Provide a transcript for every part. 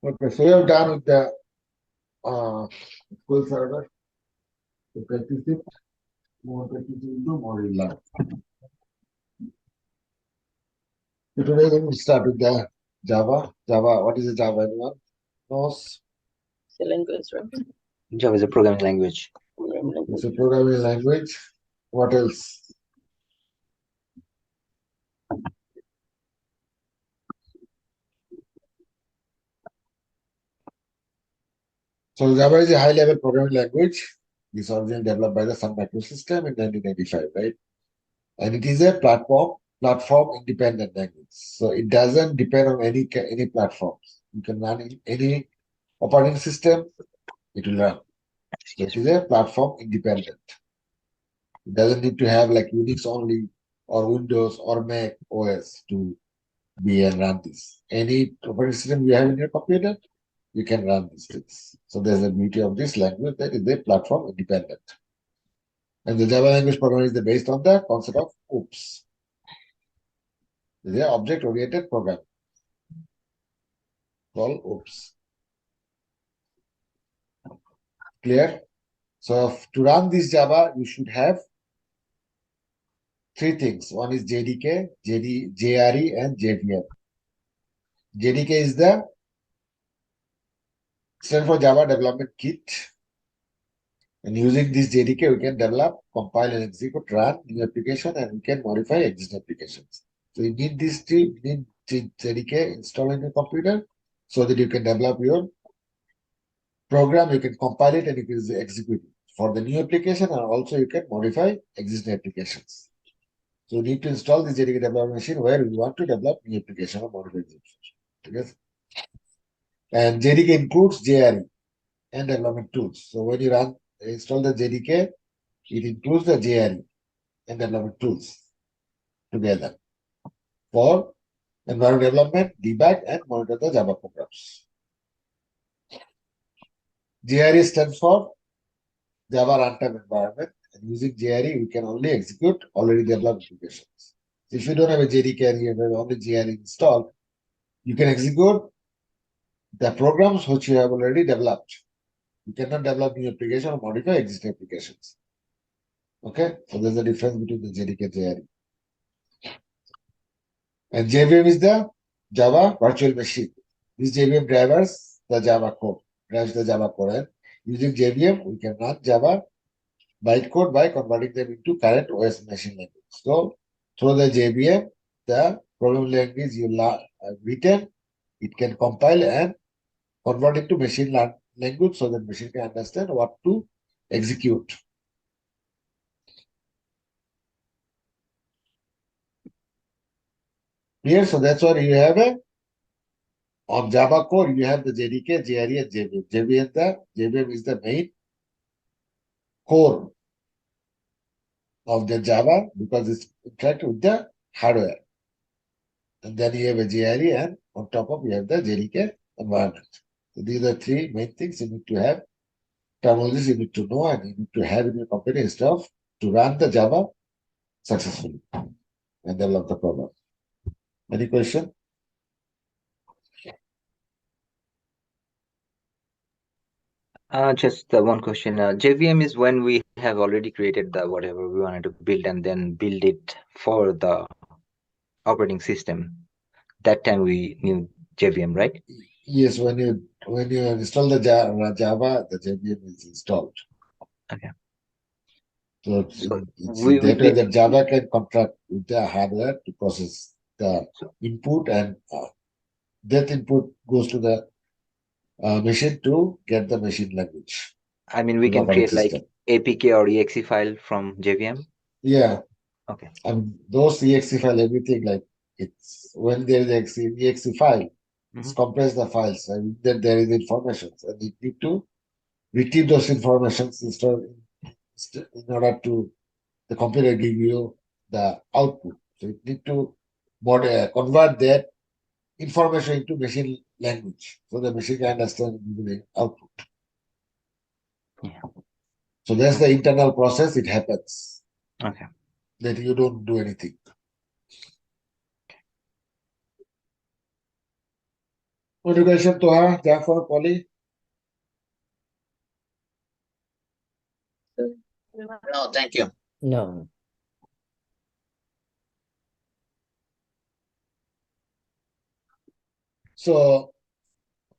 Okay, so we have done with the SQL Server. To practice it, more practice into more you learn. So today we will start with the Java. Java, what is the Java? Anyone knows? The language, right? Java is a programming language. It's a programming language. What else? So Java is a high-level programming language. This was originally developed by the Sun Microsystem in 1995, right? And it is a platform independent language. So it doesn't depend on any platforms. You can run in any operating system, it will run. So it is a platform independent. It doesn't need to have like Unix only or Windows or Mac OS to be and run this. Any operating system you have in your computer, you can run these things. So there's a beauty of this language that is a platform independent. And the Java language programming is based on the concept of OOPS. It's an object-oriented program called OOPS. Clear? So to run this Java, you should have three things. One is JDK, JRE, and JVM. JDK is the stand for Java Development Kit. And using this JDK, we can develop, compile, and execute, run new application, and we can modify existing applications. So you need this three, you need JDK installed in your computer so that you can develop your program, you can compile it, and you can execute it for the new application, and also you can modify existing applications. So you need to install this JDK development machine where you want to develop new application or modify the application. Okay? And JDK includes JRE and development tools. So when you install the JDK, it includes the JRE and development tools together for environment development, debug, and monitor the Java programs. JRE stands for Java Runtime Environment, and using JRE, we can only execute already developed applications. If you don't have a JDK and you have only JRE installed, you can execute the programs which you have already developed. You cannot develop new application or modify existing applications. Okay, so there's a difference between the JDK and JRE. And JVM is the Java virtual machine. This JVM drives the Java code. And using JVM, we can run Java bytecode by converting them into current OS machine language. So through the JVM, the programming language you have written, it can compile and convert into machine language so that machine can understand what to execute. Clear? So that's why you have on Java core, you have the JDK, JRE, and JVM. JVM is the main core of the Java because it's interacting with the hardware. And then you have a JRE, and on top of you have the JDK environment. So these are three main things you need to have. Terminologies you need to know and you need to have in your computer and stuff to run the Java successfully and develop the program. Any question? Just one question. JVM is when we have already created the whatever we wanted to build and then build it for the operating system. That time we knew JVM, right? Yes, when you install the Java, the JVM is installed. Okay. So So that way the Java can contract with the hardware to process the input, and that input goes to the machine to get the machine language. I mean, we can create like APK or exe file from JVM. Yeah. Okay. And those exe file, everything like it's when there is exe file, it's compress the files, and then there is information, and you need to retrieve those informations in order to the computer give you the output. So you need to convert that information into machine language so the machine can understand the output. Yeah. So that's the internal process. It happens. Okay. That you don't do anything. Any question, Toha, Jafar, Polly? No, thank you. No. So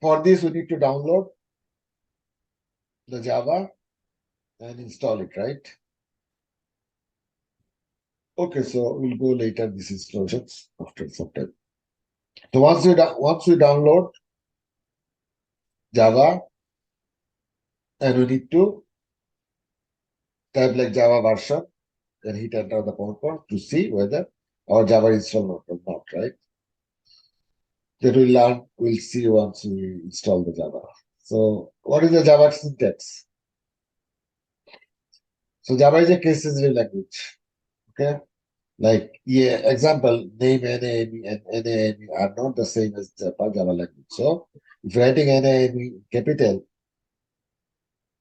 for this, we need to download the Java and install it, right? Okay, so we'll go later these installations after some time. So once we download Java, and we need to type like Java version, then hit enter the command prompt to see whether our Java is installed or not, right? That we'll see once we install the Java. So what is the Java syntax? So Java is a case-sensitive language. Okay. Like, yeah, example, name NAME and NAME are not the same as Java language. So if you're writing NAME in capital,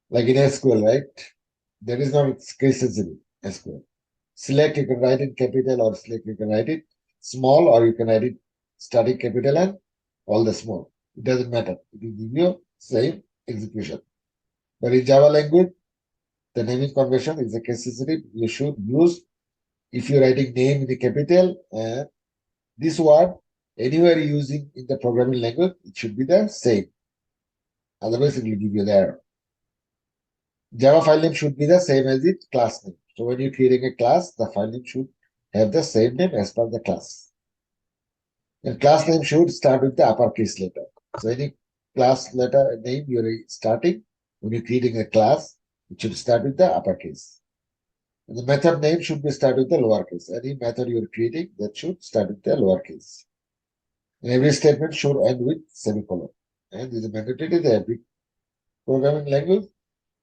like in SQL, right? There is no case sensitive SQL. Select, you can write in capital, or select, you can write it small, or you can write it static capital and all the small. It doesn't matter. It will give you same execution. But in Java language, the naming convention is a case sensitive. You should use, if you're writing name in the capital, this word anywhere using in the programming language, it should be the same. Otherwise, it will give you the error. Java file name should be the same as its class name. So when you're creating a class, the file name should have the same name as per the class. And class name should start with the uppercase letter. So any class letter name you're starting, when you're creating a class, it should start with the uppercase. And the method name should be start with the lowercase. Any method you're creating, that should start with the lowercase. And every statement should end with semicolon. And this is mandatory. The every programming language,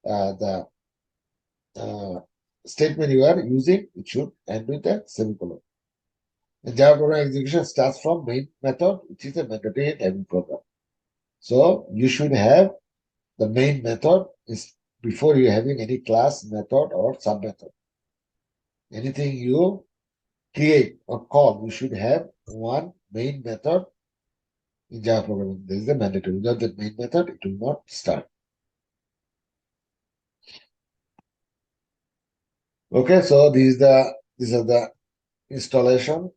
the statement you are using, it should end with a semicolon. The Java program execution starts from main method, which is a mandatory in every program. So you should have the main method is before you having any class, method, or sub method. Anything you create or call, you should have one main method in Java programming. This is the mandatory. Without the main method, it will not start. Okay, so these are the installation.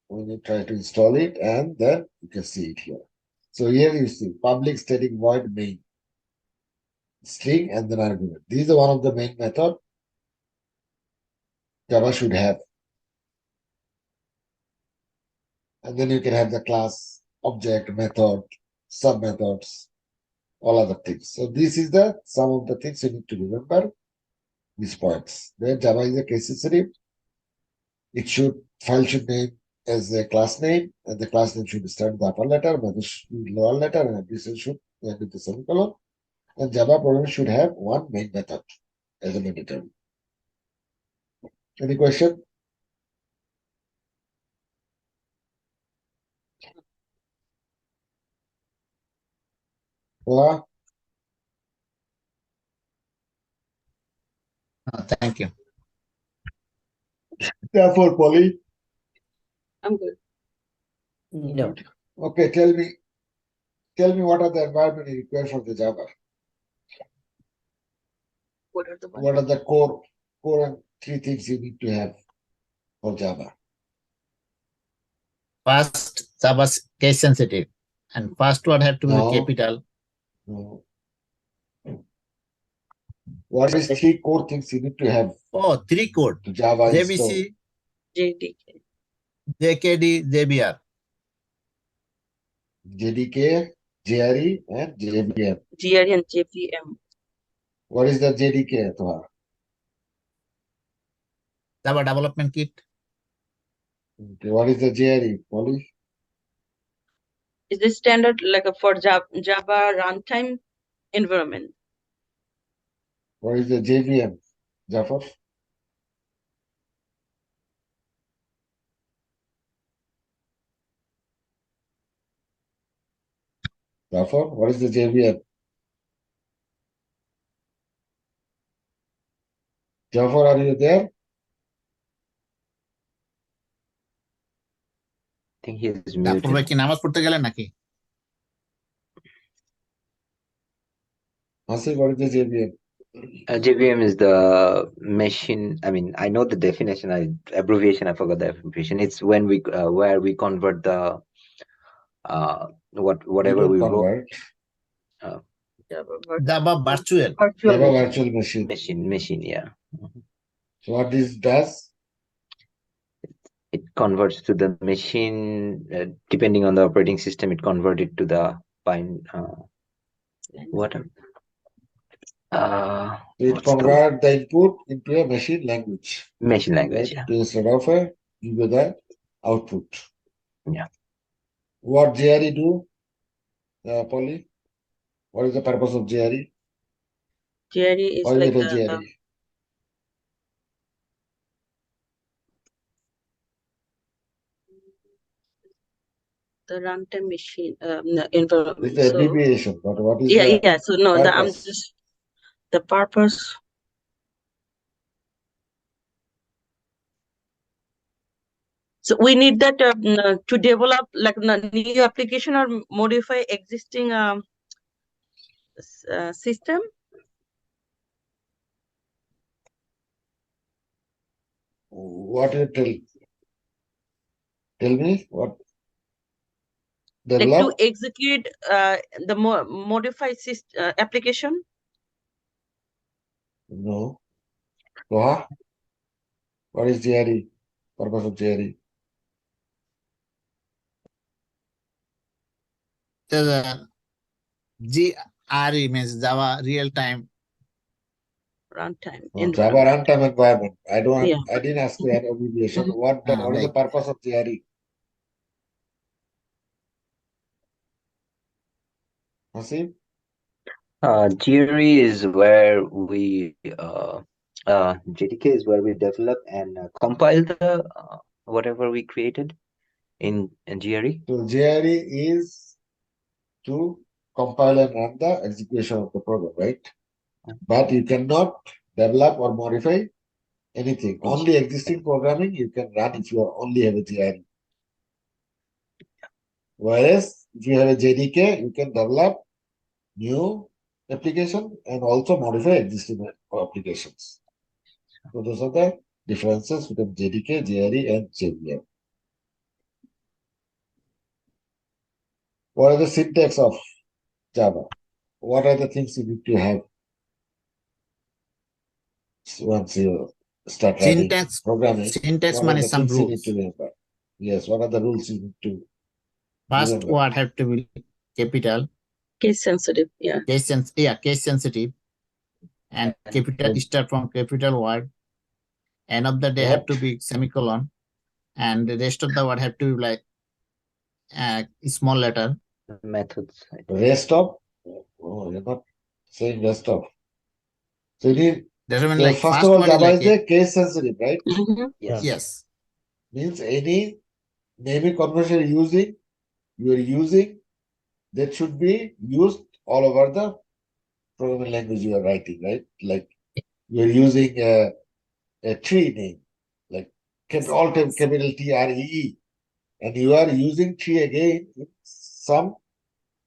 When you try to install it, and then you can see it here. So here you see public static void main string and then argument. This is one of the main method Java should have. And then you can have the class, object, method, sub methods, all other things. So this is the some of the things you need to remember. These points. Then Java is a case sensitive. It should file should name as a class name, and the class name should start with the upper letter, method should be lower letter, and everything should end with the semicolon. And Java program should have one main method as a mandatory. Any question? Or Thank you. therefore, Polly. I'm good. No. Okay, tell me what are the environment you require for the Java? What are the ones? What are the core and three things you need to have for Java? First, Java's case sensitive, and first one have to be No. capital. No. What is three core things you need to have Oh, three code: to Java install? JBC, JDK. JKD, JBR. JDK, JRE, and JVM. GRE and JVM. What is the JDK, Toha? Java Development Kit. Okay, what is the JRE, Polly? Is this standard like a for Java runtime environment? What is the JVM, Jafar? Jafar, what is the JVM? Jafar, are you there? I think he's তারপর muted. কি নামাজ পড়তে গেলেন নাকি? Hasib, what is the JVM? JVM is the machine. I mean, I know the definition. Abbreviation. I forgot the abbreviation. It's when we where we convert the whatever You we don't wrote. convert. Java virtual. Virtual Java machine. virtual machine. Machine. Yeah. So what this does? It converts to the machine depending on the operating system. It converted to the what? It What's the convert the input into a machine language. machine language? Right? Yeah. Instead of a give you the output. Yeah. What JRE do, Polly? What is the purpose of JRE? JRE is Why like is it a JRE? the runtime machine This environment. is the So abbreviation, but what is yeah, the yeah. So no, I'm purpose? just the purpose. So we need that to develop like a new application or modify existing system. What you tell? Tell me what Like to develop? execute the modified application. No. Roha? What is JRE? Purpose of JRE? The GRE means Java real time. Runtime. No, Java runtime environment. I Yeah. didn't ask you an abbreviation. What is the Like purpose of JRE? Hasib? GRE is where we JDK is where we develop and compile the whatever we created in GRE. So JRE is to compile and run the execution of the program, right? But you cannot develop or modify anything. Only existing programming you can run if you only have a JRE. Whereas if you have a JDK, you can develop new application and also modify existing applications. So those are the differences between JDK, JRE, and JVM. What are the syntax of Java? What are the things you need to have once you start writing syntax. programming? Syntax What are means the some things you need rules. to remember? Yes, what are the rules you need to First remember? word have to be capital. Case sensitive. Yeah. Case sensitive. And capital start from capital word. End of the day have to be semicolon. And the rest of the word have to be like small letter. Methods. Rest of? Oh, you're not saying rest of. So you need, Doesn't mean so like first first of all, word is Java like is a case sensitive, right? Yes. yes. Means any naming convention you are using, that should be used all over the programming language you are writing, right? Like you are using a tree name, like all time capital TREE, and you are using tree again in some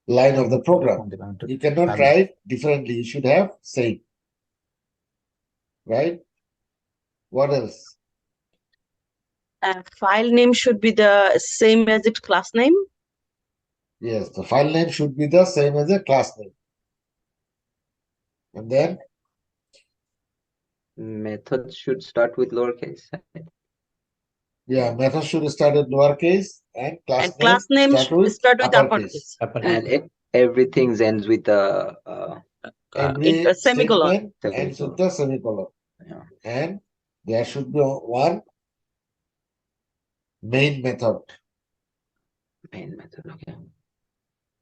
line of the program. You cannot write differently. You should have same, right? What else? File name should be the same as its class name. Yes, the file name should be the same as the class name. And then Methods should start with lowercase. yeah, method should start with lowercase and class name start with uppercase. And everything ends with a Every semicolon. statement ends with the semicolon. Yeah. And there should be one main method. Main method. Okay.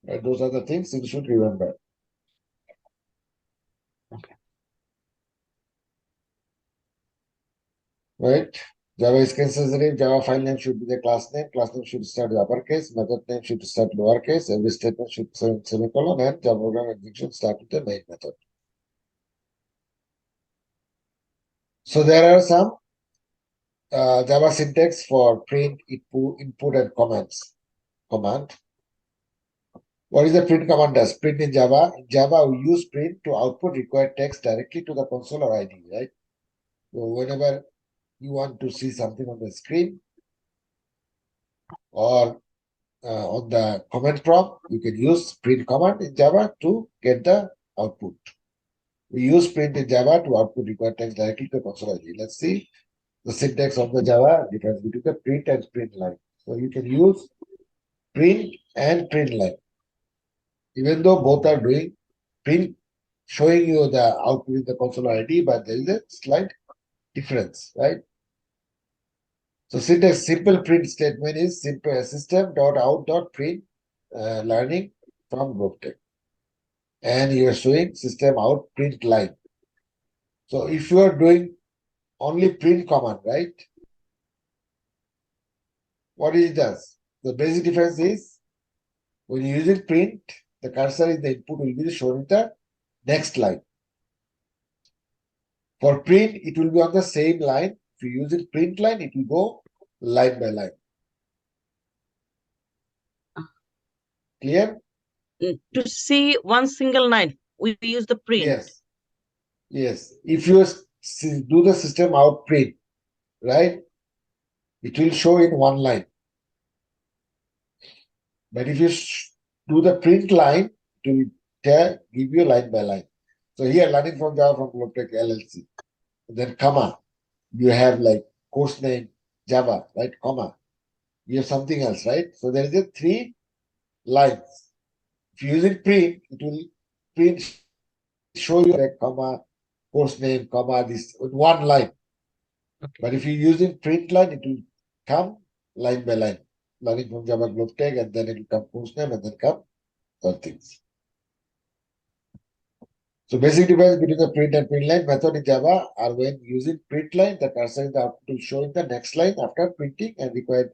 Right? Those are the things you should remember. Okay. Right? Java is case sensitive. Java file name should be the class name. Class name should start with uppercase. Method name should start lowercase. Every statement should start semicolon, and Java program execution start with the main method. So there are some Java syntax for print, input, and comments. Command. What is the print command does? Print in Java. In Java, we use print to output required text directly to the console or IDE, right? So whenever you want to see something on the screen or on the command prompt, you can use print command in Java to get the output. We use print in Java to output required text directly to the console ID. Let's see the syntax of the Java difference between the print and print line. So you can use print and print line. Even though both are doing print, showing you the output in the console ID, but there is a slight difference, right? So syntax simple print statement is simple system.out.print learning from GlobeTech. And you are showing system out print line. So if you are doing only print command, right? What it does? The basic difference is when you use it print, the cursor in the input will be shown in the next line. For print, it will be on the same line. If you use it print line, it will go line by line. Clear? To see one single line, we use the print. Yes. Yes. If you do the system out print, right? It will show in one line. But if you do the print line, it will give you line by line. So here, learning from Java from GlobeTech LLC. Then comma. You have like course name Java, right? Comma. You have something else, right? So there is a 3 lines. If you use it print, it will print show you a comma, course name, comma, this with one line. Okay. But if you use it print line, it will come line by line. Learning from Java GlobeTech, and then it will come course name, and then come other things. So basic difference between the print and print line method in Java are when using print line, the cursor in the output will show in the next line after printing and required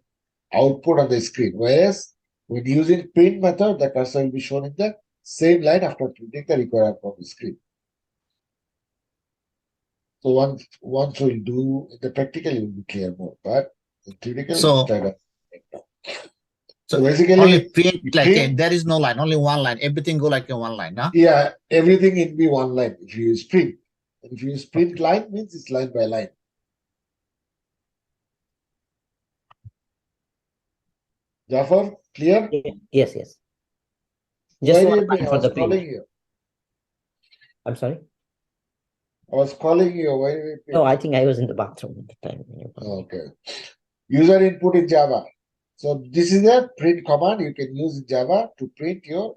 output on the screen. Whereas when using print method, the cursor will be shown in the same line after printing the required output on the screen. So once we'll do the practical, it will be clear more. But the theoretical, So- try to- So basically, only print like print- there is no line, only one line. Everything go like a one line, no? yeah, everything in be one line. If you use print, and if you use print line, means it's line by line. Jafar, clear? Yes, yes. Where Just one you been? line I for was the calling print. you. I'm sorry. I was calling you. Where you been? No, I think I was in the bathroom at the time when you called me. Okay. User input in Java. So this is a print command you can use in Java to print your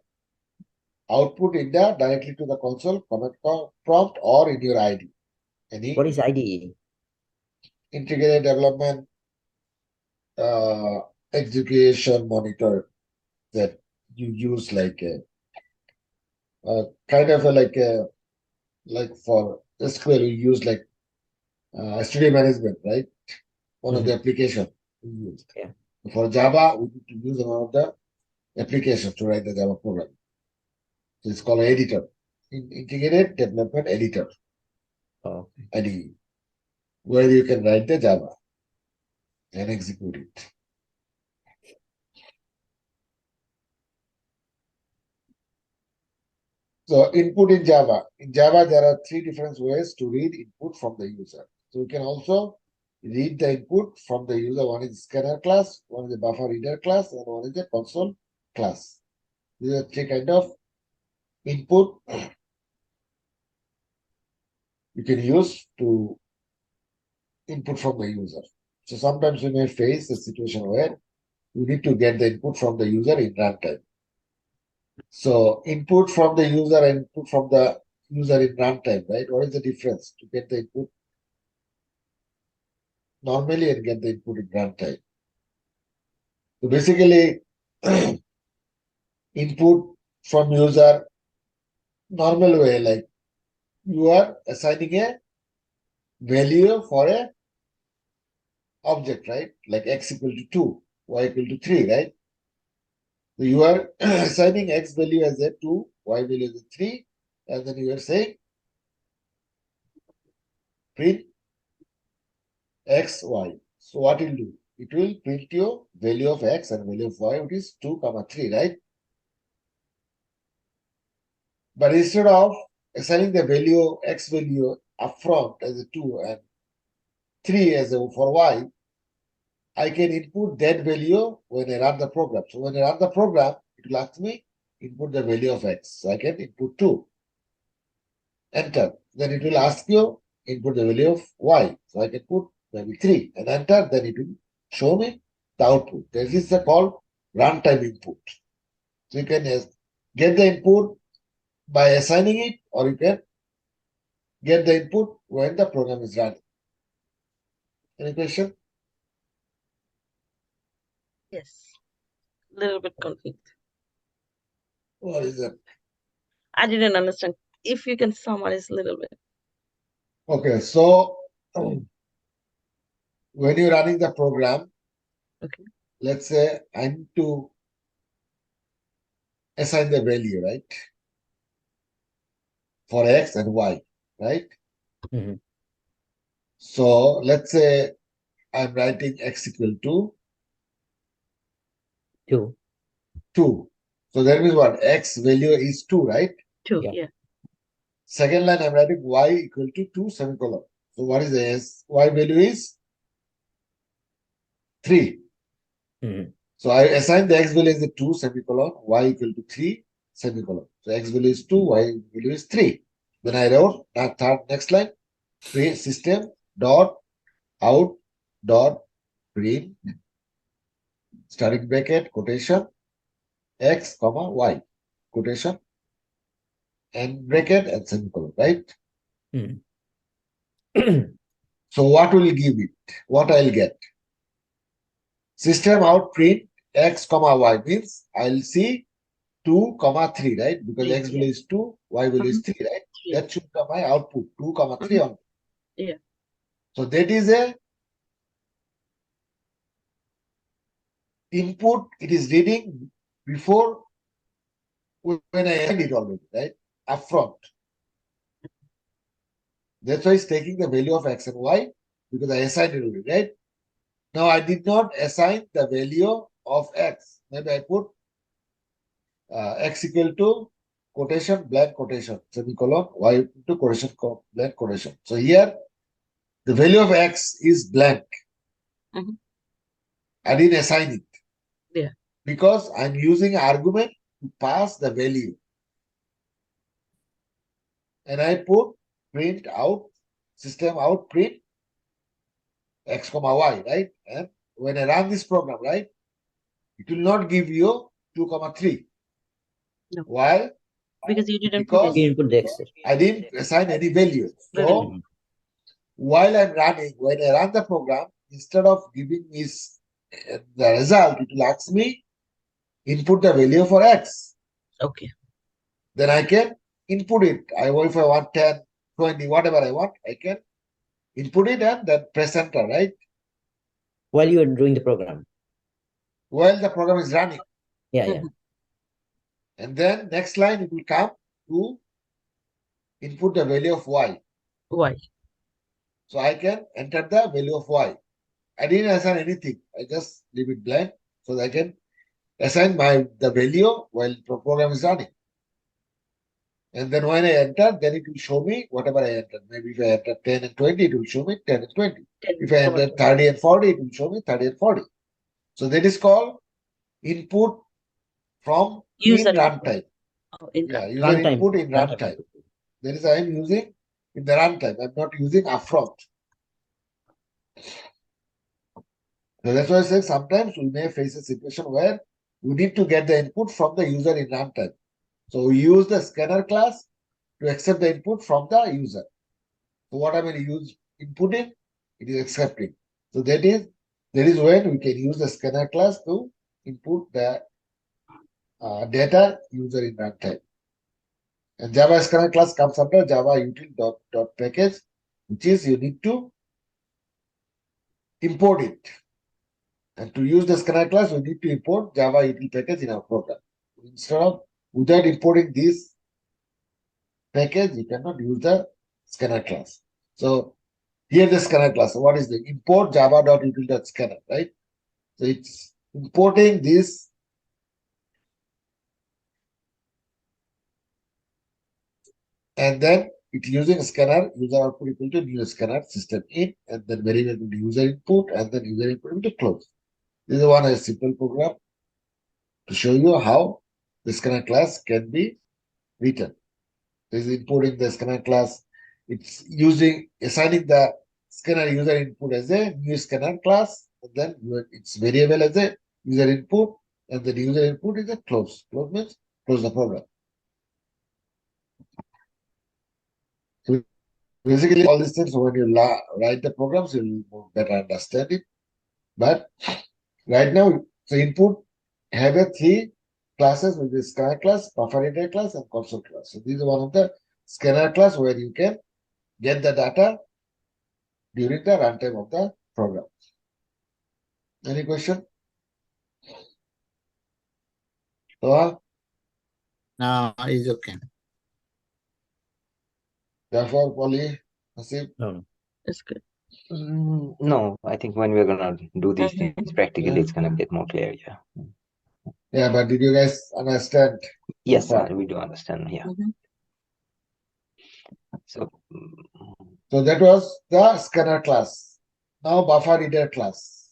output in the directly to the console command prompt or in your IDE. Any What is IDE? integrated development execution monitor that you use like a kind of a like for SQL you use like studio management, right? One of the application we use. Yeah. For Java, we need to use one of the applications to write the Java program. So it's called editor. Integrated development editor, Oh, IDE, where you can write the Java and execute it. So input in Java. In Java, there are 3 different ways to read input from the user. So you can also read the input from the user. One is scanner class, one is the buffer reader class, and one is the console class. These are 3 kind of input you can use to input from the user. So sometimes you may face a situation where you need to get the input from the user in runtime. So input from the user and input from the user in runtime, right? What is the difference to get the input normally and get the input in runtime? So basically, input from user normal way, like you are assigning a value for a object, right? Like x equal to 2, y equal to 3, right? So you are assigning x value as a 2, y value as a 3, and then you are saying print x, y. So what it will do? It will print your value of x and value of y, which is 2, 3, right? But instead of assigning the value, X value upfront as a 2 and 3 as a for Y, I can input that value when I run the program. So when I run the program, it will ask me input the value of X. So I can input 2. Enter. Then it will ask you input the value of Y. So I can put maybe 3 and enter. Then it will show me the output. This is called runtime input. So you can get the input by assigning it, or you can get the input when the program is running. Any question? Yes. Little bit confused. What is it? I didn't understand. If you can summarize a little bit. Okay, so when you're running the program, Okay. let's say I need to assign the value, right? For X and Y, right? Mhm. So let's say I'm writing X equal to 2. 2. So that means what? X value is 2, right? 2, Yeah. yeah. Second line, I'm writing Y equal to 2 semicolon. So what is the S? Y value is 3. Mhm. So I assign the X value as a 2 semicolon, Y equal to 3 semicolon. So X value is 2, Y value is 3. Then I wrote next line, print system dot out dot print starting bracket quotation X comma Y quotation and bracket and semicolon, right? Mhm. So what will give it? What I'll get? System out print X comma Y means I'll see 2 comma 3, right? Because 3, X value is 2, Y value is 3, right? 3. That should be my output, 2 comma 3 on. Yeah. So that is a input. It is reading before when I add it already, right? Upfront. That's why it's taking the value of X and Y because I assigned it already, right? Now I did not assign the value of X. Maybe I put X equal to quotation blank quotation semicolon Y to quotation blank quotation. So here the value of X is blank. Mhm. I didn't assign it. Yeah. Because I'm using argument to pass the value. And I put print out, system out print X comma Y, right? And when I run this program, right, it will not give you 2 comma 3. No. Why? Because you didn't put Because You any. input the X. I didn't assign any value. So Value. while I'm running, when I run the program, instead of giving me the result, it will ask me input the value for X. Okay. Then I can input it. If I want 10, 20, whatever I want, I can input it and then press enter, right? While you are doing the program. While the program is running. Yeah, yeah. Mhm. And then next line, it will come to input the value of Y. Why? So I can enter the value of Y. I didn't assign anything. I just leave it blank so that I can assign the value while the program is running. And then when I enter, then it will show me whatever I entered. Maybe if I enter 10 and 20, it will show me 10 and 20. 10 If I enter 30 and 40, it will show me 30 and 40. So that is called input from User in runtime. in Yeah, user Runtime. input in runtime. That is I am using in the runtime. I'm not using upfront. So that's why I say sometimes we may face a situation where we need to get the input from the user in runtime. So we use the scanner class to accept the input from the user. So what I'm going to use inputting, it is accepting. So that is when we can use the scanner class to input the data user in runtime. And Java scanner class comes under Java util dot package, which is you need to import it. And to use the scanner class, we need to import Java util package in our program. Instead of without importing this package, you cannot use the scanner class. So here the scanner class. What is the import java.util.scanner, right? So it's importing this And then it using scanner, user output equal to new scanner system in, and then variable to user input, and then user input to close. This is one a simple program to show you how the scanner class can be written. This is importing the scanner class. It's using assigning the scanner user input as a new scanner class, and then its variable as a user input, and the user input is a close. Close means close the program. So basically, all these things when you write the programs, you'll better understand it. But right now, the input have a 3 classes, which is scanner class, buffer reader class, and console class. So these are one of the scanner class where you can get the data during the runtime of the program. Any question? So, No, it's okay. therefore, Polly, Hasib, No. It's good. No, I think when we're gonna do these Mhm. things practically, Yeah. it's gonna get more clear. Yeah. yeah, but did you guys understand? Yes, far? we do understand. Yeah. Mhm. So, So that was the scanner class. Now buffer reader class.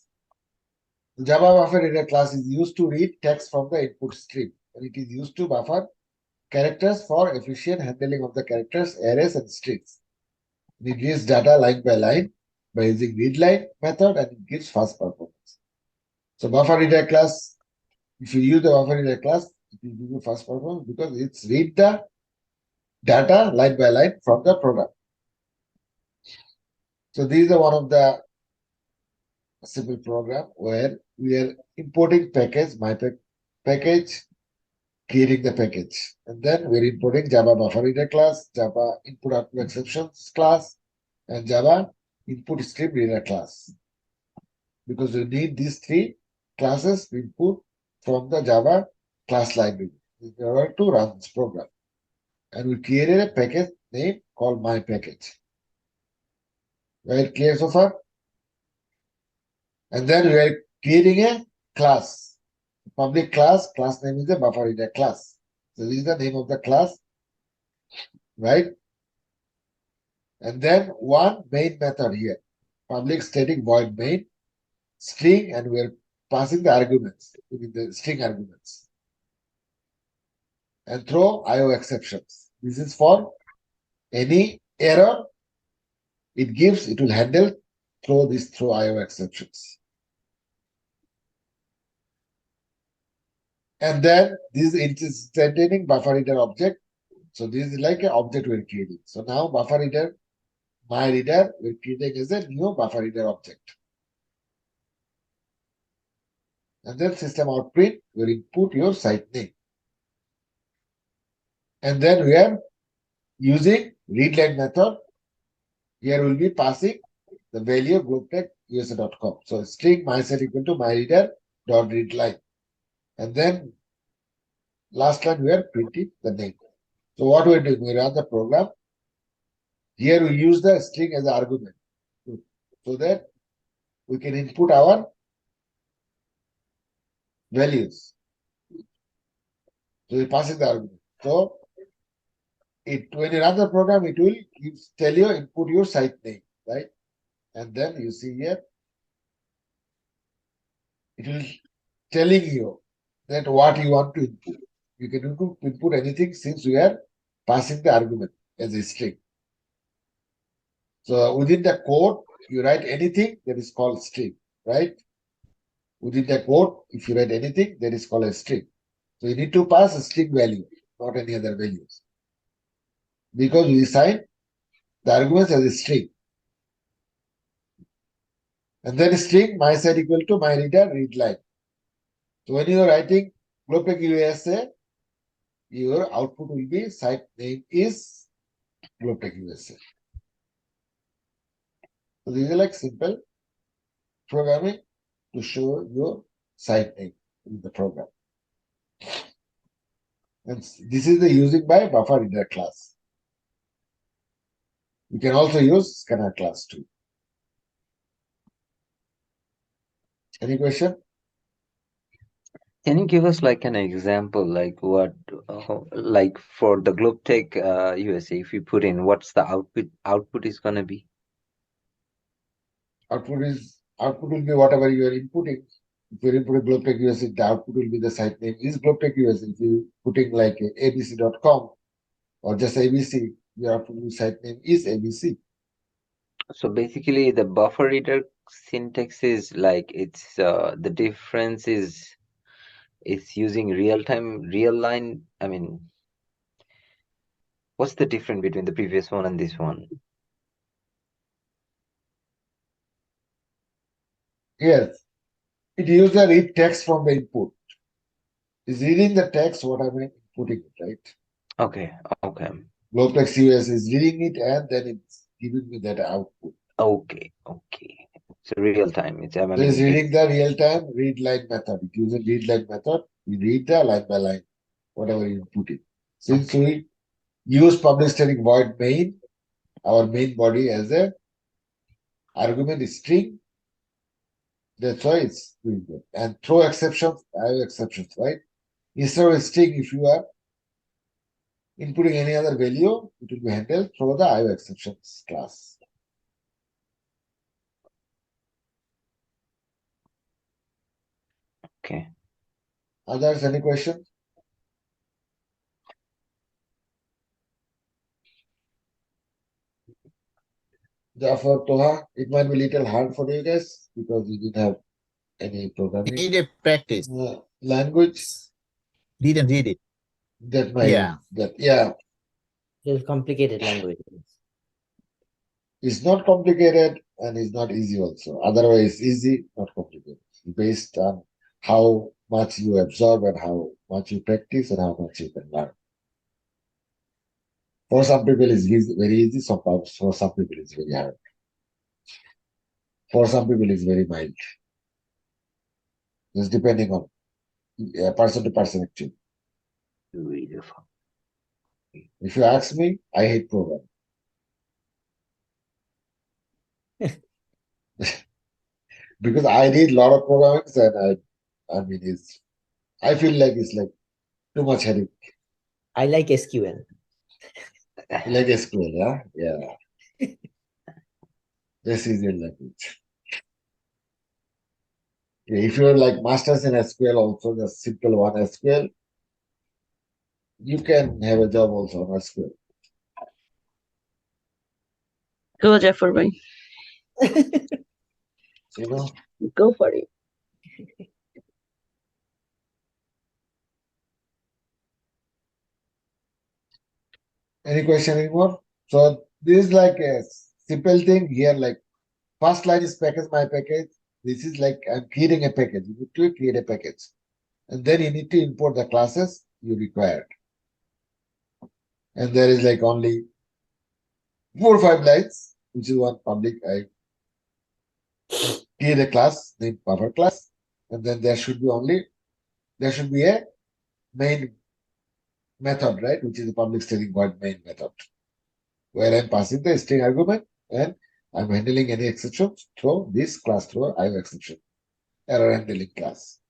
Java buffer reader class is used to read text from the input stream, and it is used to buffer characters for efficient handling of the characters, arrays, and strings. It reads data line by line by using readline method, and it gives fast performance. So buffer reader class, if you use the buffer reader class, it will give you fast performance because it's read the data line by line from the program. So this is one of the simple program where we are importing package, package, creating the package. And then we're importing Java buffer reader class, Java input output exceptions class, and Java input stream reader class. Because we need these 3 classes we input from the Java class library in order to run this program. And we created a package name called my package. Right, clear so far? And then we are creating a class. Public class name is the buffer reader class. So this is the name of the class, right? And then one main method here, public static void main string, and we're passing the arguments, the string arguments, and throw IO exceptions. This is for any error it gives, it will handle throw IO exceptions. And then this is containing buffer reader object. So this is like an object we're creating. So now buffer reader, my reader, we're creating as a new buffer reader object. And then system out print, we'll input your site name. And then we are using readline method. Here we'll be passing the value of globetech.usa.com. So string myset equal to myreader dot readline. And then last line we are printing the name. So what we're doing, we run the program. Here we use the string as an argument so that we can input our values. So we pass it the argument. So when you run the program, it will tell you input your site name, right? And then you see here, it will telling you that what you want to input. You can input anything since we are passing the argument as a string. So within the code, you write anything that is called string, right? Within the code, if you write anything, that is called a string. So you need to pass a string value, not any other values. Because we assign the arguments as a string. And then string myset equal to myreader readline. So when you are writing Globetech USA, your output will be site name is Globetech USA. So these are like simple programming to show your site name in the program. And this is the using by buffer reader class. You can also use scanner class too. Any question? Can you give us like an example, like what, like for the GlobeTech USA, if you put in, what's the output is gonna be? Output will be whatever you are inputting. If you're inputting GlobeTech USA, the output will be the site name is GlobeTech USA. If you're putting like abc.com or just ABC, your output site name is ABC. So basically, the buffer reader syntax is like it's the difference is it's using real line. I mean, what's the difference between the previous one and this one? Yes, it uses the read text from the input. It's reading the text what I'm inputting it, right? Okay, okay, GlobeTech US is reading it and then it's giving me that output. okay. So real time. It's I So it's mean, reading the real time read line method. It uses read line method. We read the line by line, whatever you input it. Since we use public static void main, our main body as a argument string, that's why it's doing that. And throw exceptions, I have exceptions, right? Instead of a string, if you are inputting any other value, it will be handled through the IO exceptions class. okay. Others, any questions? Therefore, Toha, it might be a little hard for you guys because you didn't have any programming Need a practice. language. Didn't read it. That might, Yeah. It's complicated language. it's not complicated and it's not easy also. Otherwise, easy, not complicated. Based on how much you absorb and how much you practice and how much you can learn. For some people, it's very easy. Sometimes for some people, it's very hard. For some people, it's very mild. It's depending on person to person actually. If you ask me, I hate programming. Because I read a lot of programming and I feel like it's like too much headache. I like SQL. You like SQL, yeah? Yeah. This is your language. Yeah, if you're like masters in SQL, also the simple one SQL, you can have a job also on SQL. Go, Jafar bhai. You know? Go for it. Any question anymore? So this is like a simple thing here, like first line is package my package. This is like I'm creating a package. You need to create a package. And then you need to import the classes you required. And there is like only 4 or 5 lines, which is one public. I create a class named buffer class. And then there should be a main method, right? Which is the public static void main method. Where I'm passing the string argument and I'm handling any exceptions through this class through IO exception, error handling class.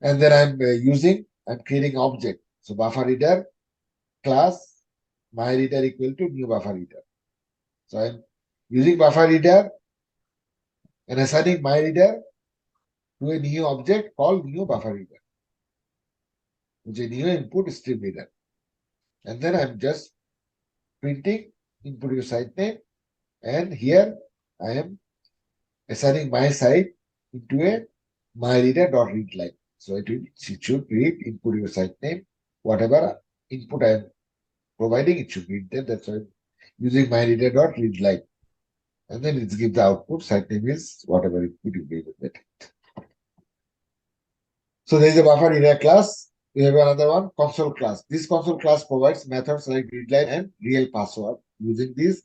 And then I'm creating object. So buffer reader class my reader equal to new buffer reader. So I'm using buffer reader and assigning my reader to a new object called new buffer reader, which is a new input stream reader. And then I'm just printing input your site name. And here I am assigning my site into a myReader.read line. So it should read input your site name, whatever input I am providing, it should read that. That's why I'm using myReader.read line. And then it gives the output, site name is whatever input you gave it. So there is a buffer reader class. We have another one, console class. This console class provides methods like readline and real password. Using this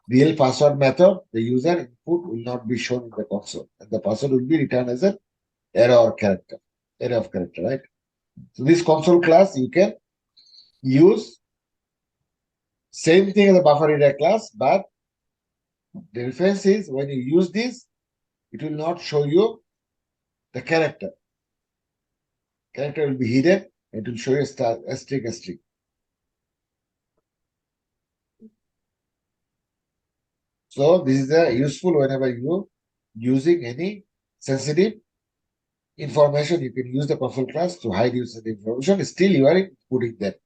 real password method, the user input will not be shown in the console, and the password will be returned as an array of character, right? So this console class you can use same thing as the buffer reader class, but the difference is when you use this, it will not show you the character. character will be hidden. It will show you star asterisk asterisk. So this is useful whenever you using any sensitive information. You can use the console class to hide your sensitive information. Still, you are putting that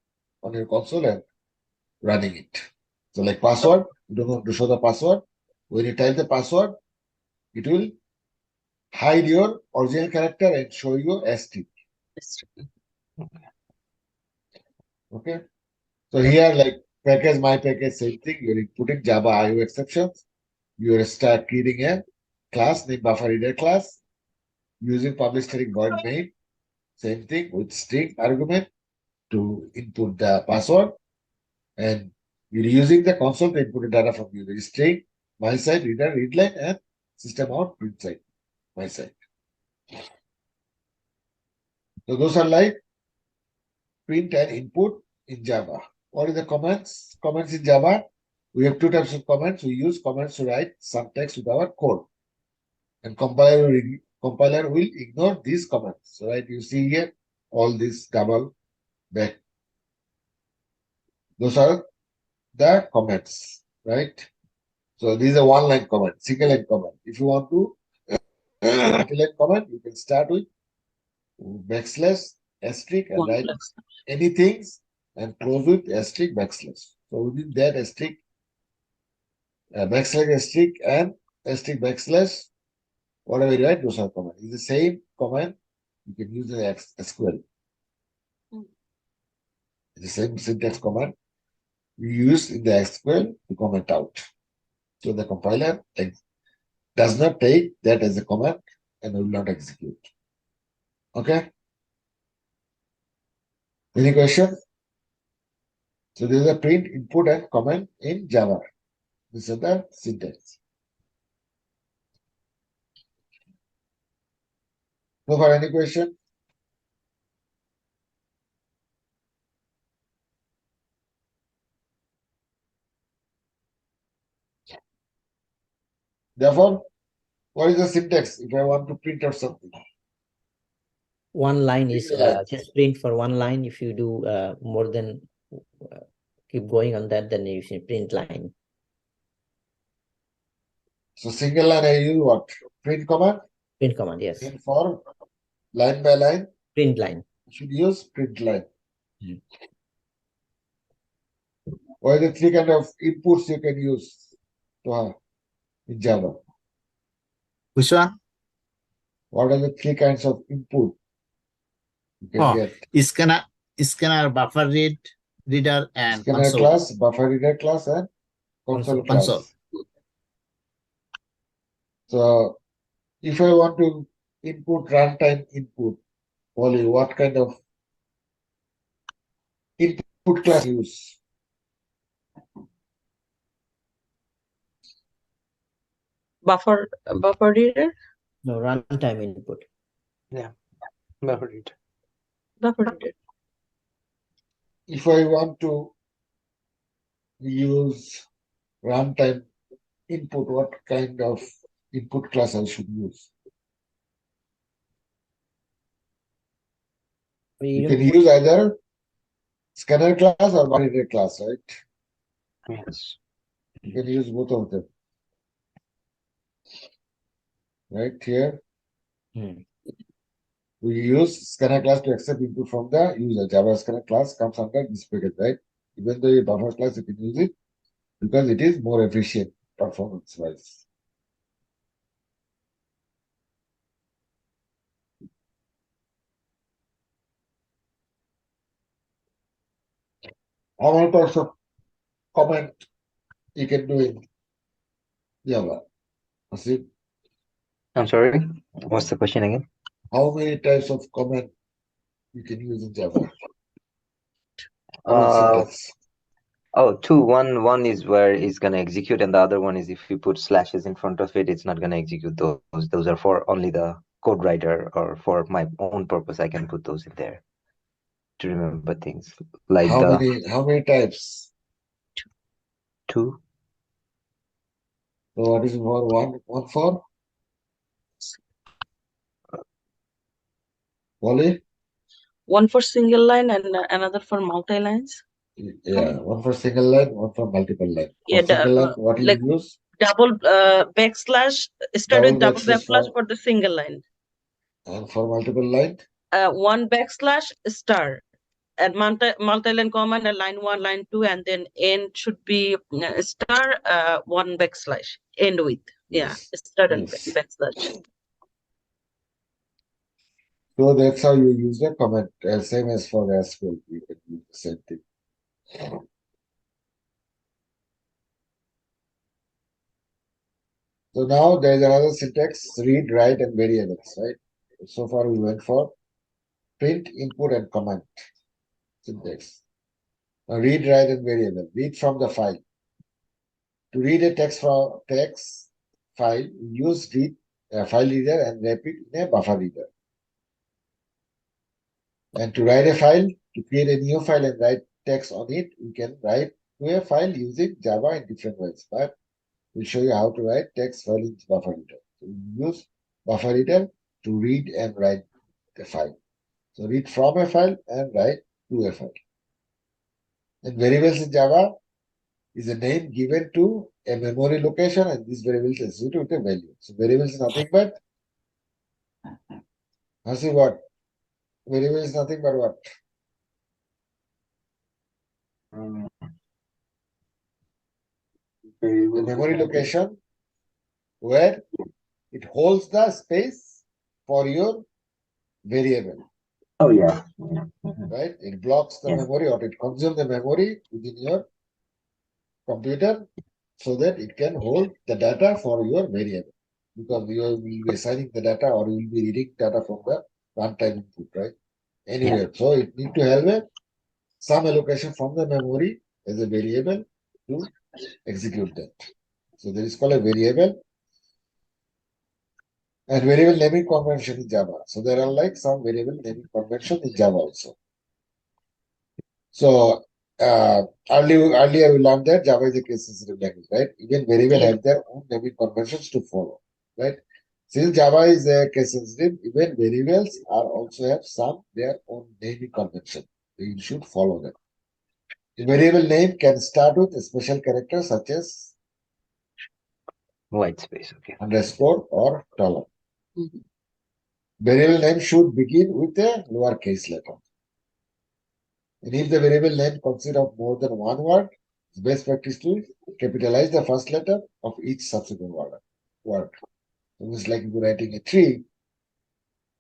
on your console and running it. So like password, you don't want to show the password. When you type the password, it will hide your original character and show you asterisk. Okay. So here, like package, my package, same thing. You're inputting Java IO exceptions. You start creating a class named buffer reader class using public static void main. Same thing with string argument to input the password, and you're using the console to input the data from user string, my side, reader, read line, and system out, print side, my side. So those are like print and input in Java. What are the comments? Comments in Java. We have two types of comments. We use comments to write some text with our code. And compiler will ignore these comments. So right, you see here all this double back. Those are the comments, right? So these are one line comment, single line comment. If you want to multi-line comment, you can start with backslash asterisk and write anything and close with asterisk backslash. So within that asterisk, backslash asterisk and asterisk backslash, whatever you write, those are command. It's the same command you can use in SQL. It's the same syntax command you use in the SQL to comment out. So the compiler does not take that as a command and will not execute. Okay? Any question? So there is a print, input, and comment in Java. This is the syntax. So for any question? Therefore, what is the syntax if I want to print out something? One line is Single line. just print for one line. If you do more than keep going on that, then you should print line. So single line I use what? Print command. Print command, yes. And for line by line, Print line. you should use print line. Hmm. What are the three kind of inputs you can use to have in Java? Which one? What are the three kinds of input you can Oh, get? scanner, buffer reader, and Scanner console. class, buffer reader class, and console class. Console. So if I want to input runtime input, Wally, what kind of input class use? Buffer reader. No, runtime input. Buffer reader. Buffer reader. If I want to use runtime input, what kind of input class I should use? You can use either scanner class or buffer reader class, right? Yes. You can use both of them. Right here, Hmm. we use scanner class to accept input from the user. Java scanner class comes under this package, right? Even though your buffer class, you can use it because it is more efficient performance-wise. How many types of comment you can do in Java? See, I'm sorry. What's the question again? how many types of comment you can use in Java? Syntax. Oh, two. One is where it's gonna execute, and the other one is if you put slashes in front of it, it's not gonna execute those. Those are for only the code writer, or for my own purpose, I can put those in there to remember things like How many types? two. So what is for one for? Wally? one for single line and another for multi-lines? Yeah, one for single line, one for multiple line. For Yeah, single line, what you like use? double backslash, start Double with double backslash backslash for the single line. And for multiple line? One backslash star. And multi-line command and line 1, line 2, and then end should be star, one backslash, end with. Yeah, Yes. star and Yes. backslash. So that's how you use the command. Same as for SQL, you can use the same thing. So now there's another syntax, read, write, and variables, right? So far we went for print, input, and command syntax. Now read, write, and variable. Read from the file. To read a text file, use read file reader and wrap it in a buffer reader. And to write a file, to create a new file and write text on it, we can write to a file using Java in different ways. But we'll show you how to write text file in buffer reader. So we use buffer reader to read and write the file. So read from a file and write to a file. And variables in Java is a name given to a memory location, and this variable is associated with a value. So variable is nothing but what? Variable is nothing but what? The memory location where it holds the space for your variable. Oh yeah. Right? It blocks the Yeah. memory or it consumes the memory within your computer so that it can hold the data for your variable. Because you will be assigning the data or you will be reading data from the runtime input, right? Anywhere. So it need to have some allocation from the memory as a variable to execute that. So there is called a variable. And variable naming convention in Java. So there are like some variable naming convention in Java also. So earlier we learned that Java is a case-sensitive language, right? Even variable Yeah. have their own naming conventions to follow, right? Since Java is a case-sensitive, even variables are also have some their own naming convention. You should follow them. The variable name can start with a special character such as White space. Okay. underscore or dollar. Mhm. Variable name should begin with a lowercase letter. And if the variable name consists of more than one word, it's best practice to capitalize the first letter of each subsequent word. So it's like if you're writing a tree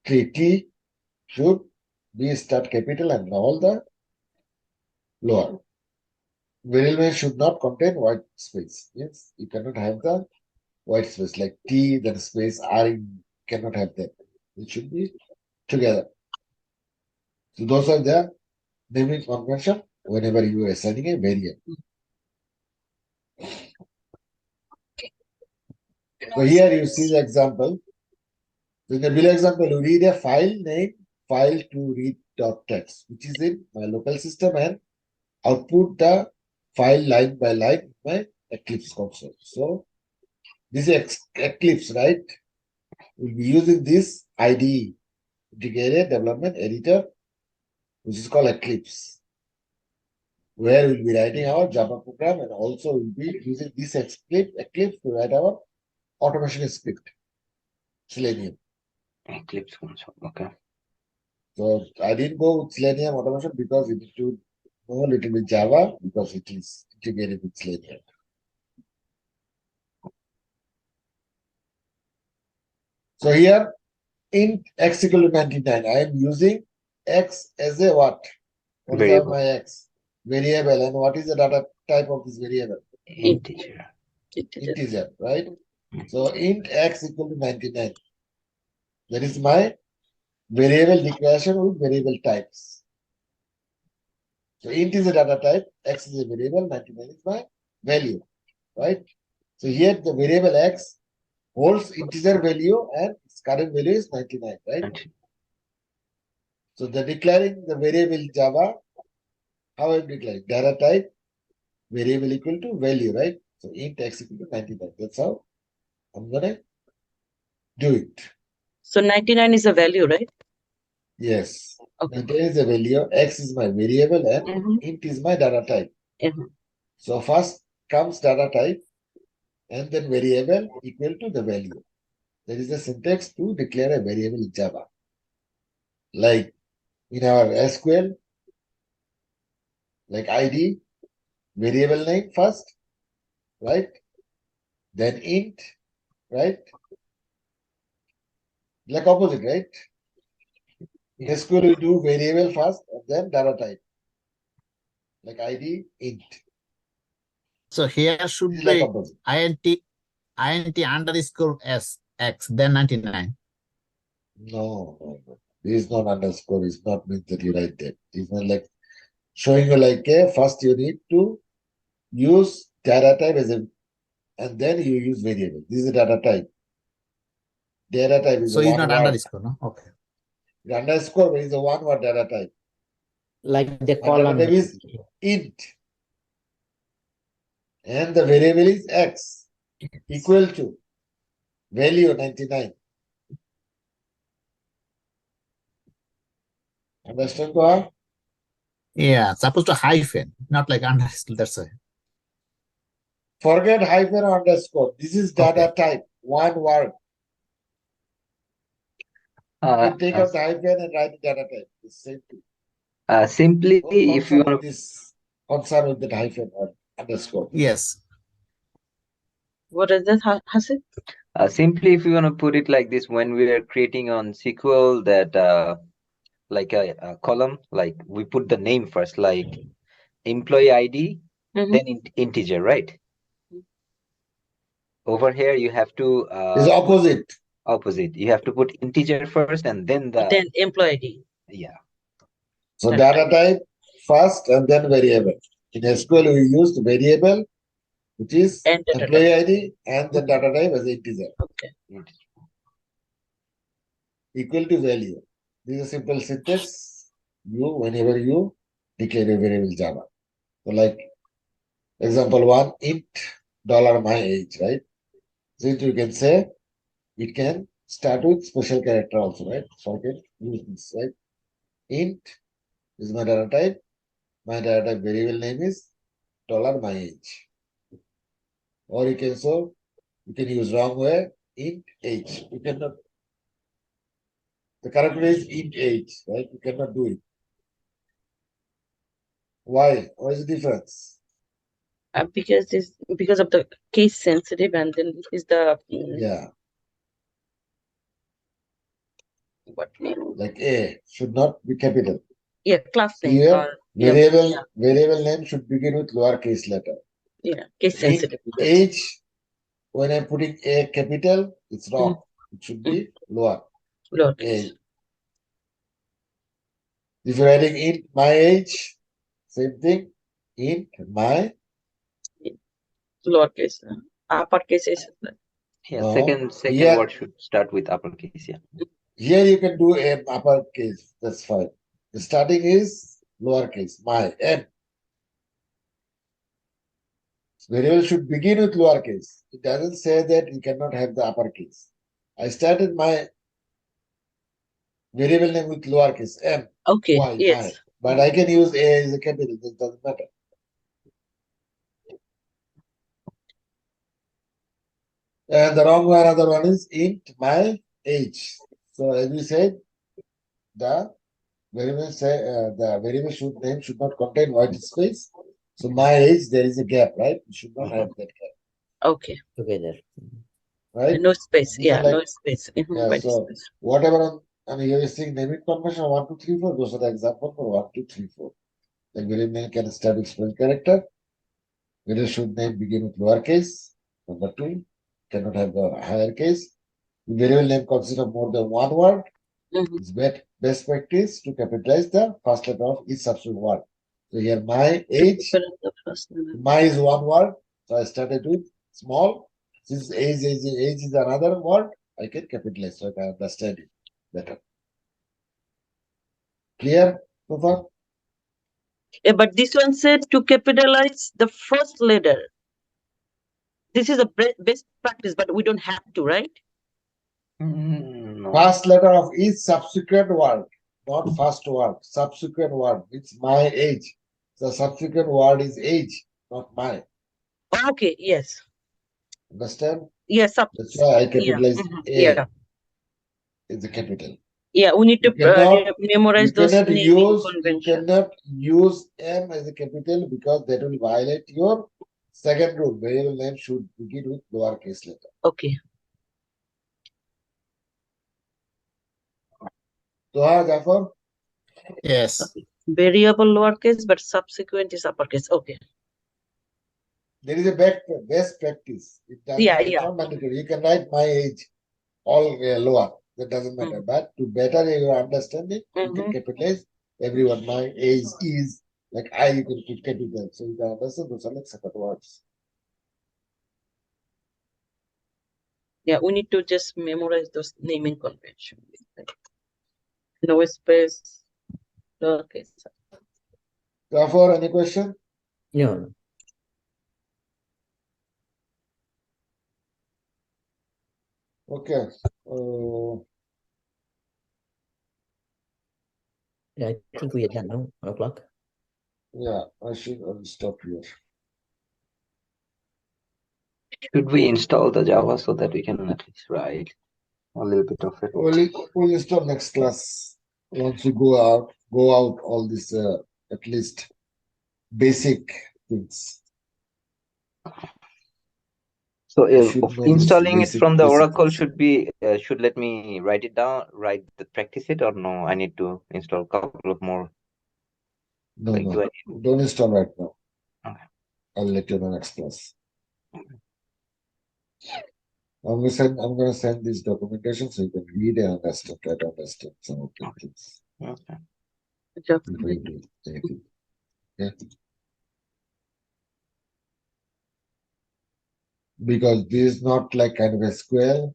T should be start capital and all the lower. Variable name should not contain white space. Yes, you cannot have the white space like T, then space R, you cannot have that. It should be together. So those are the naming convention whenever you are assigning a variable. So here you see the example. So in the below example, you read a file name file to read.txt, which is in my local system, and output the file line by line in my Eclipse console. So this is Eclipse, right? We'll be using this IDE, Integrated Development Editor, which is called Eclipse, where we'll be writing our Java program, and also we'll be using this Eclipse to write our automation script, Selenium. Eclipse console. Okay. So I didn't go with Selenium automation because you need to know a little bit Java because it is integrated with Selenium. So here int x equal to 99, I am using x as a what? What is Variable. my x? Variable. And what is the data type of this variable? Integer. Integer, right? So int x equal to 99. That is my variable declaration with variable types. So int is a data type, x is a variable, 99 is my value, right? So here the variable x holds integer value and its current value is 99, right? So the declaring the variable Java, how I am declaring? Data type, variable equal to value, right? So int x equal to 99. That's how I'm gonna do it. So 99 is a value, right? Yes. Okay. Maintain is a value, X is my variable, and Mhm. int is my data type. Mhm. So first comes data type, and then variable equal to the value. There is a syntax to declare a variable in Java. Like in our SQL, like ID, variable name first, right? Then int, right? Like opposite, right? In Yeah. SQL, we do variable first and then data type. Like ID, int. So here should This is like be opposite. int underscore s x then 99. No. This is not underscore. It's not means that you write that. It's not like showing you like a first you need to use data type as a, and then you use variable. This is a data type. Data type is So a it's one not word. underscore, no? Okay. The underscore is a one word data type. Like the My data column. type is int. And the variable is x equal to value 99. Understand, Goa? Yeah, supposed to hyphen, not like underscore. That's why. Forget hyphen or underscore. This is data type. One word. You Uh, can take out the hyphen and write the data type. It's same thing. simply, Don't if you concern want with this concern with that hyphen or underscore. Yes. What is that, Hasib? simply if you want to put it like this, when we are creating on SQL that like a column, like we put the name first, like employee ID, Mhm. then integer, right? Over here you have to It's opposite. opposite. You have to put integer first and then the Then employee ID. yeah. So That's data type first and then variable. In SQL, we used variable, which is And data employee type. ID, and then data type as integer. Okay. Equal to value. This is a simple syntax. Whenever you declare a variable Java. So like example one, int $my age, right? So you can say it can start with special character also, right? So I can use this, right? Int is my data type. My data type variable name is $my age. Or you can use wrong way, int age. You cannot, the correct way is int age, right? You cannot do it. Why? What is the difference? Because of the case sensitive, and then is the Yeah, what name? like A should not be capital. Yeah, class name Here, or yeah, variable name should begin with lowercase letter. yeah, case In sensitive. age, when I'm putting A capital, it's wrong. It should be lower. Lowercase. A. If you're adding int my age, same thing. Int my. Lowercase. Uppercase is Yeah, No. second Here, word should start with uppercase. Yeah. here you can do a uppercase. That's fine. The starting is lowercase. My M. Variable should begin with lowercase. It doesn't say that you cannot have the uppercase. I started my variable name with lowercase m. okay. Why? Yes. My. But I can use A as a capital. That doesn't matter. And the wrong one, other one is int my age. So as we said, the variable should name should not contain white space. So my age, there is a gap, right? You should not have that gap, Okay. Together. right? No space. These are Yeah, like, no space. yeah, White so space. whatever here is saying naming convention 1, 2, 3, 4. Those are the example for 1, 2, 3, 4. Like variable name can start with small character. Variable should name begin with lowercase. Number 2 cannot have the higher case. The variable name consists of more than one word. It's best practice to capitalize the first letter of each subsequent word. So here my age, my is one word. So I started with small. Since age is another word, I can capitalize so I can understand it better. Clear so far? Yeah, but this one said to capitalize the first letter. This is a best practice, but we don't have to, right? No. First letter of each subsequent word. not first word. Subsequent word. It's my age. The subsequent word is age, not my. Okay, yes. Understand? Yes, That's why I yeah. capitalized Mhm. A Yeah. is the capital. Yeah, we need You to cannot memorize You those cannot naming use conventions. M as a capital because that will violate your second rule. Variable name should begin with lowercase letter. Okay. So, Jafar, Yes. Variable lowercase, but subsequent is uppercase. Okay. there is a best practice. It's Yeah. not mandatory. You can write my age all lower. That doesn't matter. But to better your understanding, you can capitalize everyone. My age is like I. You can put capital, so you can understand those are like separate words. Yeah, we need to just memorize those naming conventions. No space, lowercase. Jafar, any question? No, Okay. I think we are done now. 1 o'clock. Yeah, I will stop here. Should we install the Java so that we can at least write a little bit of it? We'll install next class. Once we go out all this at least basic things. So You if should of know this installing it from the basic Oracle things. should be should let me write it down, practice it, or no? I need to install a couple of more. No, Like, no, don't install right now. Okay. I'll let you know next class. I'm gonna send this documentation so you can read and understand, try to understand some of the things Okay. before you do anything. Yeah. Because this is not like kind of SQL.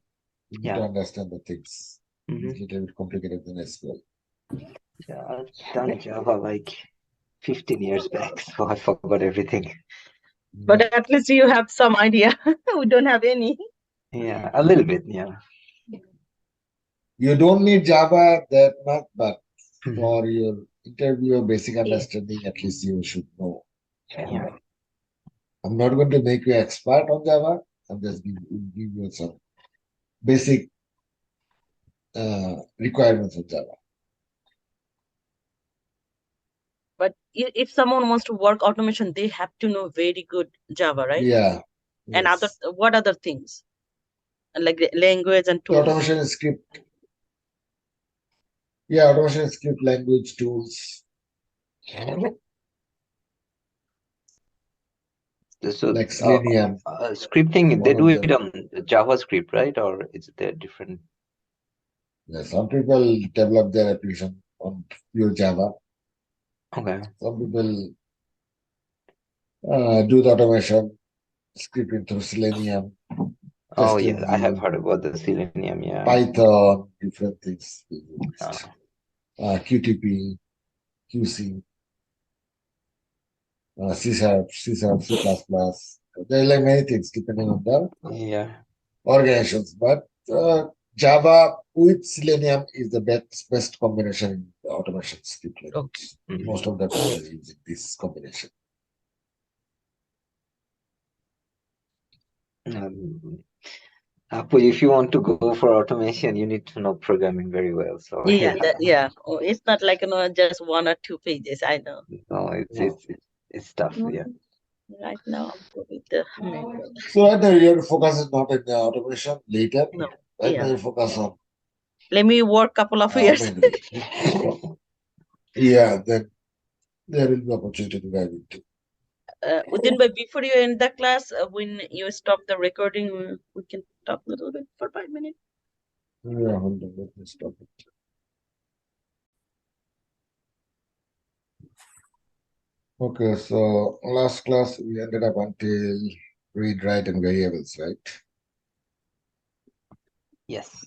You need to Yeah. understand the things. Mhm. It's a little bit complicated than SQL. Yeah, I've done Java like 15 years back, so I forgot everything. But at least you have some idea. We don't have any. Yeah, a little bit, yeah. You don't need Java that much, but Mhm. for your interview basic understanding, at least you should know. Yeah. I'm not going to make you expert on Java. I'm just give you some basic requirements of Java. But if someone wants to work automation, they have to know very good Java, right? Yeah. And Yes. what other things? Like the language and The tools. automation script. Yeah, automation script language tools. So Like Selenium. scripting, they One do of it them. on JavaScript, right? Or is there different? Yeah, some people develop their application on pure Java. Okay. Some people do the automation scripting through Selenium. Oh yeah, I have TestNG, heard about the Selenium. Yeah. Python, different things. Ah. QTP, QC, C#, C#, C++. There are like many things depending on the Yeah. organizations, but Java with Selenium is the best combination in the automation script language. Mhm. Most of the people are using this combination. Apu, if you want to go for automation, you need to know programming very well. So Yeah. Oh, it's not like just 1 or 2 pages. I know. no, it's tough. Yeah. Right now, I'm good with the method. So right now your focus is not in the automation later. No. Right Yeah. now you focus on Let me work couple of years. manual. Yeah, then there will be opportunity to dive into. Udin, but before you end the class, when you stop the recording, we can talk a little bit for 5 minutes. Yeah, hold on, let me stop it. Okay, so last class we ended up until read, write, and variables, right? Yes.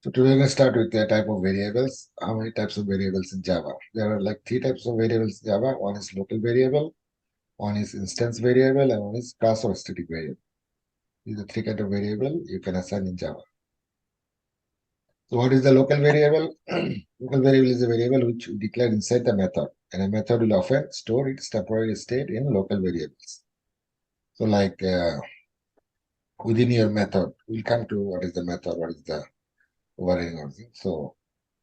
So today we're going to start with the type of variables. How many types of variables in Java? There are like 3 types of variables in Java. One is local variable, one is instance variable, and one is class or static variable. These are 3 kinds of variable you can assign in Java. So what is the local variable? Local variable is a variable which we declare inside the method, and a method will often store its temporary state in local variables. So like within your method, we'll come to what is the method, what is the overriding or thing. So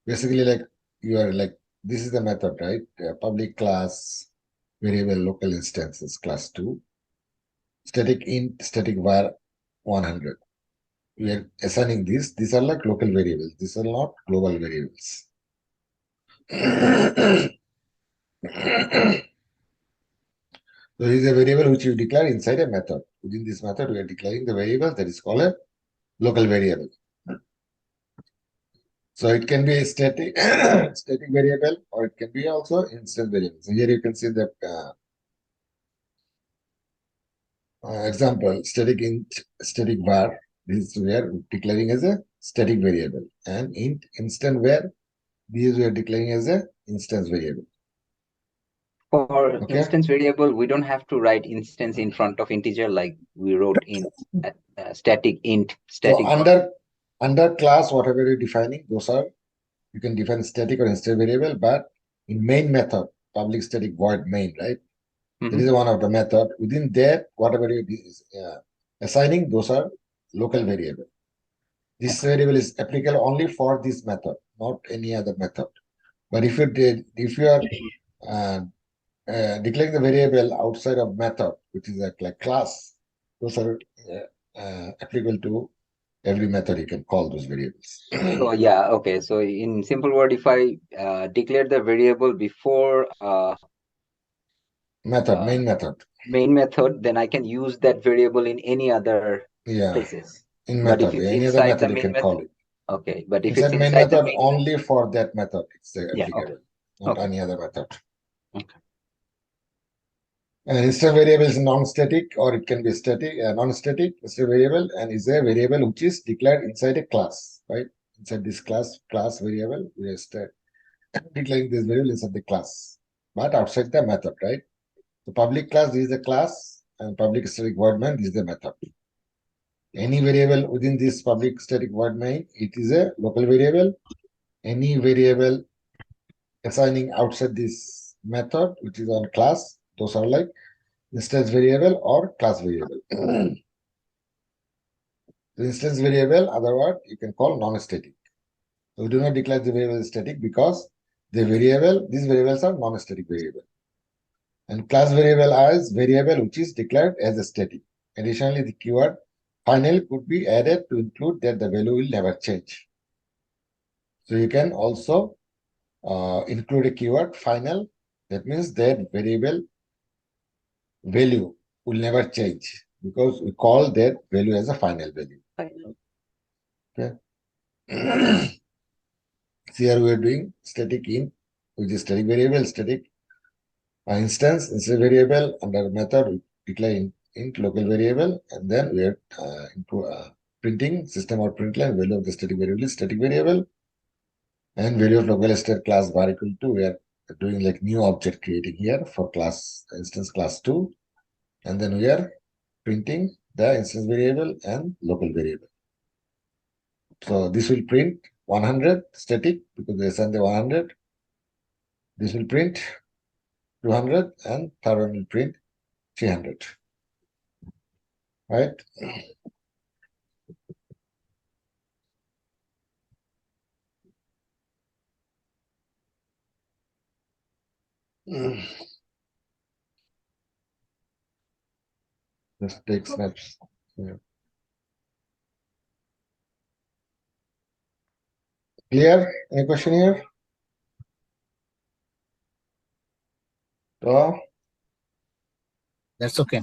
basically, like you are like this is the method, right? Public class variable local instances class 2, static int, static var 100. We are assigning these. These are like local variables. These are not global variables. So this is a variable which you declare inside a method. Within this method, we are declaring the variable that is called a local variable. So it can be a static static variable, or it can be also instance variable. So here you can see the example static int, static var. This we are declaring as a static variable, and int instant var. These we are declaring as a instance variable. For Okay. instance variable, we don't have to write instance in front of integer like we wrote in static int, static. So under class, whatever you're defining, those are you can define static or instance variable, but in main method, public static void main, right? That is one of the method. Within that, whatever you assigning, those are local variable. This variable is applicable only for this method, not any other method. But if you are declaring the variable outside of method, which is like class, those are applicable to every method. You can call those variables. So yeah, okay. So in simple word, if I declare the variable before main method, then I can use that variable in any other places. In But method, if it's any other inside the method you main can method, call it. Okay, but if Inside it's main inside the method, main only for that method it's Yeah, applicable, okay. not Okay. any other method. Okay. An instance variable is non-static, or it can be static, non-static instance variable, and is a variable which is declared inside a class, right? Inside this class variable, we are declaring this variable inside the class, but outside the method, right? The public class is the class, and public static void main is the method. Any variable within this public static void main, it is a local variable. Any variable assigning outside this method, which is on class, those are like instance variable or class variable. The instance variable, otherwise, you can call non-static. So we do not declare the variable static because these variables are non-static variable. And class variable is variable which is declared as a static. Additionally, the keyword final could be added to include that the value will never change. So you can also include a keyword final. That means that variable value will never change because we call that value as a final value. Okay. So here we are doing static int, which is static variable, static instance variable. Under method, we declare int local variable, and then we are printing system out println value of the static variable is static variable, and value of local state class var equal to, we are doing like new object creating here for class instance class 2, and then we are printing the instance variable and local variable. So this will print 100 static because they send the 100. This will print 200, and third one will print 300. Right? Just take snaps. Yeah. Clear? Any question here? So That's okay.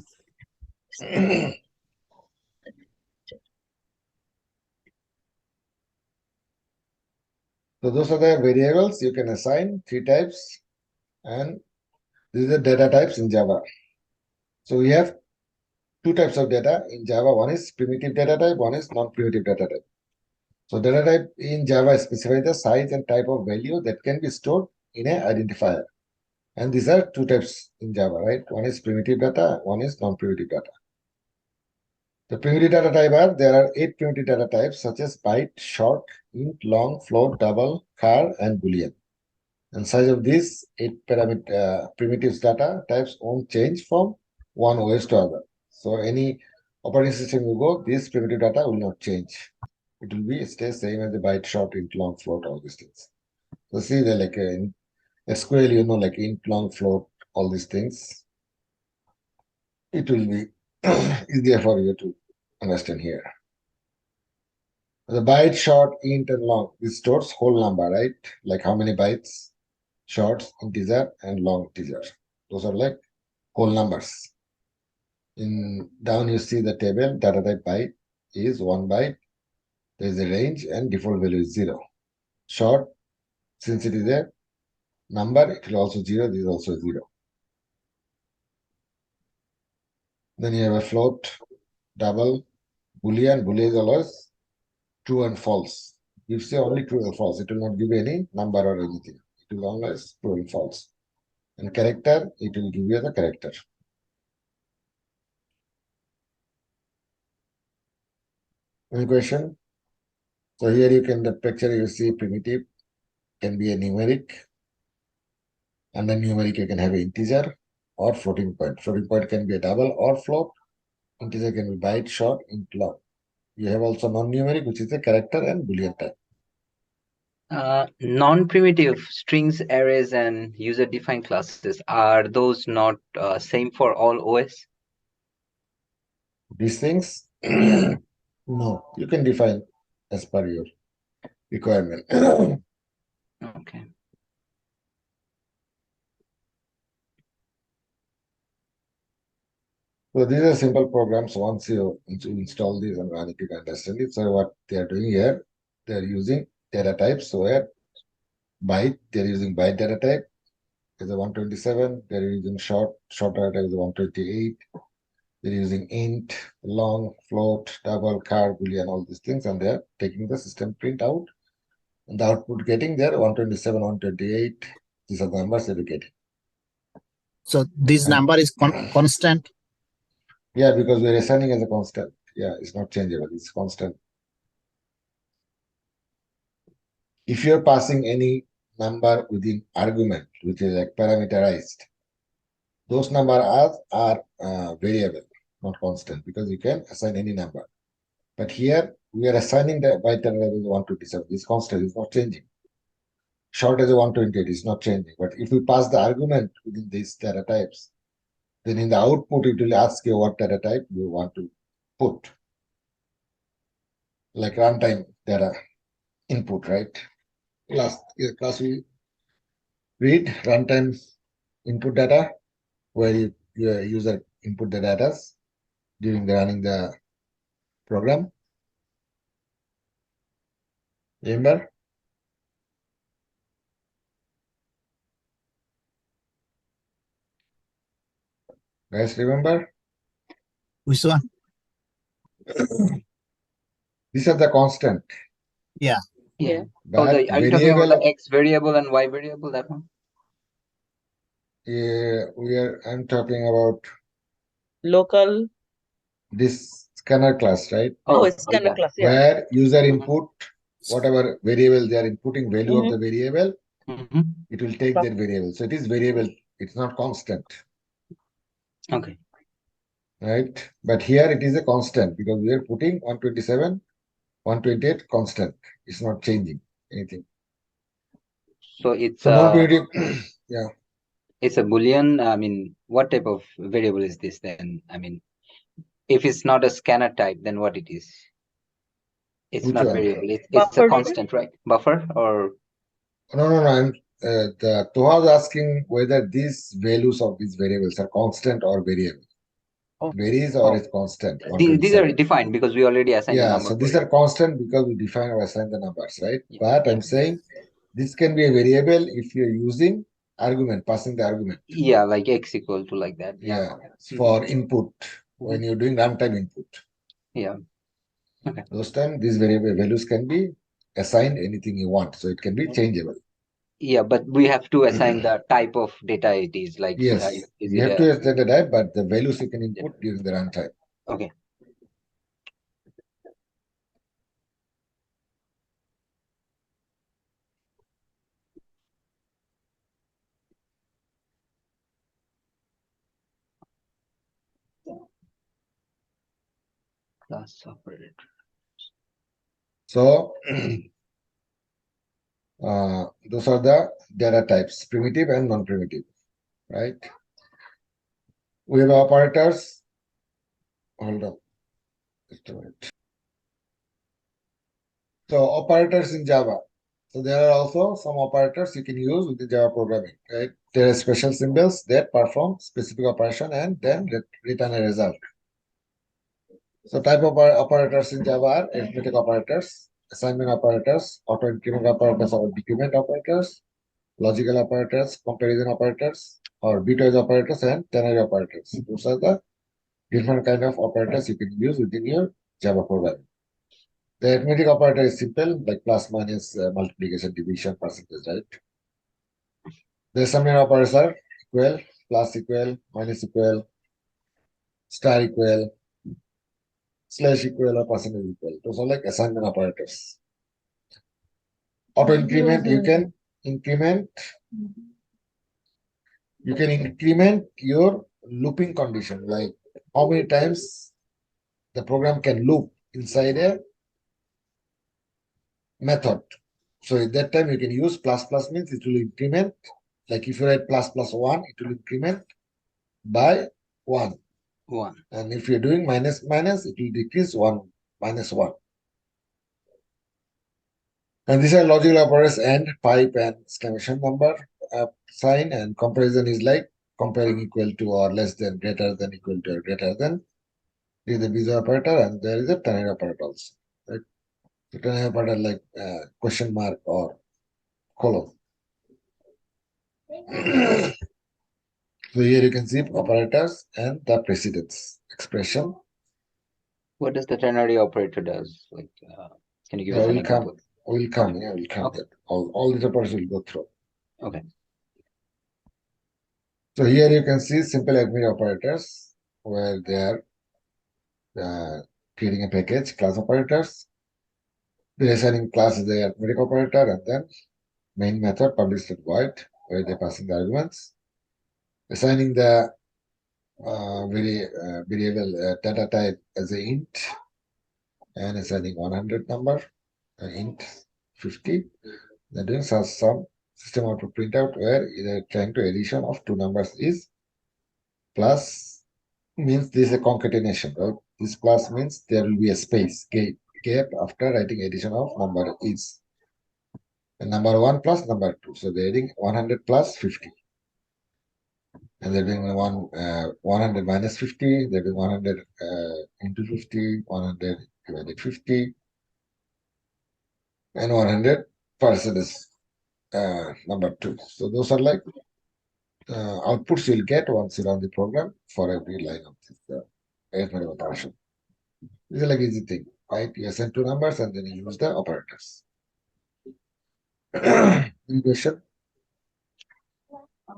those are the variables you can assign, 3 types, and these are the data types in Java. So we have 2 types of data in Java. One is primitive data type, one is non-primitive data type. So data type in Java specifies the size and type of value that can be stored in an identifier. And these are 2 types in Java, right? One is primitive data, one is non-primitive data. The primitive data type are, there are 8 primitive data types such as byte, short, int, long, float, double, char, and boolean. And size of these 8 primitives data types won't change from one OS to other. So any operating system you go, this primitive data will not change. It will be stay same as the byte, short, int, long, float, all these things. So see that like in SQL, you know, like int, long, float, all these things. It will be easier for you to understand here. The byte, short, int, and long, this stores whole number, right? Like how many bytes, shorts, integer, and long integer. Those are like whole numbers. In down you see the table, data type byte is 1 byte. There is a range and default value is 0. Short, since it is a number, it will also 0. This is also 0. Then you have a float, double, boolean. Boolean is always true and false. Gives you only true or false. It will not give any number or anything. It will always true and false. And character, it will give you the character. Any question? So here you can, the picture you see primitive can be a numeric. And then numeric you can have an integer or floating point. Floating point can be a double or float. Integer can be byte, short, int, long. You have also non-numeric, which is a character and boolean type. Non-primitive strings, arrays, and user-defined classes, are those not same for all OS? These things, no, you can define as per your requirement. Okay. So these are simple programs. Once you install these and run it, you can understand it. So what they are doing here, they are using data types. So where byte, they are using byte data type is a 127. They are using short data type is a 128. They're using int, long, float, double, char, boolean, all these things, and they're taking the system print out. And the output getting there 127, 128. These are the numbers they're getting. So this number is constant. Yeah, because we're assigning as a constant. Yeah, it's not changeable, it's constant. If you're passing any number within argument, which is like parameterized, those numbers are variable, not constant, because you can assign any number. But here we are assigning the byte data type is 127. It's constant, it's not changing. Short as a 128 is not changing. But if we pass the argument within these data types, then in the output it will ask you what data type you want to put. Like runtime data input, right? Last class we read runtime input data, where your user input the data during the running the program. Remember? Guys, remember? Which one? These are the constant. Yeah. Oh, But are you talking about variable, the X variable and Y variable, that one? I'm talking about Local. this scanner class, right? Oh, it's scanner yeah. class. Yeah. Where user input whatever variable they are inputting value of the variable, it will take that variable. So it is variable, it's not constant. Okay. Right? But here it is a constant because we are putting 127, 128 constant. It's not changing anything. So it's So non-primitive, yeah. It's a Boolean. I mean, what type of variable is this then? I mean, if it's not a scanner type, then what it is? It's Which not one? variable. It's Buffer a data? constant, right? Buffer or No. The Toha was asking whether these values of these variables are constant or variable. Varies or is constant. these are defined because we already assigned the Yeah, number. so these are constant because we define or assign the numbers, right? Yeah. But I'm saying this can be a variable if you're using argument, passing the argument. Yeah, like X equal to like that. Yeah, for input when you're doing runtime input. Yeah. Okay. Those time these variable values can be assigned anything you want, so it can be changeable. Yeah, but we have to assign the type of data it is. Like, Yes, is you it have to assign the type, but the values you can input during the runtime. Okay. Class operator. So those are the data types, primitive and non-primitive, right? We have operators. Hold on. Just a minute. So operators in Java. So there are also some operators you can use within Java programming, right? There are special symbols that perform specific operation and then return a result. So type of operators in Java are arithmetic operators, assignment operators, auto-increment operators or decrement operators, logical operators, comparison operators, or bitwise operators, and ternary operators. Those are the different kind of operators you can use within your Java programming. The arithmetic operator is simple, like plus, minus, multiplication, division, percentage, right? The assignment operators are equal, plus equal, minus equal, star equal, slash equal, or percentage equal. Those are like assignment operators. Auto increment, you can increment your looping condition, like how many times the program can loop inside a method. So at that time you can use plus means it will increment. Like if you write plus 1, it will increment by 1. 1. And if you're doing minus, it will decrease 1 minus 1. And these are logical operators and pipe and exclamation number sign, and comparison is like comparing equal to or less than, greater than, equal to or greater than. This is the visual operator, and there is a ternary operator also. Right? The ternary operator like question mark or colon. So here you can see operators and the precedence expression. What does the ternary operator does? Like, can you give us an example? We'll come. Okay. All these operators will go through. Okay. So here you can see simple arithmetic operators where they are creating a package, class operators. They're assigning class as the arithmetic operator, and then main method published at void where they're passing the arguments. Assigning the variable data type as a int, and assigning 100 number, int 50. Then doing some system output printout where either trying to addition of two numbers is plus, means this is a concatenation, right? This plus means there will be a space gap after writing addition of number is. And number 1 plus number 2. So they're adding 100 plus 50. And they're doing 100 minus 50. They're doing 100 into 50, 100 divided 50, and 100 percentage number 2. So those are like outputs you'll get once you run the program for every line of this arithmetic operation. This is like easy thing, right? You assign two numbers and then you use the operators. Any question?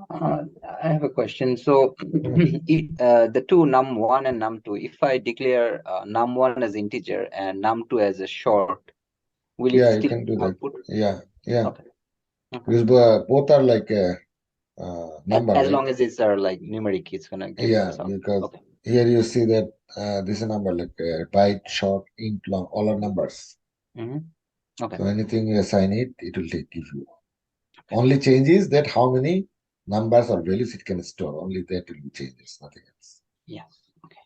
I have a question. So, if, the two num1 and num2, if I declare num1 as integer and num2 as a short, will it still you can do that. output? Yeah. Okay. Because both are like a number. As right? long as it's like numeric, it's gonna give Yeah, the sound. because Okay. here you see that this is a number like byte, short, int, long, all are numbers. Okay. So anything you assign it, it will give you. Only change is that how many numbers or values it can store. Only that will be changes, nothing else. Yeah. Okay.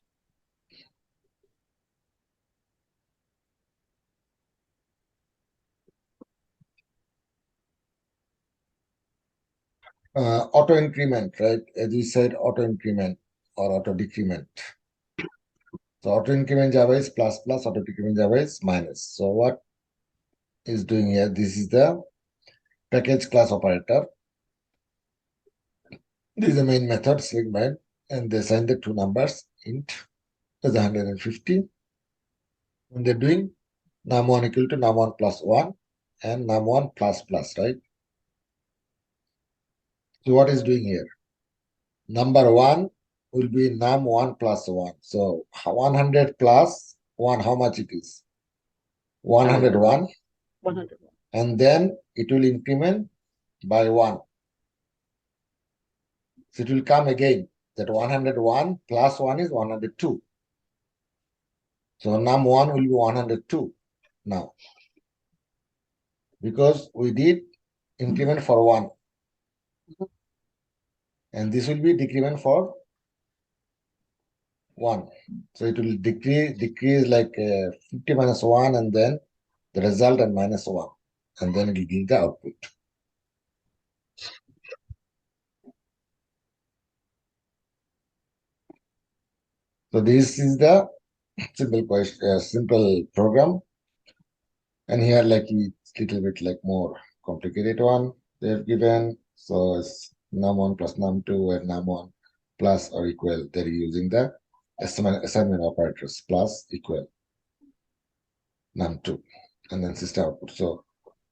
Auto increment, right? As we said, auto increment or auto decrement. So auto increment Java is plus, auto decrement Java is minus. So what is doing here? This is the package class operator. This is the main method, string bind, and they assign the two numbers, int as 150. And they're doing num1 equal to num1 plus 1 and num1 plus, right? So what is doing here? Number 1 will be num1 plus 1. So 100 plus 1, how much it is? 101. 100. And then it will increment by 1. So it will come again. That 101 plus 1 is 102. So num1 will be 102 now. Because we did increment for 1. And this will be decrement for 1. So it will decrease like 50 minus 1 and then the result and minus 1. And then it will give the output. So this is the simple program. And here like it's little bit like more complicated one they've given. So it's num1 plus num2 and num1 plus or equal. They're using the assignment operators plus equal num2 and then system output. So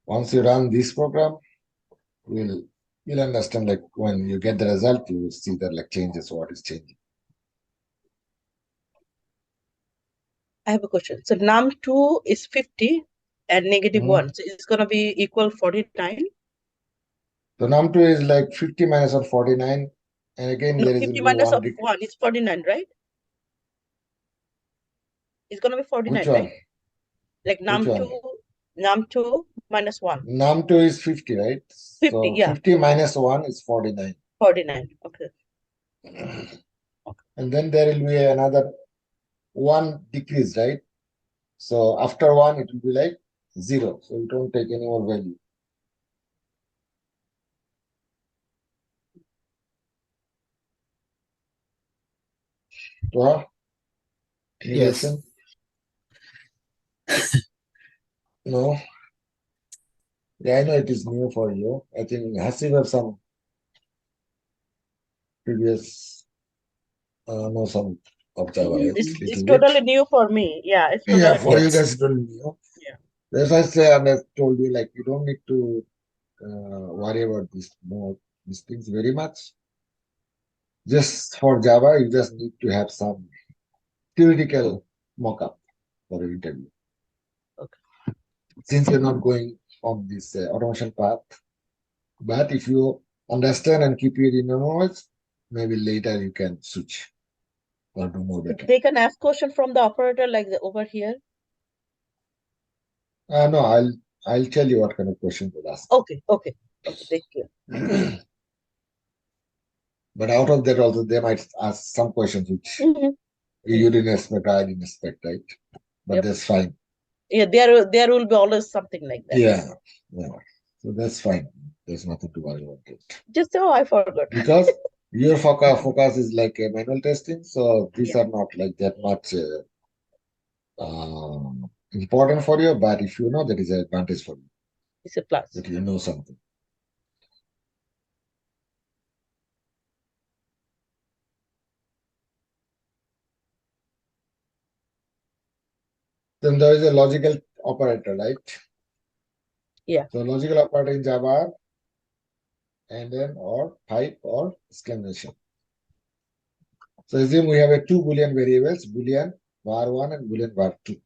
once you run this program, you'll understand like when you get the result, you will see that like changes, what is changing. I have a question. So num2 is 50 and negative 1. So it's going to be equal 49. So num2 is like 50 minus or 49. And again, No, there is 50 will be minus one of 1 is 49, right? It's going to be 49, which one? right? Like Which one? num2 minus 1. Num2 is 50, right? 50, So yeah. 50 minus 1 is 49. 49, okay. And then there will be another 1 decrease, right? So after 1, it will be like 0. So you don't take any more value. So, any Yes. question? No? Yeah, I know it is new for you. I think Hasib have some previous, know some of Java, right? It's Little totally bit. new for me. Yeah, it's totally Yeah, for new. you guys, totally new. Yeah. That's why I say, I told you, like, you don't need to worry about these things very much. Just for Java, you just need to have some theoretical mock-up for an interview. Okay. Since you're not going on this automation path, but if you understand and keep it in your knowledge, maybe later you can switch or do more better. They can ask question from the operator like over here. No, I'll tell you what kind of question to ask. Okay. Thank you. But out of that also, they might ask some questions which you didn't expect, I didn't expect, right? But Yep. that's fine. Yeah, there will be always something like that. Yeah. So that's fine. There's nothing to worry about it. Just I forgot. Because your focus is like a manual testing, so these are not like that much important for you. But if you know, that is an advantage for you. It's a plus. That you know something. Then there is a logical operator, right? Yeah. So logical operator in Java, and then or type or exclamation. So assume we have a 2 Boolean variables, Boolean var1 and Boolean var2.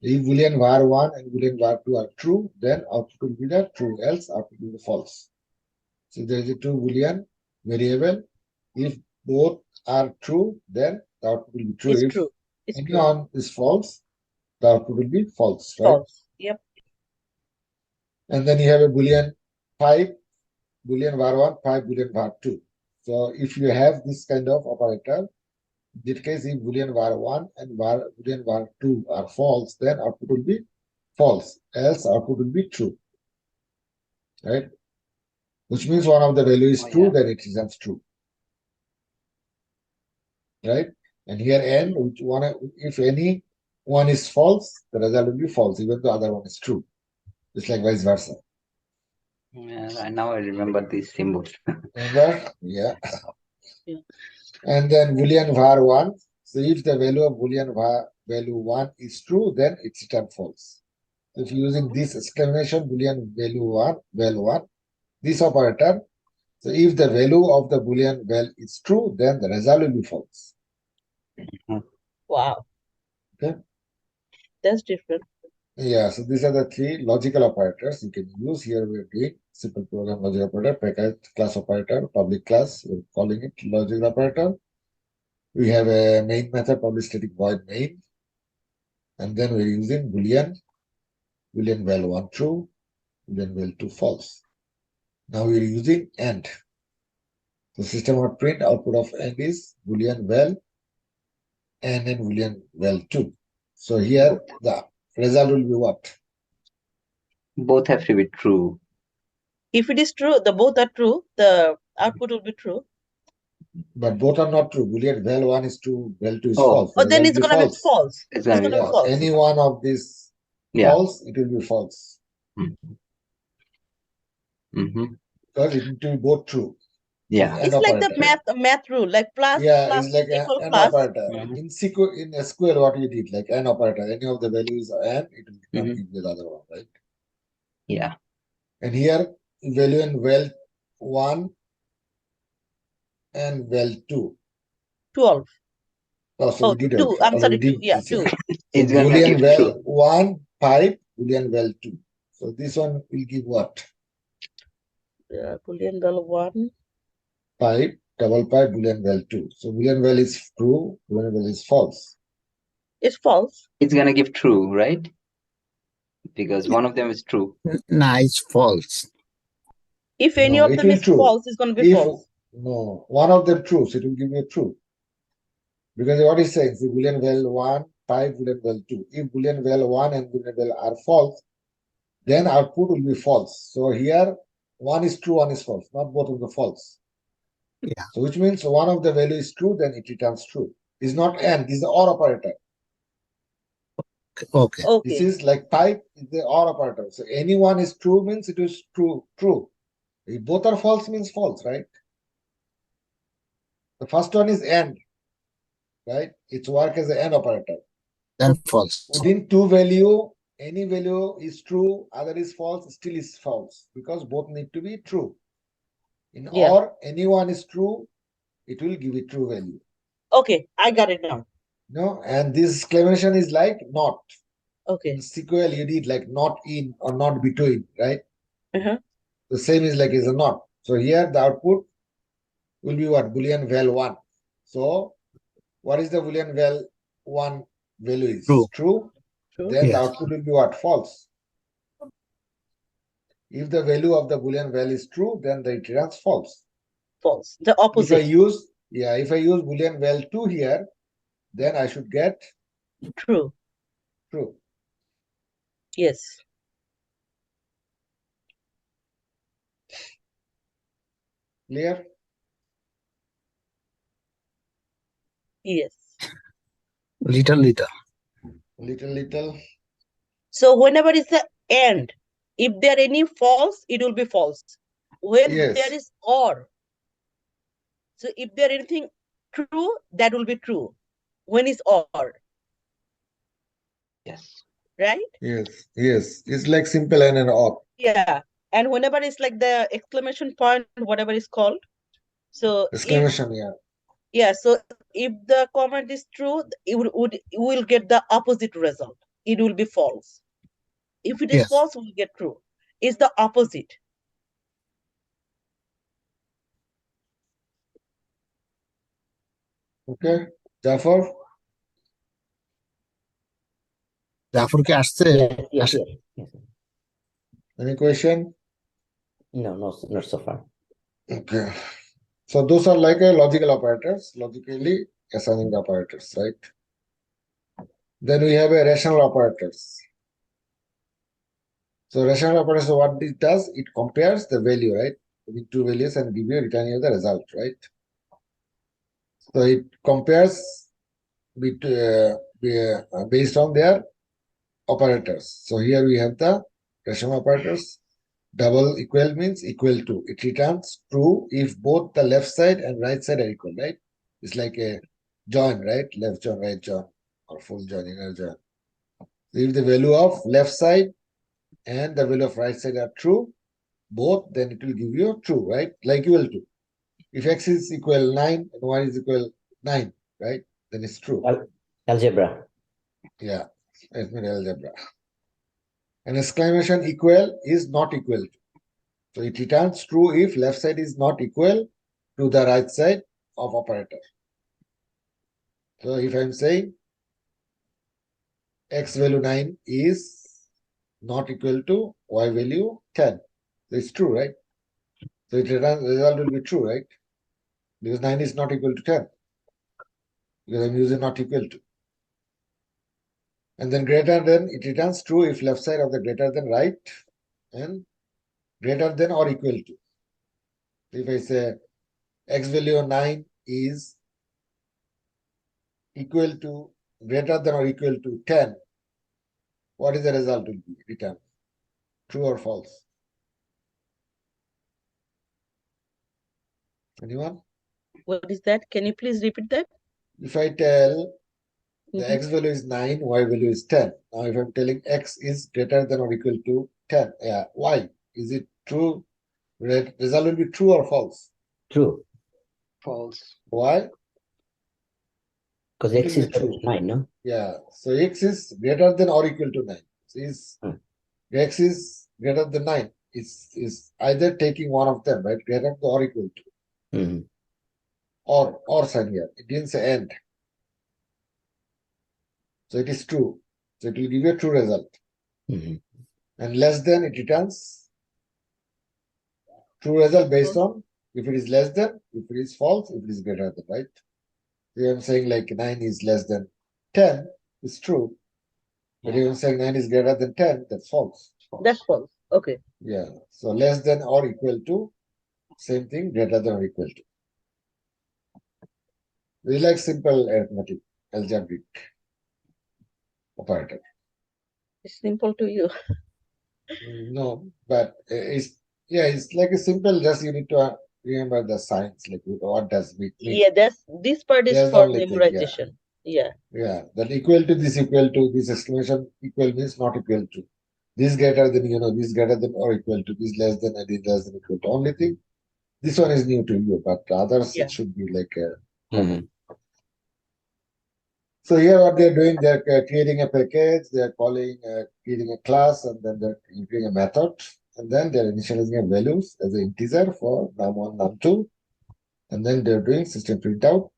If Boolean var1 and Boolean var2 are true, then output will be the true, else output will be false. So there is a 2 Boolean variable. If both are true, then the output will be true. It's If true. It's any true. one is false, the output will be false, right? False. Yep. And then you have a Boolean 5, Boolean var1, 5 Boolean var2. So if you have this kind of operator, in that case, if Boolean var1 and Boolean var2 are false, then output will be false, else output will be true, right? Which means one of the value is true, then it is true, right? And here n, which one, if any one is false, the result will be false, even though the other one is true. It's like vice versa. Yeah, now I remember these symbols. Remember? Yeah. Yeah. And then Boolean var1. So if the value of Boolean value 1 is true, then it's returned false. If you're using this exclamation Boolean value 1, this operator, so if the value of the Boolean val is true, then the result will be false. Wow. Okay. That's different. Yeah, so these are the 3 logical operators you can use. Here we're doing simple program logic operator, package class operator, public class, we're calling it logical operator. We have a main method, public static void main. And then we're using Boolean val 1 true, Boolean val 2 false. Now we're using AND. The system out print output of AND is Boolean val and then Boolean val 2. So here the result will be what? Both have to be true. If it is true, both are true, the output will be true. But both are not true. Boolean val 1 is true, val 2 is Oh. false. Or then Result it's will be gonna be false. false. It's It's gonna be gonna be Yeah, false. any one of these Yeah. false, it will be false. Mm-hmm. Because it will be both true. Yeah. And It's like the operator. math rule, like plus Yeah, plus it's like equal an plus. operator. Mhm. In SQL, what we did, like an operator, any of the values and it will not Mhm. give the other one, right? Yeah. And here, value in val 1 and val 2. 12. Oh, so we did 2. I'm sorry, 2. did Yeah, this, 2. So It's gonna Boolean give val true. 1, 5, Boolean val 2. So this one will give what? Boolean val 1. 5, double 5, Boolean val 2. So Boolean val is true, Boolean val is false. It's false. It's gonna give true, right? Because one of them is true. Nah, it's false. If any No, of it them will is true. false, it's gonna be If false. no, one of them true, so it will give you true. Because what is saying, the Boolean val 1, 5, Boolean val 2. If Boolean val 1 and Boolean val are false, then output will be false. So here, one is true, one is false, not both of the false. Yeah. So which means one of the value is true, then it returns true. It's not AND, it's the OR operator. Okay. This Okay. is like type is the OR operator. So any one is true means it is true. If both are false means false, right? The first one is AND, right? It's work as an AND operator. Then false. Within two value, any value is true, other is false, still is false because both need to be true. In Yeah. OR, any one is true, it will give it true value. Okay, I got it now. No, and this exclamation is like not. Okay. In SQL, you did like not in or not between, right? Uh-huh. The same is like is a not. So here the output will be what? Boolean val 1. So what is the Boolean val 1 value is? True. True. Then the Yes. output will be what? False. If the value of the Boolean val is true, then the it returns false. False. The If I opposite. use Boolean val 2 here, then I should get True. true. Yes. Clear? Yes. Little. Little. So whenever it's the AND, if there are any false, it will be false. When Yes. there is OR, so if there anything true, that will be true. When it's OR, Yes. right? Yes. It's like simple and an OR. Yeah. And whenever it's like the exclamation point, whatever is called. So Exclamation, so if the comment is true, it will get the opposite result. It will be false. If it is Yes. false, we'll get true. It's the opposite. Okay. Jafar, Zafar কি আসছে? Yes. any question? No, not so far. Okay. So those are like a logical operators, logically assigning the operators, right? Then we have a rational operators. So rational operators, what it does, it compares the value, right? With two values and give you return you the result, right? So it compares based on their operators. So here we have the rational operators. Double equal means equal to. It returns true if both the left side and right side are equal, right? It's like a join, right? Left join, right join, or full join, inner join. So if the value of left side and the value of right side are true, both, then it will give you true, right? Like equal to. If x is equal 9 and y is equal 9, right? Then it's true. Algebra. Yeah, it's an algebra. An exclamation equal is not equal to. So it returns true if left side is not equal to the right side of operator. So if I'm saying X value 9 is not equal to Y value 10. So it's true, right? So it result will be true, right? Because 9 is not equal to 10. Because I'm using not equal to. And then greater than, it returns true if left side of the greater than right and greater than or equal to. If I say X value of 9 is equal to greater than or equal to 10, what is the result will be returned? True or false? Anyone? What is that? Can you please repeat that? If I tell the Mhm. X value is 9, Y value is 10. Now if I'm telling X is greater than or equal to 10, Y, is it true? Result will be true or false? True, False. Why? because It X will is be equal true. to 9, no? Yeah. So X is greater than or equal to 9. So X is greater than 9. Is either taking one of them, right? Greater than or equal to. Mhm. Or sign here. It didn't say and. So it is true. So it will give you a true result. Mhm. And less than, it returns true result based on if it is less than, if it is false, if it is greater than, right? So I'm saying like 9 is less than 10, it's true. But if I'm saying 9 is greater than 10, that's false. That's false. Okay. Yeah. So less than or equal to, same thing, greater than or equal to. We like simple arithmetic, algebraic operator. It's simple to you. No, but it's like a simple, just you need to remember the signs, like what does it mean. Yeah, this part is That's the for only thing, yeah. memorization. Yeah. Yeah, that equal to, this exclamation equal means not equal to. This greater than, this greater than or equal to, this less than and this less than equal to. Only thing, this one is new to you, but others Yeah. it should be like Mhm. so here what they're doing, they're creating a package, they're creating a class, and then they're creating a method, and then they're initializing a values as an integer for num1, num2, and then they're doing system printout,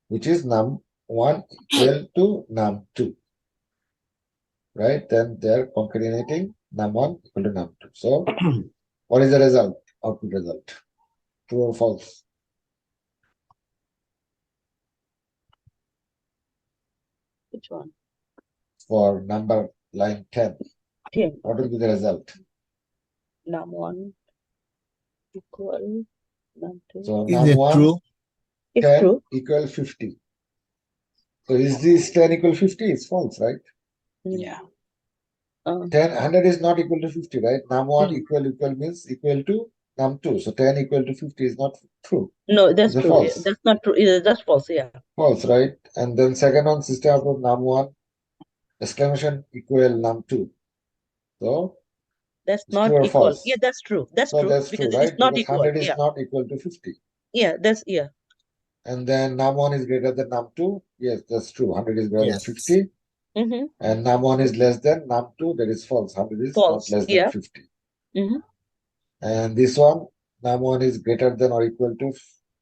which is num1 equal to num2. Right? Then they're concatenating num1 equal to num2. So what is the result? Output result. True or false? Which one? For number line 10. 10. What will be the result? Num1 equal num2. So Is it num1 true? It's 10 true. equal 50. So is this 10 equal 50? It's false, right? Yeah. 100 is not equal to 50, right? Num1 Mm. equal means equal to num2. So 10 equal to 50 is not true. No, that's It's a true. Yeah, false. that's not true. Yeah, that's false. Yeah. False, right? And then second one, system of num1 exclamation equal num2. So That's it's not true or equal. false? Yeah, that's true. That's So true that's true, because right? it's not Because equal. 100 is Yeah. not equal to 50. Yeah, yeah. And then num1 is greater than num2. Yes, that's true. 100 is greater than Yes. 50. Mm-hmm. And num1 is less than num2. That is false. 100 is False. not less than Yeah. 50. Mm-hmm. And this one, num1 is greater than or equal to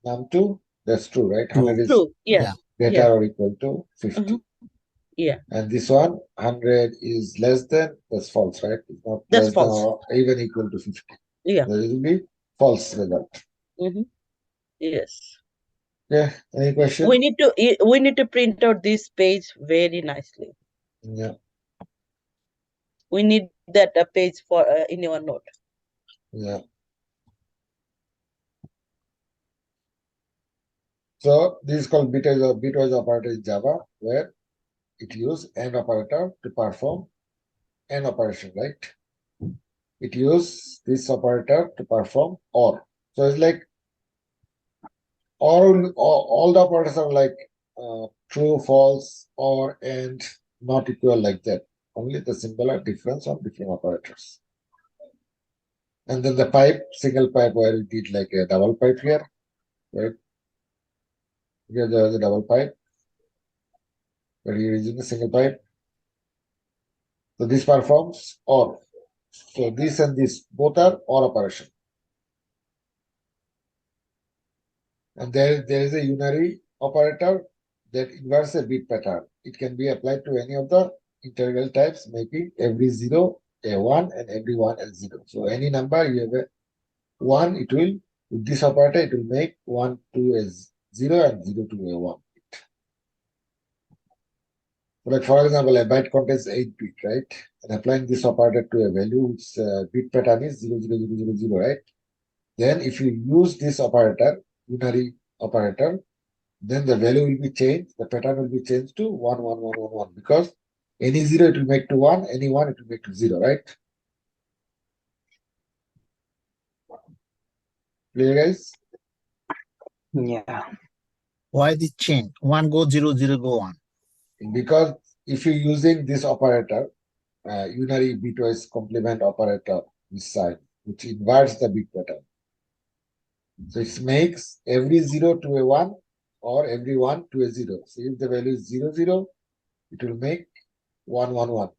num2. That's true, right? True. 100 is True. Yeah. Yeah. greater Yeah. or equal to 50. Mhm. Yeah. And this one, 100 is less than, that's false, right? It's not That's less than false. or even equal to 50. Yeah. That will be false result. Mm-hmm. Yes. Yeah, any question? We need to print out this page very nicely. Yeah, We need that page for in your note. yeah. So this is called bitwise operator in Java, where it uses AND operator to perform AND operation, right? It uses this operator to perform OR. So it's like all the operators are like true, false, or and not equal like that. Only the symbol are difference on different operators. And then the pipe, single pipe, where we did like a double pipe here, right? Here there is a double pipe, where you're using a single pipe. So this performs OR. So this and this both are OR operation. And there is a unary operator that inverts a bit pattern. It can be applied to any of the integral types, making every 0 a 1 and every 1 a 0. So any number you have a 1, it will, with this operator, it will make 1 to a 0 and 0 to a 1. Like for example, a byte contains 8 bit, right? And applying this operator to a value which bit pattern is 00000, right? Then if you use this operator, unary operator, then the value will be changed, the pattern will be changed to 1 1 1 1 1, because any 0 it will make to 1, any 1 it will make to 0, right? Clear, guys? Yeah. Why this change? 1 go 0, 0 go 1. Because if you're using this operator, unary bitwise complement operator this side, which inverts the bit pattern. So it makes every 0 to a 1 or every 1 to a 0. So if the value is 0 0, it will make 1 1 1.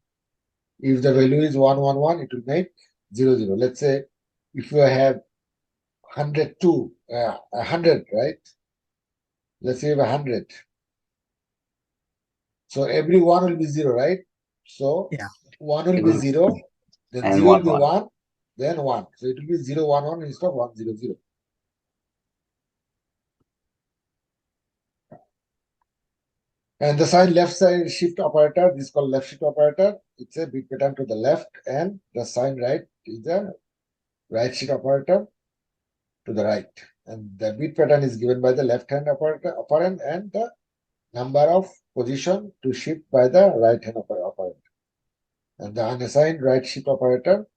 If the value is 1 1 1, it will make 0 0. Let's say if you have 102, 100, right? Let's say you have 100. So every 1 will be 0, right? So Yeah. 1 will be 0, then And 0 will 1 be 1. 1, then 1. So it will be 0 1 1 instead of 1 0 0. And the sign left side shift operator, this is called left shift operator. It's a bit pattern to the left, and the sign right is the right shift operator to the right. And the bit pattern is given by the left hand operator operand and the number of position to shift by the right hand operand. And the unassigned right shift operator,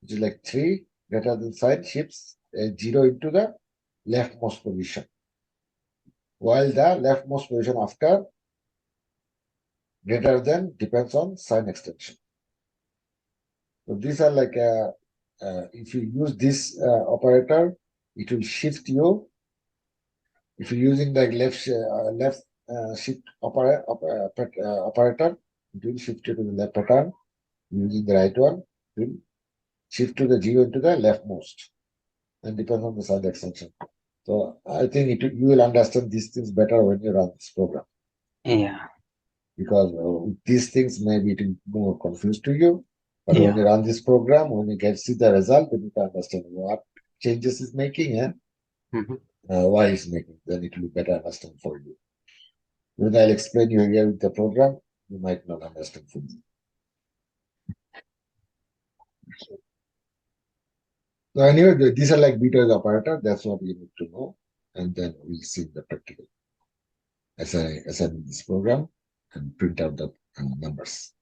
which is like 3 greater than sign, shifts a 0 into the leftmost position, while the leftmost position after greater than depends on sign extension. So these are like if you use this operator, it will shift you. If you're using the left shift operator, it will shift you to the left pattern. Using the right one, it will shift to the 0 into the leftmost, and depends on the sign extension. So I think you will understand these things better when you run this program, Yeah. because these things may be more confused to you. But Yeah. when you run this program, when you get see the result, then you can understand what changes it's making and Mhm. why it's making. Then it will be better understand for you. When I'll explain you here with the program, you might not understand fully. So anyway, these are like bitwise operator. That's what you need to know, and then we'll see the practical as I assign this program and print out the numbers.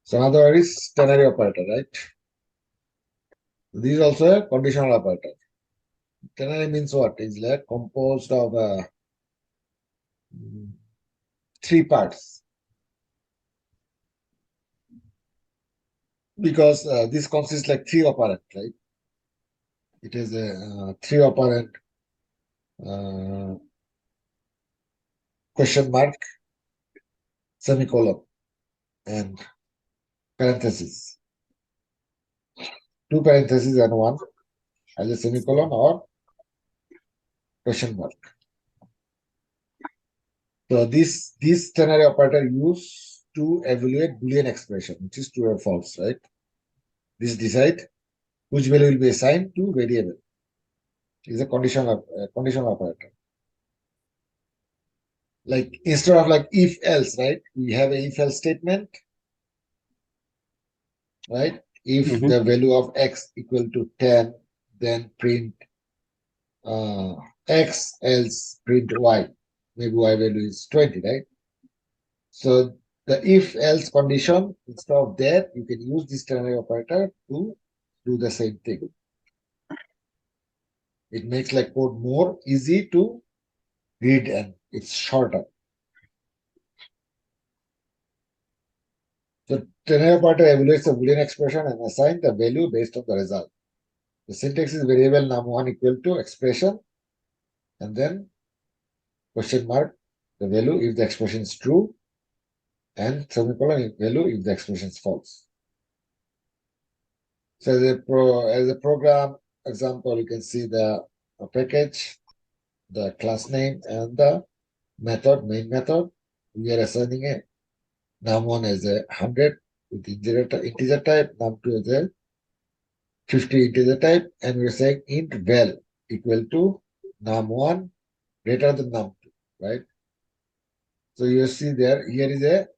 So another is ternary operator, right? This is also a conditional operator. Ternary means what? It's like composed of 3 parts. Because this consists like 3 operand, right? It is a 3 operand question mark, semicolon, and parenthesis. 2 parentheses and 1 as a semicolon or question mark. So this ternary operator used to evaluate Boolean expression, which is true or false, right? This decide which value will be assigned to variable. Is a conditional operator. Like instead of like if else, right? We have a if else statement, right? If the value of x equal to 10, then print x, else print y. Maybe y value is 20, right? So the if else condition, instead of that, you can use this ternary operator to do the same thing. It makes like code more easy to read and it's shorter. So ternary operator evaluates the Boolean expression and assigns the value based on the result. The syntax is variable num1 equal to expression and then question mark the value if the expression is true and semicolon value if the expression is false. So as a program example, you can see the package, the class name, and the method, main method. We are assigning a num1 as a 100 with integer type, num2 as a 50 integer type, and we're saying int val equal to num1 greater than num2, right? So you see there, here is a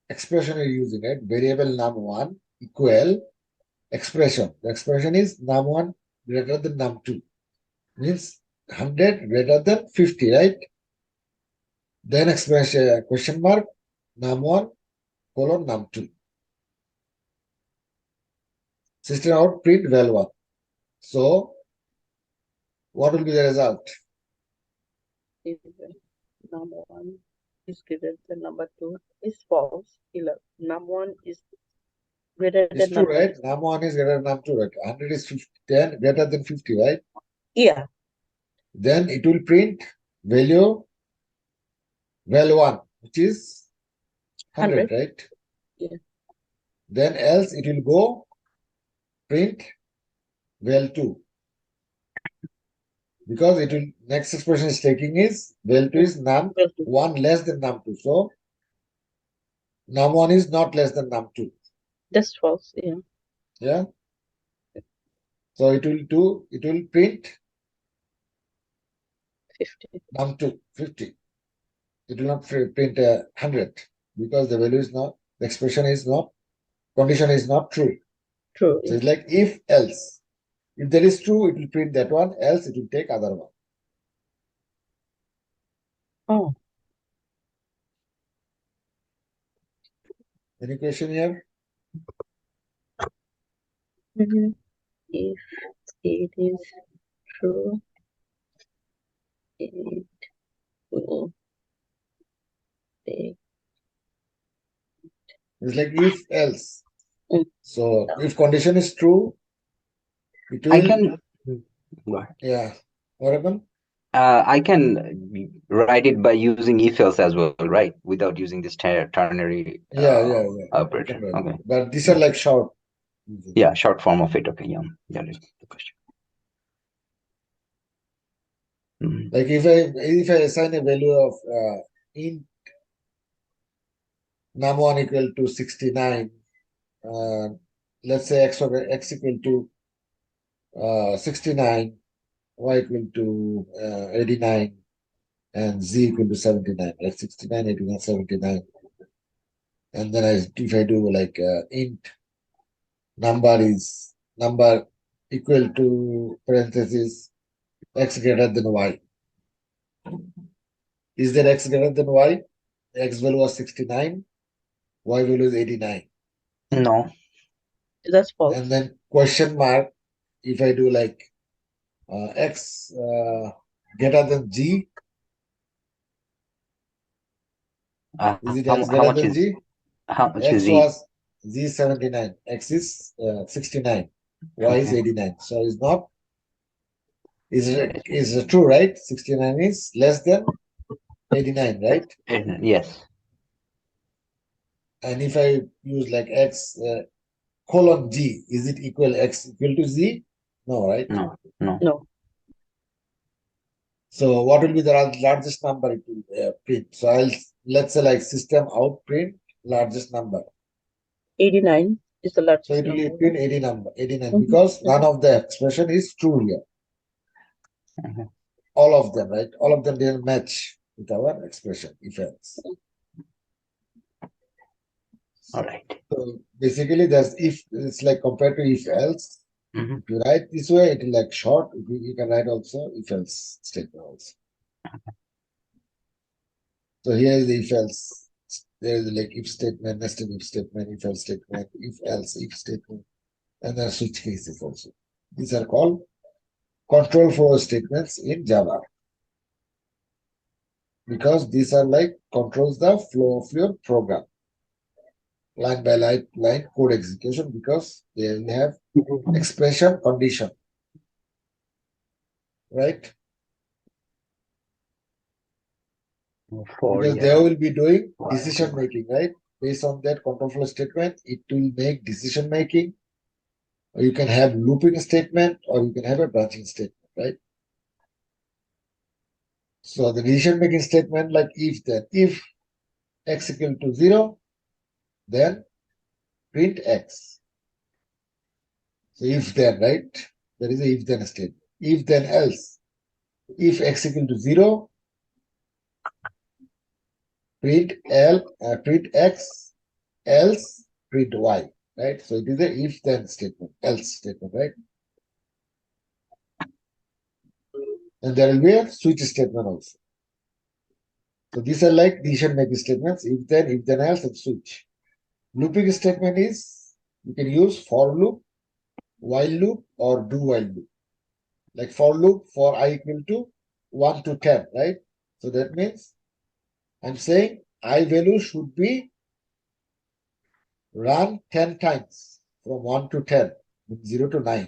expression you're using, right? Variable num1 equal expression. The expression is num1 greater than num2. Means 100 greater than 50, right? Then expression question mark num1 colon num2. System out print val1. So what will be the result? If number 1 is greater than number 2 is false. Number 1 is greater It's than true, number right? Num1 is greater than num2, right? 100 is 50, 10 greater than 50, right? Yeah. Then it will print value val1, which is 100, 100. right? Yeah. Then else it will go print val2. Because it will next expression is taking is val2 is num1 less than num2. So num1 is not less than num2. That's false. Yeah. Yeah. So it will print 50. num2 50. It will not print 100 because the value is not, the expression is not, condition is not true. True. So it's like if else. If there is true, it will print that one, else it will take other one. Oh. Any question here? Mhm. If it is true, it will take. It's like if else. Mm. So if condition is true, it I will, can go ahead. yeah. What happened? I can write it by using if else as well, right? Without using this ternary Yeah. operator. You can write Okay. it. But these are like short. Yeah, short form of it. Okay, yeah. That is the question. Mhm. Like if I assign a value of int num1 equal to 69, let's say x equal to 69, y equal to 89, and z equal to 79, right? 69, 89, 79. And then if I do like int number equal to parenthesis x greater than y. Is there x greater than y? X value was 69, y value is 89. No. That's false. And then question mark, if I do like x greater than g, is it x How greater much than is g? X z? was z 79, x is 69, y is Okay. 89. So it's not, is true, right? 69 is less than 89, right? Yes. And if I use like x colon g, is it equal x equal to z? No, right? No. No. So what will be the largest number it will print? So let's say like system out print largest number. 89 is the So largest it will number. print 89 Mhm. because none of the expression is true here. Mhm. All of them, right? All of them didn't match with our expression if else. All right. So basically there's if it's like compared to if else. Mhm. If you write this way, it will like short. You can write also if else statement also. So here is the if else. There is like if statement, nested if statement, if else statement, if else if statement, and then switch cases also. These are called control flow statements in Java. Because these are like controls the flow of your program. Line by line code execution because they will have expression condition. Right? Because they will be doing decision making, right? Based on that control flow statement, it will make decision making Or you can have looping statement, or you can have a branching statement, right? So the decision making statement like if then, if x equal to 0, then print x. So if then, right? There is a if then statement. If then else. If x equal to 0, print x, else print y, right? So it is a if then statement, else statement, right? And there will be a switch statement also. So these are like decision making statements, if then else, and switch. Looping statement is you can use for loop, while loop, or do while loop. Like for loop for I equal to 1 to 10, right? So that means I'm saying I value should be run 10 times from 1 to 10, 0 to 9.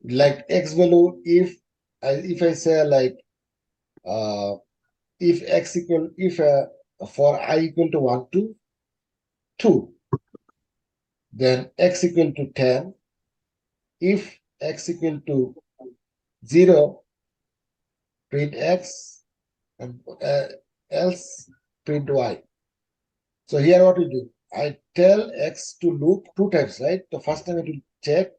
Like x value, if I say like if x equal, if for I equal to 1 to 2, then x equal to 10. If x equal to 0, print x, and else print y. So here what we do, I tell x to loop 2 times, right? The first time it will check.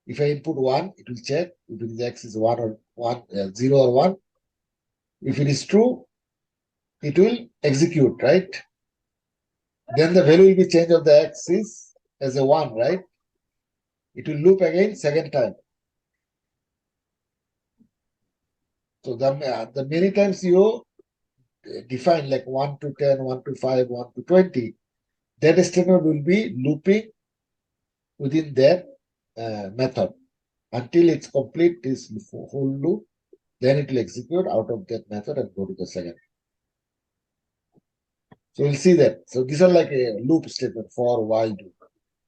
If I input 1, it will check if it is x is 1 or 1, 0 or 1. If it is true, it will execute, right? Then the value will be changed of the x is as a 1, right? It will loop again second time. So the many times you define like 1 to 10, 1 to 5, 1 to 20, that statement will be looping within that method until it's complete this whole loop. Then it will execute out of that method and go to the second. So we'll see that. So these are like a loop statement for while do.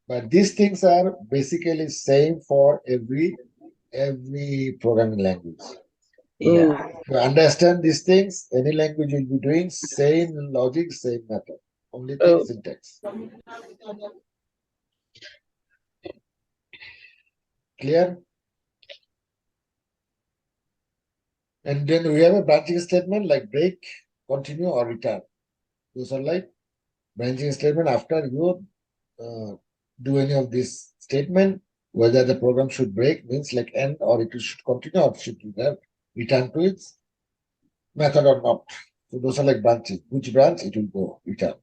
But these things are basically same for every programming language. Yeah. To understand these things, any language will be doing same logic, same method. Only thing Oh. syntax. Clear? And then we have a branching statement like break, continue, or return. Those are like branching statement after you do any of this statement, whether the program should break means like end, or it should continue, or should have return to its method or not. So those are like branches. Which branch it will go return.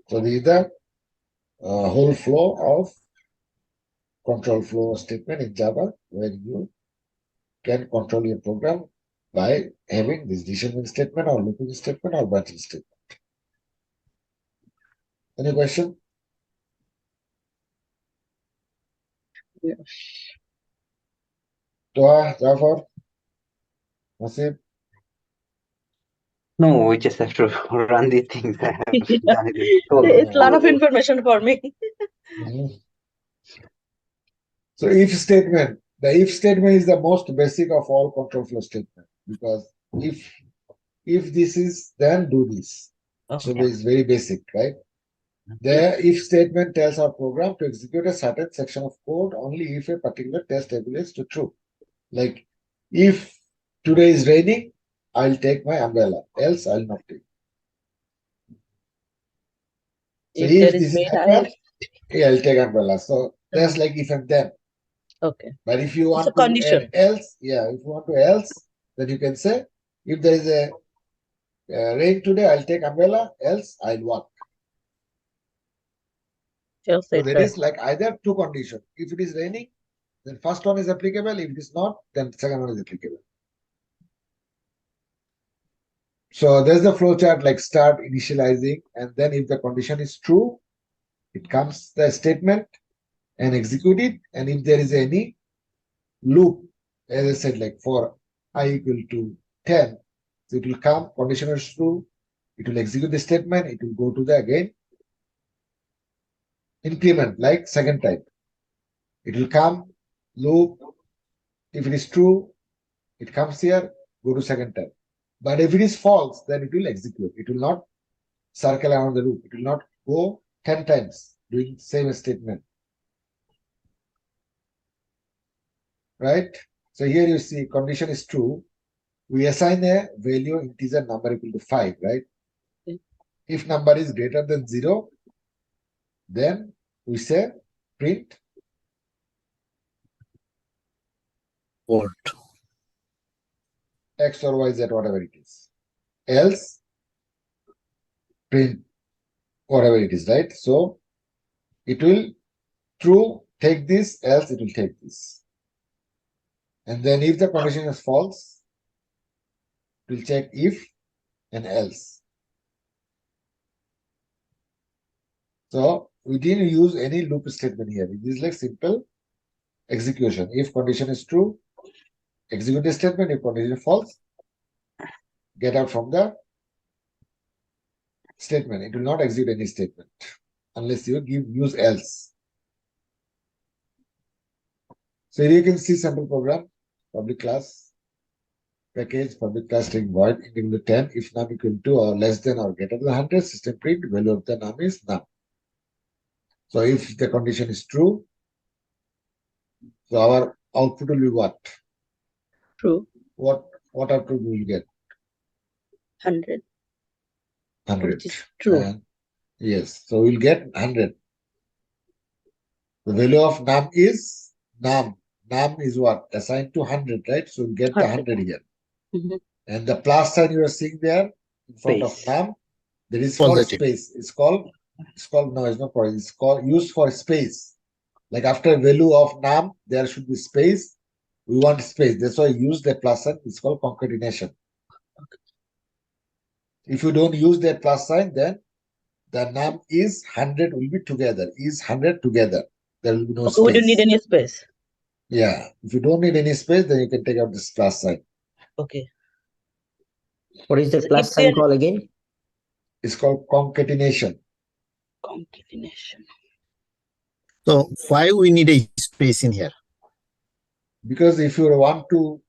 So this is the whole flow of control flow statement in Java, where you can control your program by having this decision statement or looping statement or branching statement. Any question? Yes. Toa, Jafar, Nasib? No, we just have to run these things. I have Yeah. done it so It's a lot of long. information for me. Mhm. So if statement, the if statement is the most basic of all control flow statement, because if this is, then do this. So Okay. it's very basic, right? The if statement tells our program to execute a certain section of code only if a particular test evaluates to true. Like if today is raining, I'll take my umbrella, else I'll not take. So If if there is this is rain, happened, yeah, I'll take umbrella. So that's like if and then. Okay. But if you It's a want to add condition. else, yeah, if you want to else, then you can say, if there is a rain today, I'll take umbrella, else I'll walk. Just So it that right. is like either two conditions. If it is raining, then first one is applicable. If it is not, then second one is applicable. So there's the flowchart, like start initializing, and then if the condition is true, it comes the statement and execute it. And if there is any loop, as I said, like for I equal to 10, so it will come, condition is true, it will execute the statement, it will go to the again increment, like second time. It will come, loop, if it is true, it comes here, go to second time. But if it is false, then it will execute. It will not circle around the loop. It will not go 10 times doing same statement. Right? So here you see condition is true. We assign a value integer number equal to 5, right? Okay. If number is greater than 0, then we say print Volt. X or Y, Z, whatever it is. Else print whatever it is, right? So it will true take this, else it will take this. And then if the condition is false, it will check if and else. So we didn't use any loop statement here. It is like simple execution. If condition is true, execute the statement. If condition is false, get out from the statement. It will not execute any statement unless you use else. So here you can see sample program, public class, package, public class string void, equal to 10, if num equal to or less than or greater than 100, system print, value of the num is num. So if the condition is true, so our output will be what? True. What output we will get? 100. 100. Which is true. And yes, so we'll get 100. The value of num is num. Num is what? Assigned to 100, right? So we'll get the 100 here. Mhm. And the plus sign you are seeing there in front of Space. num, there is for Positive. space. It's called no, it's not positive. It's called used for space. Like after value of num, there should be space. We want space. That's why I use the plus sign. It's called concatenation. If you don't use that plus sign, then the num is 100 will be together. Is 100 together. There will be no Okay, we don't need space. any space. Yeah. If you don't need any space, then you can take out this plus sign. Okay. What is the So plus if sign we are- call again? It's called concatenation. Concatenation. So why we need a space in here? Because if you want to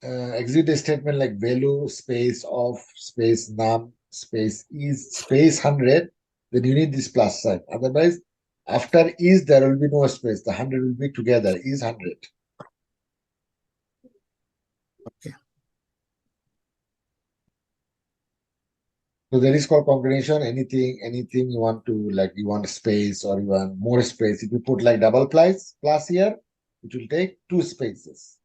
execute a statement like value space of space num space is space 100, then you need this plus sign. Otherwise, after is there will be no space. The 100 will be together. Is 100. Okay. So that is called concatenation. Anything you want to, like you want space or you want more space. If you put like double plus here, it will take 2 spaces.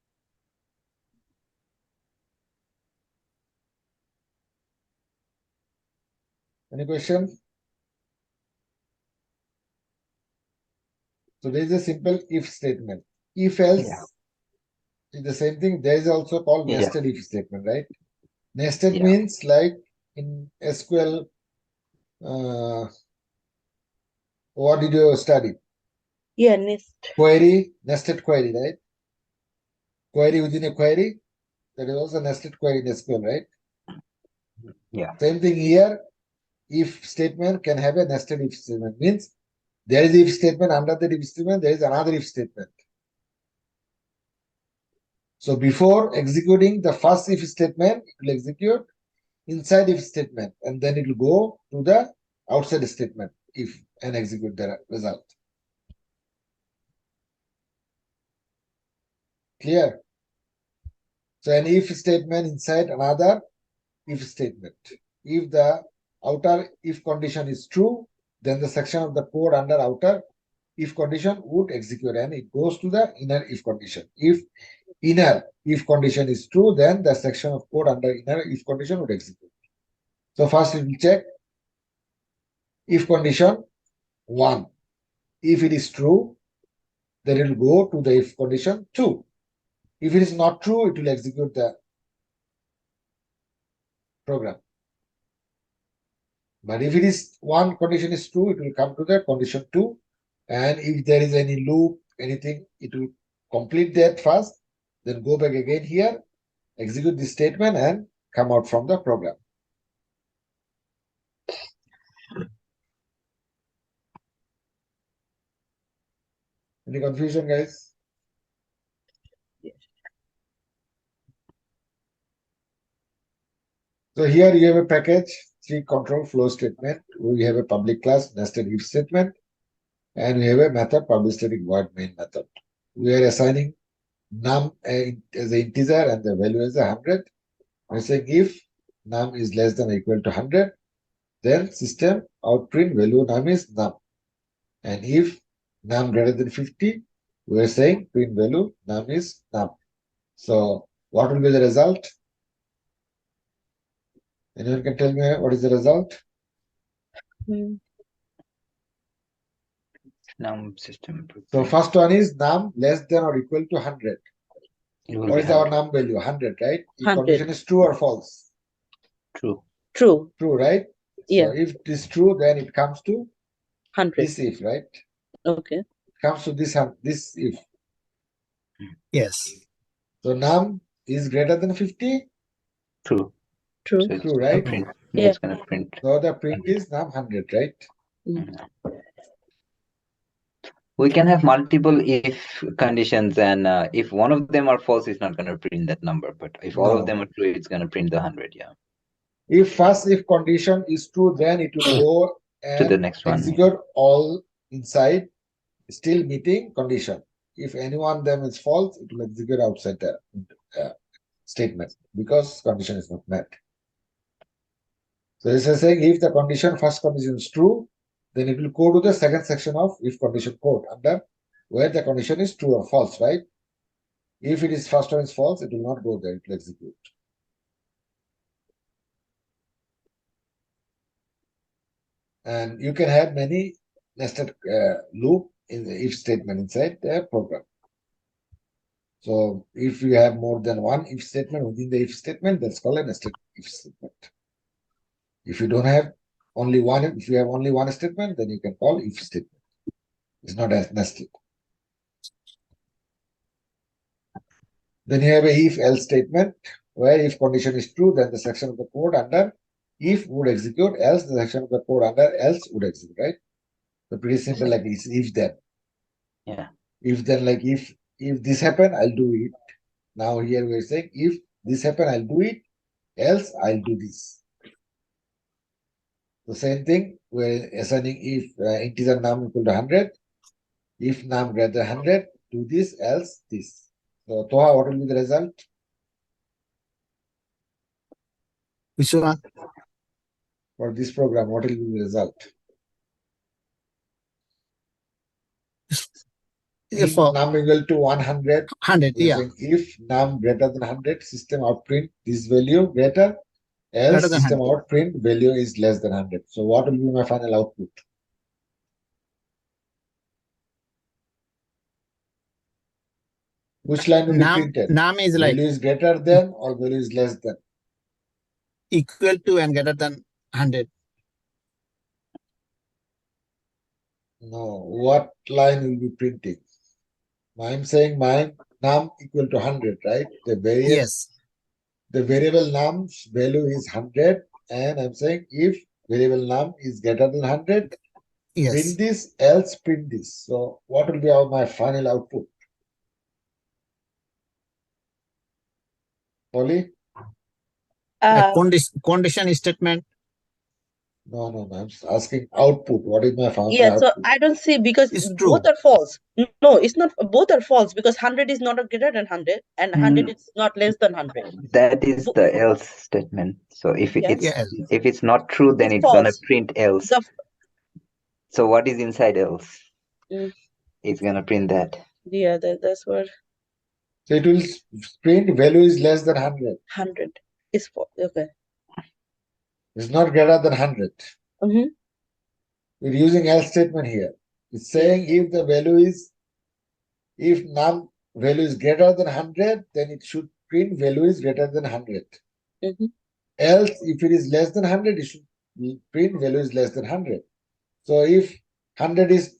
Any question? So there is a simple if statement. If else Yeah. is the same thing. There is also called Yeah. nested if statement, right? Nested Yeah. means like in SQL, what did you study? Yeah, nest. Query, nested query, right? Query within a query. That is also nested query in SQL, right? Yeah. Same thing here. If statement can have a nested if statement. Means there is if statement, under the if statement, there is another if statement. So before executing the first if statement, it will execute inside if statement, and then it will go to the outside statement if and execute the result. Clear? So an if statement inside another if statement. If the outer if condition is true, then the section of the code under outer if condition would execute and it goes to the inner if condition. If inner if condition is true, then the section of code under inner if condition would execute. So first we will check if condition 1. If it is true, then it will go to the if condition 2. If it is not true, it will execute the program. But if it is one condition is true, it will come to the condition 2. And if there is any loop, anything, it will complete that first, then go back again here, execute this statement and come out from the program. Any confusion, guys? So here you have a package, three control flow statement. We have a public class nested if statement, and we have a method public static void main method. We are assigning num as an integer and the value is 100. We're saying if num is less than or equal to 100, then system outprint value num is num. And if num greater than 50, we're saying print value num is num. So what will be the result? Anyone can tell me what is the result? Hmm. Num system. So first one is num less than or equal to 100. It will What be is our 100. num value? 100, right? If 100. condition is true or false? True. True. True, right? Yeah. So if it is true, then it comes to 100. this if, right? Okay. It comes to this if. Yes. So num is greater than 50. True. True. So it's True, gonna right? print. Yeah. It's gonna print. So the print is num 100, right? We can have multiple if conditions, and if one of them are false, it's not gonna print that number. But if all No. of them are true, it's gonna print the 100. Yeah. If first if condition is true, then it will go To the and next one. execute all inside, still meeting condition. If any one of them is false, it will execute outside the statement because condition is not met. So this is saying if the condition, first condition is true, then it will go to the second section of if condition code under where the condition is true or false, right? If it is first one is false, it will not go there, it will execute. And you can have many nested loop in the if statement inside the program. So if you have more than one if statement within the if statement, that's called a nested if statement. If you don't have only one, if you have only one statement, then you can call if statement. It's not as nested. Then you have a if else statement where if condition is true, then the section of the code under if would execute, else the section of the code under else would execute, right? So pretty simple, like it's if then. Yeah. If then, like if this happen, I'll do it. Now here we're saying if this happen, I'll do it, else I'll do this. The same thing, we're assigning if integer num equal to 100, if num greater than 100, do this, else this. So Toha, what will be the result? Which one? For this program, what will be the result? Yeah, If for num equal to 100, 100. we're Yeah. saying if num greater than 100, system outprint this value greater, else Greater than system 100. outprint value is less than 100. So what will be my final output? Which line will be printed? Num is like Value is greater than or value is less than? equal to and greater than 100. No, what line will be printing? I'm saying my num equal to 100, right? Yes. The variable num's value is 100, and I'm saying if variable num is greater than 100, Yes. print this, else print this. So what will be my final output? Polly? Like condition statement. No. I'm asking output. What is my final Yeah, so output? I don't see because It's both true. are false. No, it's not. Both are false because 100 is not greater than 100 and 100 is not less than 100. That is the else statement. So if Yeah. it's Yeah. if it's not true, then It's it's gonna false. print else. The So what is inside else? Mm. It's gonna print that. yeah, that's what So it will print value is less than 100. 100 is for. Okay. It's not greater than 100. Mm-hmm. We're using else statement here. It's saying if the value is, if num value is greater than 100, then it should print value is greater than 100. Mm-hmm. Else, if it is less than 100, it should print value is less than 100. So if 100 is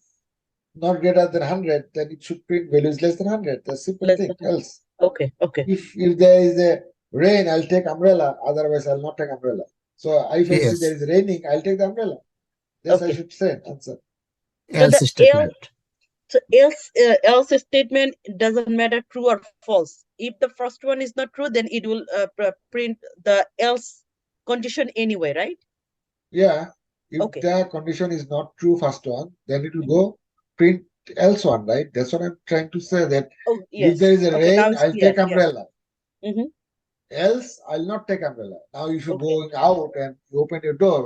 not greater than 100, then it should print value is less than 100. That's a simple Less thing. than Else, Okay. if there is a rain, I'll take umbrella. Otherwise, I'll not take umbrella. So if I see Yes. there is raining, I'll take the umbrella. Yes, I Okay. should say answer. So Else the statement. So else statement doesn't matter true or false. If the first one is not true, then it will print the else condition anyway, right? Yeah, if Okay. the condition is not true, first one, then it will go print else one, right? That's what I'm trying to say, that Oh, if yes. there is a Okay, now rain, it's I'll clear. take Yeah. umbrella. Mhm. Else, I'll not take umbrella. Now, if you're Okay. going out and you open your door,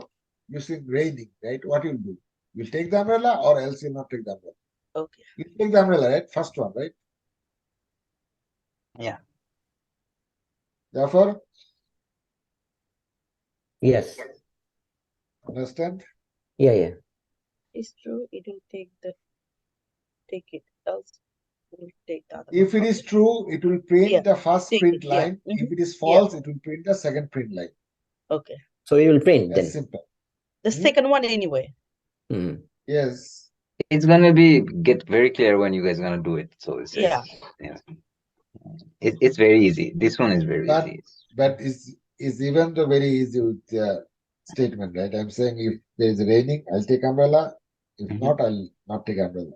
you see raining, right? What you'll do? You'll take the umbrella, or else you'll not take the umbrella. Okay. You take the umbrella, right? First one, right? Yeah. Therefore, Yes. understand? Yeah. It's true. It will take it. Else, it will take the other If one. it is Okay. true, it will print Yeah, the first take print it. Yeah. line. If Mhm. it is false, it will print the second print line. Okay. So it will print That's then. simple. The second one anyway. Mm. Yes. It's gonna get very clear when you guys are gonna do it. So it's Yeah. it's very easy. This one is very But easy. but is even though very easy with the statement, right? I'm saying if there is raining, I'll take umbrella. If Mhm. not, I'll not take umbrella.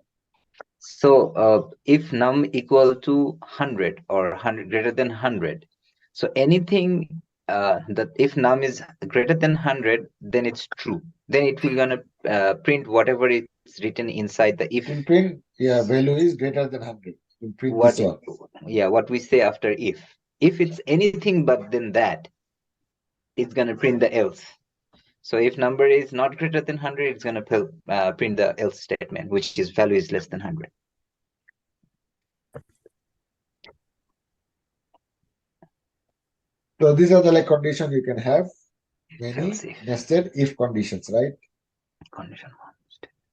So if num equal to 100 or 100 greater than 100, so anything that if num is greater than 100, then it's true. Then it will gonna print whatever is written inside the if. It will print, value is greater than 100. It will print What this one. what we say after if. If it's anything but than that, it's gonna print the else. So if number is not greater than 100, it's gonna print the else statement, which is value is less than 100. So these are the like condition you can have. Many Else if nested if conditions, right? condition one.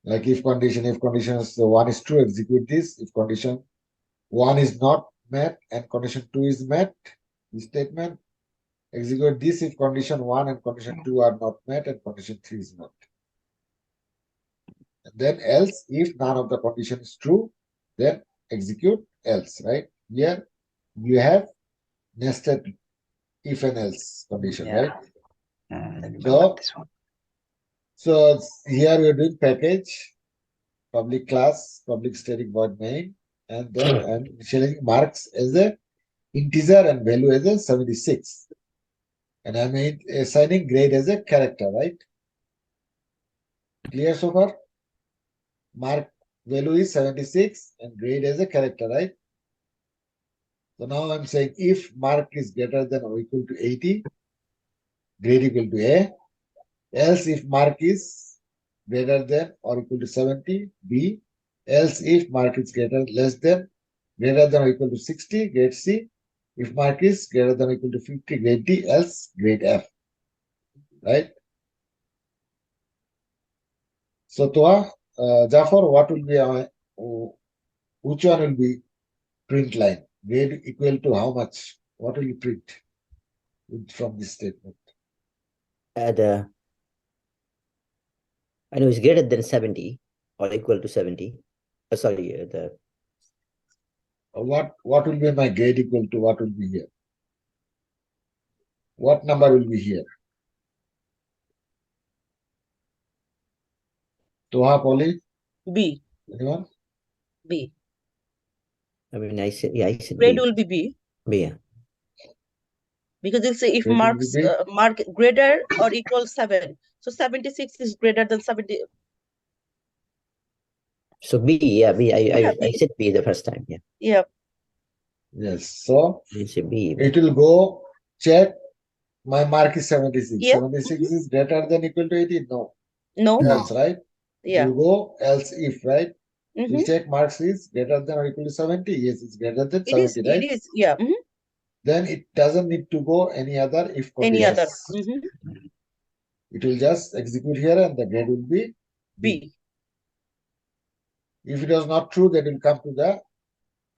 Like if conditions, the one is true, execute this. If condition one is not met and condition two is met, this statement, execute this if condition one and condition two are not met and condition three is not. And then else, if none of the condition is true, then execute else, right? Here you have nested if and else condition, Yeah. right? Let me So- build up this one. So here we're doing package, public class, public static void main, and then I'm initializing marks as a integer and value as a 76. And I'm assigning grade as a character, right? Clear so far? Mark value is 76 and grade as a character, right? So now I'm saying if mark is greater than or equal to 80, grade equal to A. Else if mark is greater than or equal to 70, B. Else if mark is greater than or equal to 60, grade C. If mark is greater than or equal to 50, grade D. Else grade F. Right? So Toa, Jafar, what will be which one will be print line? Grade equal to how much? What will you print from this statement? I know it's greater than 70 or equal to 70. Sorry, What will be my grade equal to what will be here? What number will be here? Toha, Polly, B. anyone? B. I mean, I said Grade B. will be B. B, yeah. Because it'll say if Grade will be marks B. mark greater or equal 7. So 76 is greater than 70. So B, yeah, B. Yeah, I B. said B the first time. Yeah. Yeah. Yes. So I said B. it will go check. My mark is 76. Yeah. 76 is greater than equal to 80? No. No. No. Else, right? Yeah. You go else if, right? Mhm. You check marks is greater than or equal to 70. Yes, it's greater than It is. 70, right? It is. Yeah. Mhm. Then it doesn't need to go any other if Any other. conditions. Mhm. It will just execute here and the grade will be B. B. If it was not true, that will come to the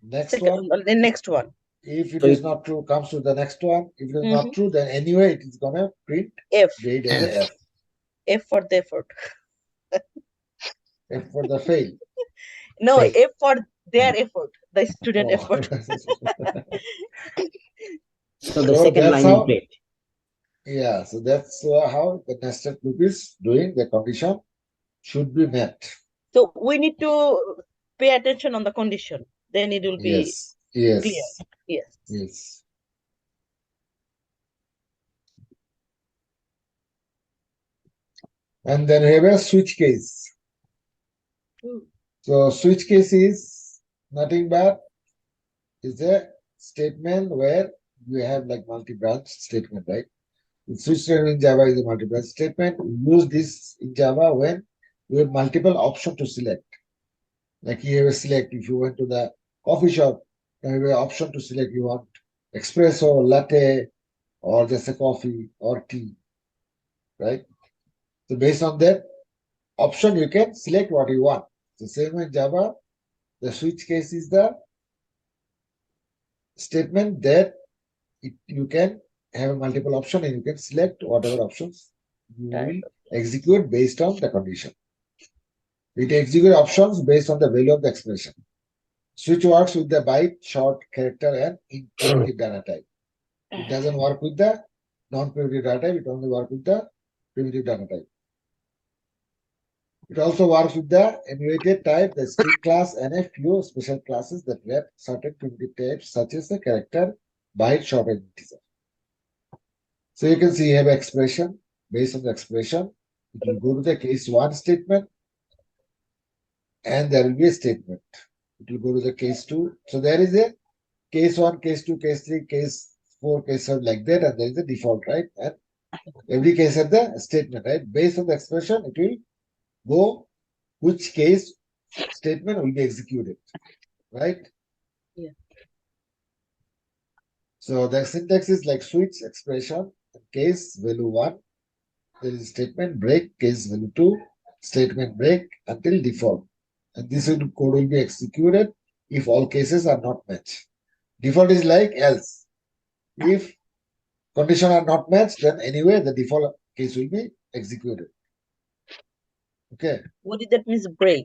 next one. The next one. If it So is it- not true, comes to the next one. If it is Mhm. not true, then anyway it is gonna print F. grade as a F. F for the effort. F for the fail. No, Right. F for their effort. The student Oh. effort. So the So second that's line will how- print. Yeah, so that's how the nested loop is doing. The condition should be met. So we need to pay attention on the condition. Then it will be Yes, yes, clear. Yes. yes. And then we have a switch case. Ooh. So switch case is nothing but is a statement where you have like multi-branch statement, right? The switch statement in Java is a multi-branch statement. We use this in Java when we have multiple options to select. Like you have a select if you went to the coffee shop, you have an option to select you want espresso, latte, or just a coffee or tea, right? So based on that option, you can select what you want. The same in Java, the switch case is the statement that you can have a multiple option and you can select whatever options you will execute based on the condition. It executes options based on the value of the expression. Switch works with the byte, short, character, and primitive data type. It doesn't work with the non-primitive data type, it only works with the primitive data type. It also works with the enumerated type, the string class, and a few special classes that wrap certain primitive types, such as the character, byte, short, and integer. So you can see you have expression. Based on the expression, it will go to the case 1 statement, and there will be a statement. It will go to the case 2. So there is a case 1, case 2, case 3, case 4, case 7, like that, and there is a default, right? And every case has the statement, right? Based on the expression, it will go which case statement will be executed, right? Yeah. So the syntax is like switch, expression, case, value 1. There is statement, break, case value 2, statement break until default. And this code will be executed if all cases are not matched. Default is like else. If condition are not matched, then anyway the default case will be executed. Okay. What did that mean, break?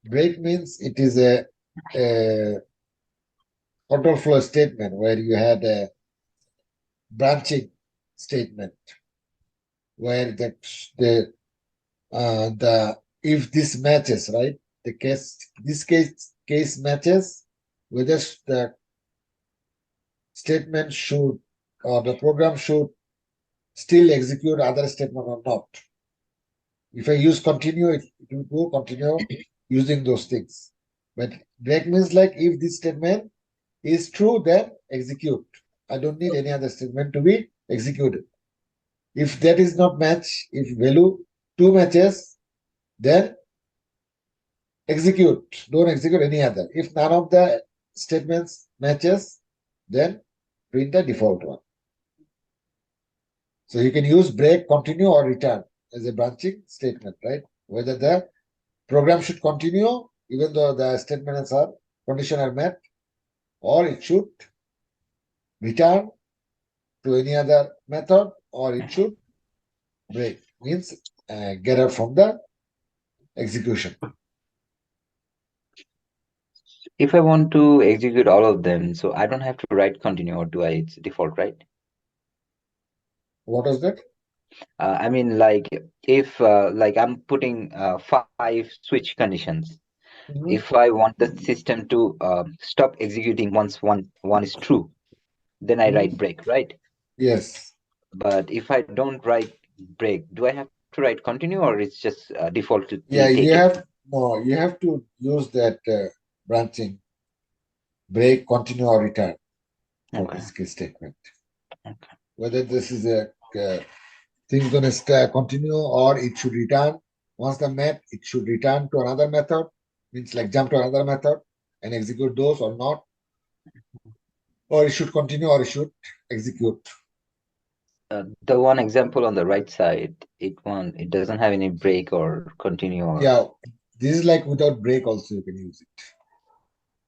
Break means it is a control flow statement where you had a branching statement where the if this matches, right, the case matches, whether the statement should or the program should still execute other statement or not. If I use continue, it will go continue using those things. But break means like if this statement is true, then execute. I don't need any other statement to be executed. If that is not match, if value 2 matches, then execute. Don't execute any other. If none of the statements matches, then print the default one. So you can use break, continue, or return as a branching statement, right? Whether the program should continue even though the statements are condition are met, or it should return to any other method, or it should break, means get out from the execution. If I want to execute all of them, so I don't have to write continue, or do I? It's default, right? What is that? I mean, like if like I'm putting 5 switch conditions. Mhm. If I want the system to stop executing once one is true, then I write break, right? Yes. But if I don't write break, do I have to write continue, or it's just default to Yeah, take you it? have to use that branching break, continue, or return for Okay. this case statement. Okay. Whether this is a thing going to continue or it should return. Once the met, it should return to another method, means like jump to another method and execute those or not. Or it should continue or it should execute. The one example on the right side, it doesn't have any break or continue or Yeah, this is like without break also you can use it.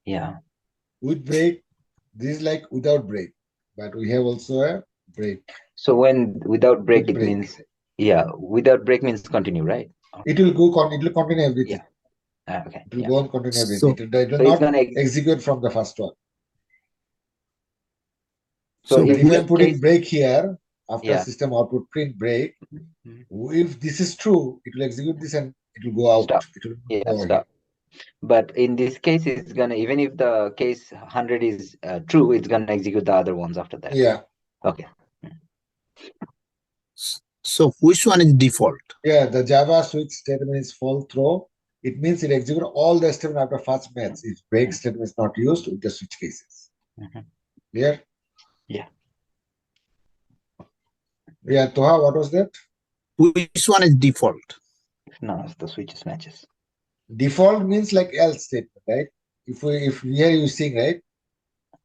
yeah. With break, this is like without break, but we have also a break. So when without break, With it break. means without break means continue, right? It will go it will continue everything. Okay. It will go on continue everything. So- It will So it's not gonna execute from the first one. So But if if the I'm putting case- break here after Yeah. system output print break, Mhm. if this is true, it will execute this and it will go out. Stop. It will Yeah, go over stop. But in this case, it's gonna, even if the case 100 is true, it's gonna execute the other ones after that. here. Yeah. Okay. So which one is default? Yeah, the Java switch statement is fall through. It means it executes all the statement after first match if break statement is not used with the switch cases. Mhm. Clear? Yeah. Yeah, Toha, what was that? Which one is default? If none of the switches matches. Default means like else statement, right? If we are using, right?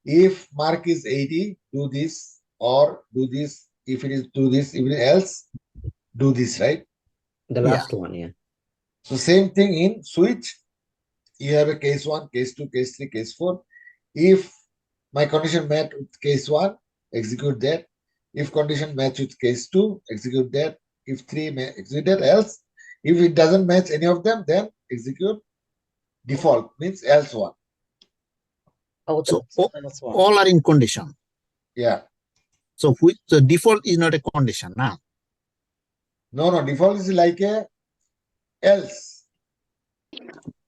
If mark is 80, do this or do this. If it is do this, if it is else, do this, right? The Yeah. last one, yeah. So same thing in switch. You have a case 1, case 2, case 3, case 4. If my condition met with case 1, execute that. If condition match with case 2, execute that. If 3 execute that, else. If it doesn't match any of them, then execute default, means else one. Oh, So that's one. all are in condition. Yeah. So which the default is not a condition now. No, default is like a else.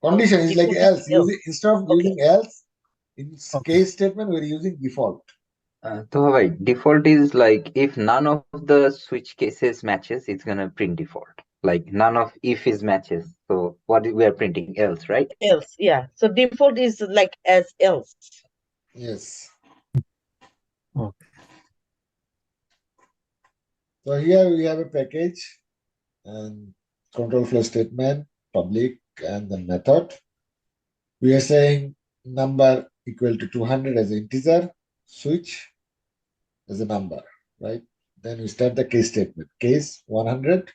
Condition is like Default is else. else. Instead of Okay. using else, in Okay. case statement, we're using default. So right, default is like if none of the switch cases matches, it's gonna print default. Like none of if is matches. So what we are printing else, right? Else, yeah. So default is like as else. Yes. Okay. So here we have a package and control flow statement, public, and the method. We are saying number equal to 200 as an integer, switch as a number, right? Then we start the case statement. Case 100,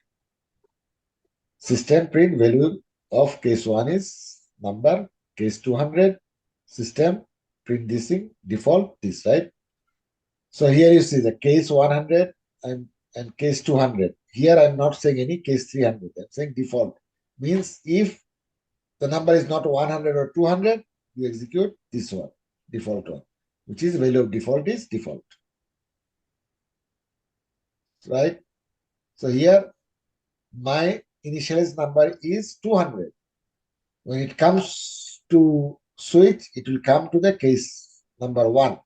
system print value of case 1 is number, case 200, system print this in default, this, right? So here you see the case 100 and case 200. Here I'm not saying any case 300. I'm saying default. Means if the number is not 100 or 200, you execute this one, default one, which is value of default is default. Right? So here my initialize number is 200. When it comes to switch, it will come to the case number 1.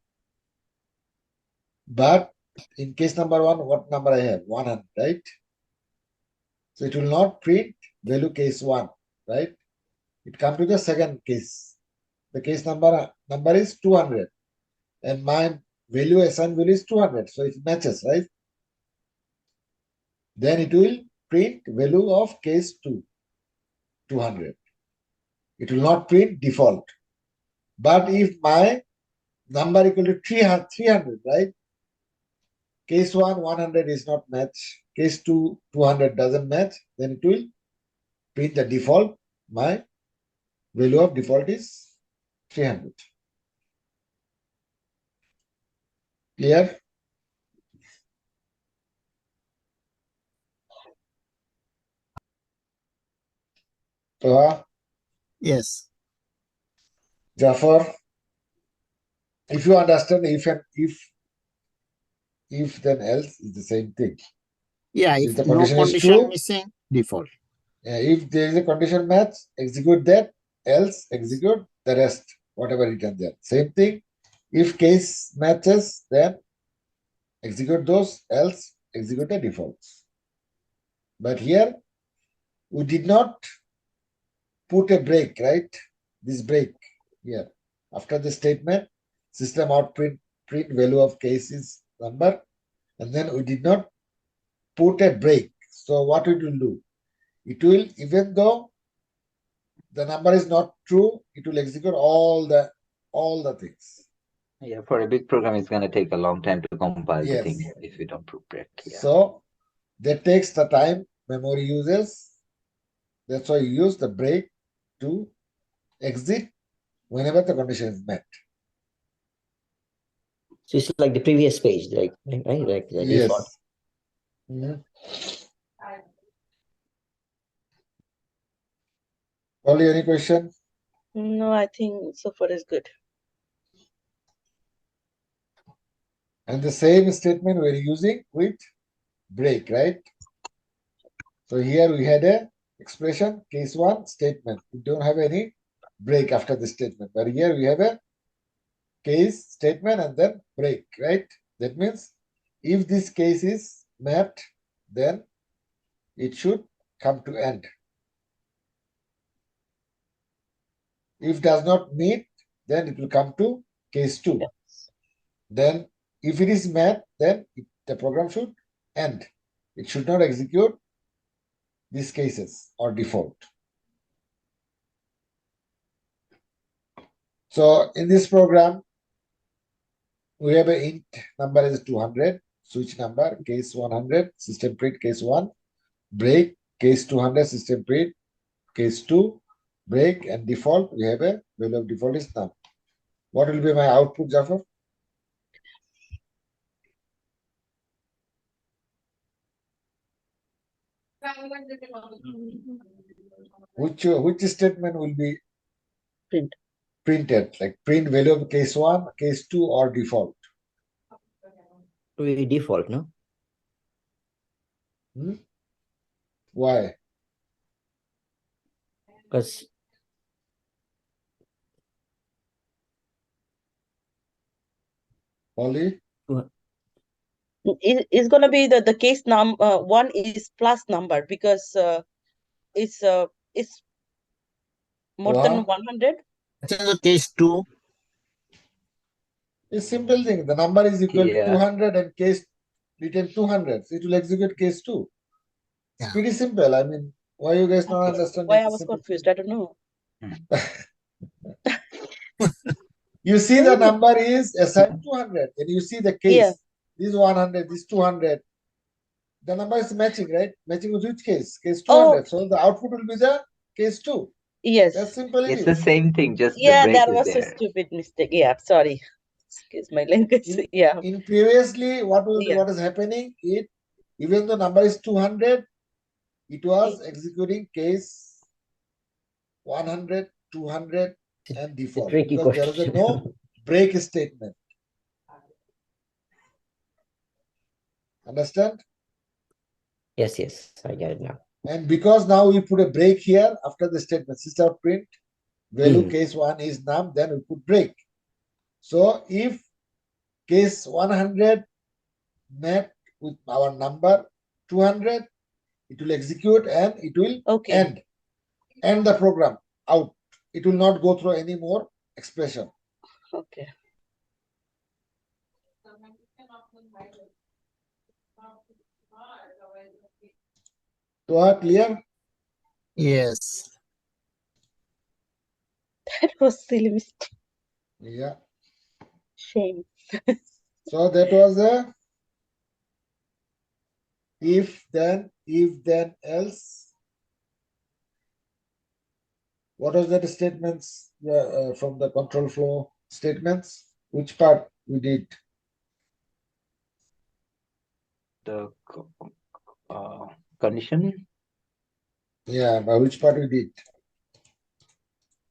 But in case number 1, what number I have? 100, right? So it will not print value case 1, right? It comes to the second case. The case number is 200. And my value, assigned value is 200. So it matches, right? Then it will print value of case 2, 200. It will not print default. But if my number equal to 300, right? Case 1, 100 is not match. Case 2, 200 doesn't match. Then it will print the default. My value of default is 300. Clear? So, Yes. Jafar, if you understand if then else is the same thing. Yeah. If If the no condition is condition true, missing, default. if there is a condition match, execute that, else execute the rest, whatever written there. Same thing. If case matches, then execute those, else execute the defaults. But here we did not put a break, right? This break here. After the statement, system out print value of case is number, and then we did not put a break. So what it will do? It will, even though the number is not true, it will execute all the things. Yeah, for a big program, it's gonna take a long time to compile the Yes. thing if we don't put break. Yeah. So that takes the time memory uses. That's why you use the break to exit whenever the condition is met. So it's like the previous page, like right, like the default. Yes. Mhm. Only any question? No, I think so far is good. And the same statement we're using with break, right? So here we had a expression, case 1 statement. We don't have any break after the statement, but here we have a case statement and then break, right? That means if this case is met, then it should come to end. If does not meet, then it will come to case 2. Then if it is met, then the program should end. It should not execute these cases or default. So in this program, we have a int number is 200, switch number, case 100, system print case 1, break, case 200, system print, case 2, break, and default, we have a value of default is none. What will be my output, Jafar? Which statement will be Print. printed? Like print value of case 1, case 2, or default? We default, no? Why? Because Only It's gonna be the case one is plus number because it's more than Wow. 100. So case 2. It's simple thing. The number is equal to Yeah. 200 and case written 200. So it will execute case 2. It's Yeah. pretty simple. I mean, why you guys not understand? Why I was confused, I don't know. You see the number is assigned 200 and you see the case. Yeah. This 100, this 200. The number is matching, right? Matching with which case? Case Oh. 200. So the output will be the case 2. Yes. That's simple. It's the same thing, just Yeah, the break that is was a there. stupid mistake. Yeah, sorry. Excuse my language. Yeah. In previously, what Yeah. is happening? Even though number is 200, it was executing case 100, 200, and default. tricky Because there question. was no break statement. Understand? Yes, I get it now. And because now we put a break here after the statement system print value case 1 is num, then we put break. So if case 100 met with our number 200, it will execute and it will end the program out. It will not go through any more expression. Okay. So clear? Yes. That was silly mistake. Yeah. Shame. So that was a if then else. What was that statements from the control flow statements? Which part we did? The condition, Yeah, by which part we did?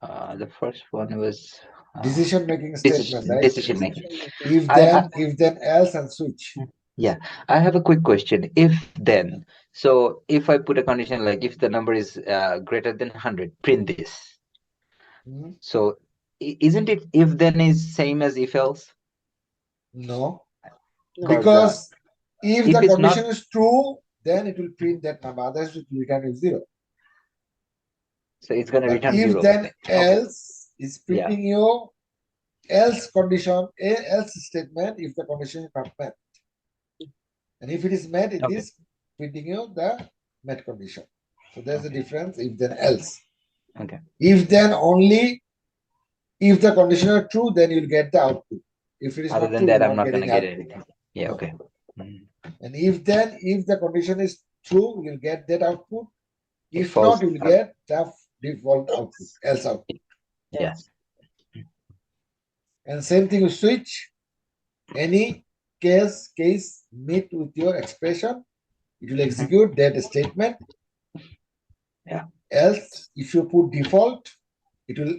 the first one was Decision making statement, right? decision making. If then else and switch. Yeah, I have a quick question. If then, so if I put a condition like if the number is greater than 100, print this. Hmm? So isn't it if then is same as if else? No, No. because if if the it's condition not- is true, then it will print that number. Otherwise, it will return is 0. So it's going to But return if 0. then Okay. else is printing your else condition, else statement if the condition is not met. And if it is met, it is printing you the met condition. So there's a difference if then else. Okay. If then only if the condition is true, then you'll get the output. If it is Other not than true, that, you'll I'm not going to get output. anything. Yeah. No. Okay. Mhm. And if the condition is true, you'll get that output. It If falls not, you'll out. get the default output, else output. Yes. And same thing with switch. Any case meet with your expression, it will execute that statement. Yeah. Else, if you put default, it will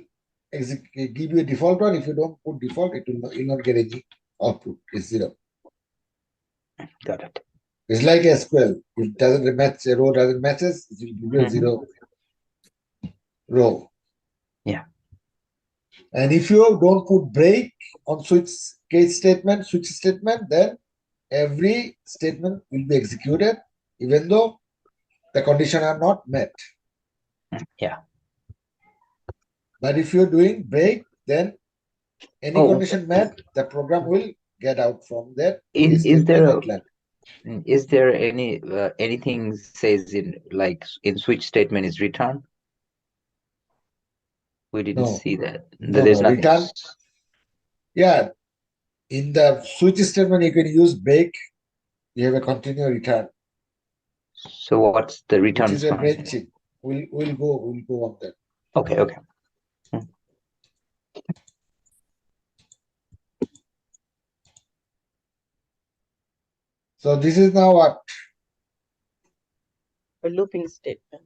give you a default one. If you don't put default, it will not, you'll not get any output. It's 0. Got it. It's like SQL. If it doesn't match, a row doesn't matches, it will give you a 0 row. Yeah. And if you don't put break on switch statement, then every statement will be executed even though the condition are not met. Yeah. But if you're doing break, then any Oh, condition met, the program will get out from that is statement there and land. is there any anything says in like in switch statement is return? We didn't No. see that. No, There's no, nothing. return. Yeah, in the switch statement, you can use break. You have a continue return, So what's the which return is a function? branching. We'll go on that. Okay, okay. So this is now what? A looping statement.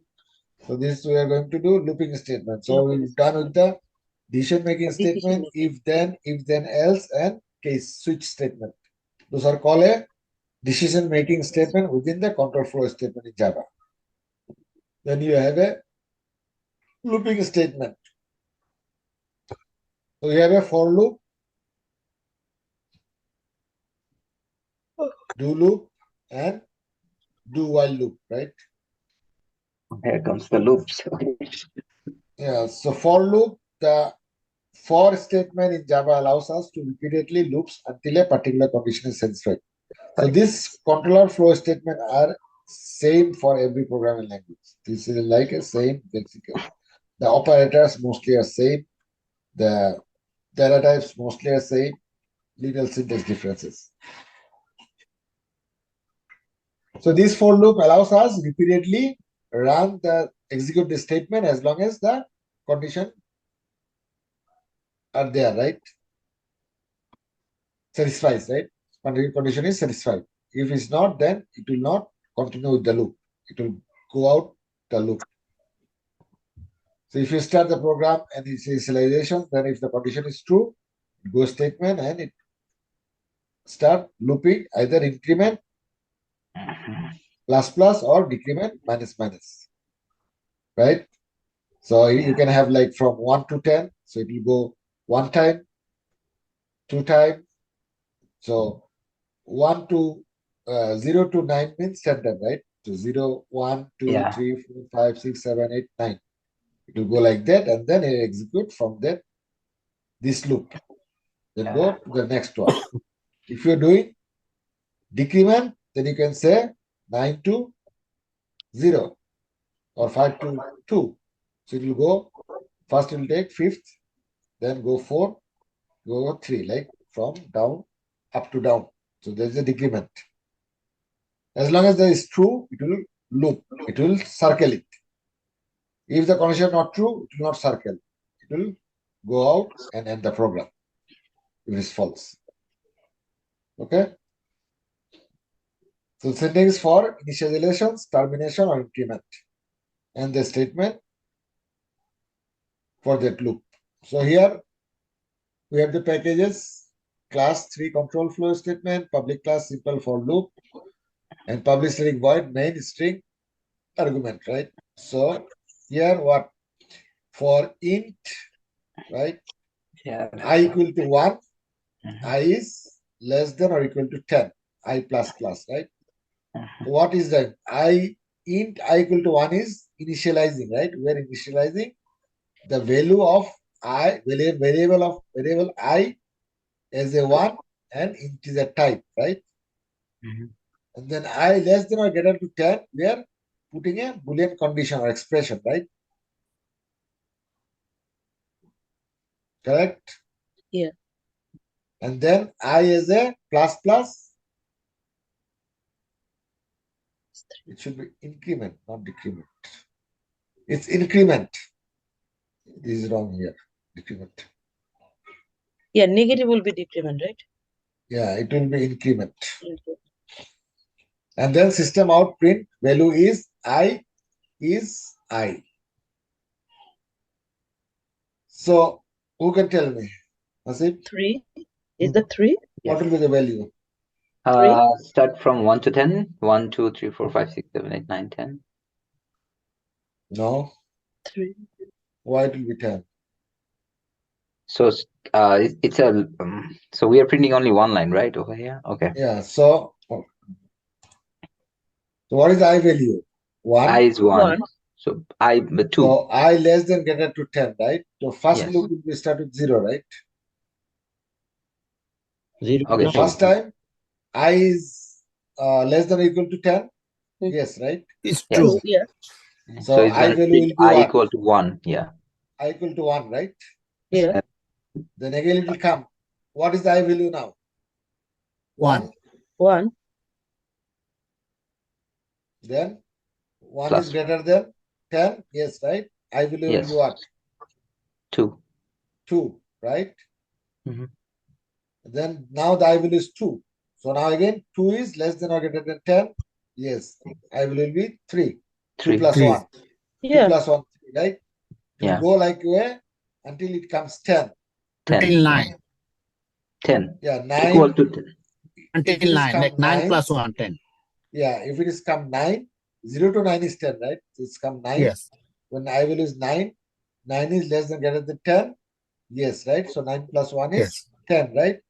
So this we are going to do looping statement. So Looping we've done with the decision making Decision statement, making. if then else, and case switch statement. Those are called a decision making statement within the control flow statement in Java. Then you have a looping statement. So you have a for loop, do loop, and do while loop, right? Here comes the loops. Yeah. So for loop, the for statement in Java allows us to repeatedly loops until a particular condition is satisfied. So this controller flow statement are same for every programming language. This is like a same basically. The operators mostly are same. The data types mostly are same. Little syntax differences. So this for loop allows us repeatedly run the execute the statement as long as the condition are there, right? Satisfies, right? Condition is satisfied. If it's not, then it will not continue with the loop. It will go out the loop. So if you start the program and it's initialization, then if the condition is true, it goes statement and it start looping either increment plus plus or decrement minus minus, right? So you can have like from 1 to 10. So it will go 1 time, 2 time. So 1 to 0 to 9 means 10 time, right? So 0, 1, 2, Yeah. 3, 4, 5, 6, 7, 8, 9. It will go like that, and then it execute from that this loop. Then go to the next one. If you're doing decrement, then you can say 9 to 0 or 5 to 2. So it will go, first it will take fifth, then go 4, go 3, like from down up to down. So there's a decrement. As long as that is true, it will loop, it will circle it. If the condition is not true, it will not circle. It will go out and end the program if it is false. Okay? So syntax for initializations, termination, or increment, and the statement for that loop. So here we have the packages, class 3 control flow statement, public class simple for loop, and public string void main string argument, right? So here what? For int, right? Yeah. I equal to 1, Mhm. I is less than or equal to 10, I plus plus, right? Mhm. So what is that? Int I equal to 1 is initializing, right? We are initializing the value of I, variable I as a 1 and integer type, right? Mhm. And then I less than or greater to 10, we are putting a Boolean condition or expression, right? Correct? Yeah. And then I is a plus plus. It should be increment, not decrement. It's increment. This is wrong here. Decrement. Yeah, negative will be decrement, right? Yeah, it will be increment. Okay. And then system out print value is I is I. So who can tell me? Asif, 3 is the 3? what will be the value? Start from 1 to 10. 1, 2, 3, 4, 5, 6, 7, 8, 9, 10. No. 3. Why it will be 10? So it's a so we are printing only one line, right, over here? Okay. Yeah, so So what is I value? 1. I is 1. One. So I 2. So I less than greater to 10, right? So first Yes. loop will be start with 0, right? 0 Okay, to sure. First time I is less than or equal to 10. Hmm. Yes, right? It's Yes. true. Yeah. So it's I gonna value take will be I what? equal to 1. Yeah. I equal to 1, right? Yeah. Then again it will come. What is the I value now? 1. 1. Then 1 Plus. is greater than 10. Yes, right? I value will Yes. be what? 2. 2, right? Mhm. Then now the I value is 2. So now again 2 is less than or greater than 10. Yes, I value will be 3. 2 3. plus 3. 1. 2 Yeah. plus 1, 3, right? It will Yeah. go like way until it comes 10. 10. Until 9. 10. Yeah, Equal 9. to 10. Until If it is 9. come Like 9 9, plus 1, 10. yeah, if it is come 9, 0 to 9 is 10, right? So it's come 9. Yes. When I value is 9, 9 is less than greater than 10. Yes, right? So 9 plus 1 is Yes. 10, right?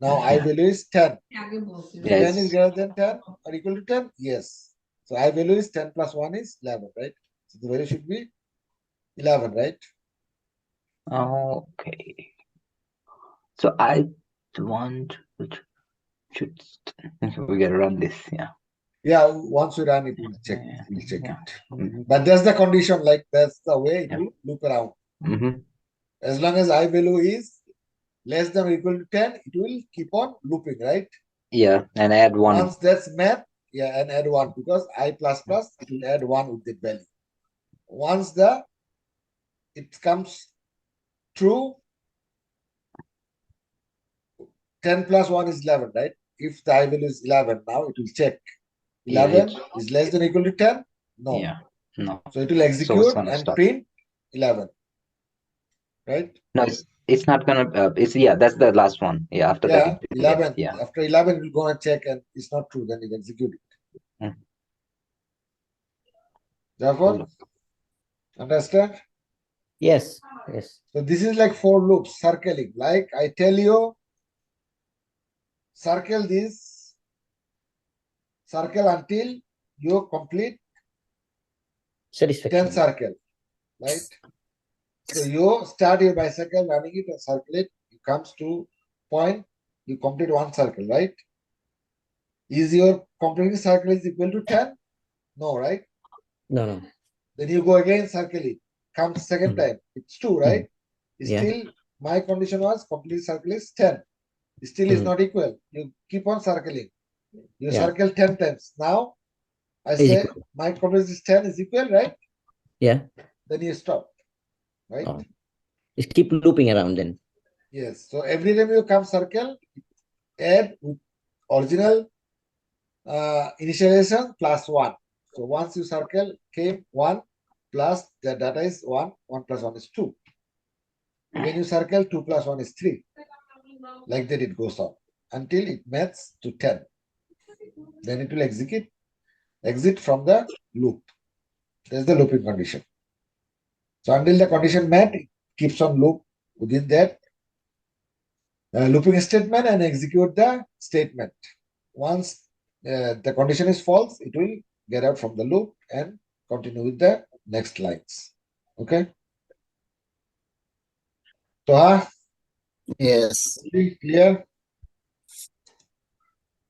Now I Yeah. value is 10. Yes. 10 is greater than 10 or equal to 10? Yes. So I value is 10 plus 1 is 11, right? So the value should be 11, right? Okay. So I want which should we gotta run this. Yeah. Yeah, once we run it, we'll check Yeah. it. Mhm. But that's the condition, like that's the way it Yeah. will loop around. Mhm. As long as I value is less than or equal to 10, it will keep on looping, right? Yeah, and add 1. Once that's met, yeah, and add 1 because I plus plus, it will add 1 with the value. Once it comes true, 10 plus 1 is 11, right? If the I value is 11, now it will check. Yeah, 11 is less than or equal to 10? No. Yeah. No. So it will So execute it's gonna and stop. print 11, right? No, it's not gonna. It's that's the last one. Yeah. After Yeah, that. 11. Yeah. After 11, it will go and check and it's not true, then it execute it. Mm. Therefore, understand? Yes. Yes. So this is like 4 loops circling. Like I tell you, circle this, circle until you complete 10 Satisfaction. circle, right? So you start your bicycle, running it and circle it. You comes to point, you complete 1 circle, right? Is your completing circle is equal to 10? No, right? No, no. Then you go again, circle it. Comes second Mhm. time. It's 2, right? Yeah. Still, my condition was complete circle is 10. Still is Mhm. not equal. You keep on circling. You Yeah. circle 10 times. Now, I Is say equal. my complete is 10 is equal, right? Yeah. Then you stop, right? Oh. Just keep looping around then. Yes. So every time you come circle, add with original initialization plus 1. So once you circle came 1 plus the data is 1, 1 plus 1 is 2. Again you circle 2 plus 1 is 3. Like that it goes on until it maps to 10. Then it will exit from the loop. That's the looping condition. So until the condition met, it keeps on loop within that looping statement and execute the statement. Once the condition is false, it will get out from the loop and continue with the next lines. Okay. So, Yes. clear?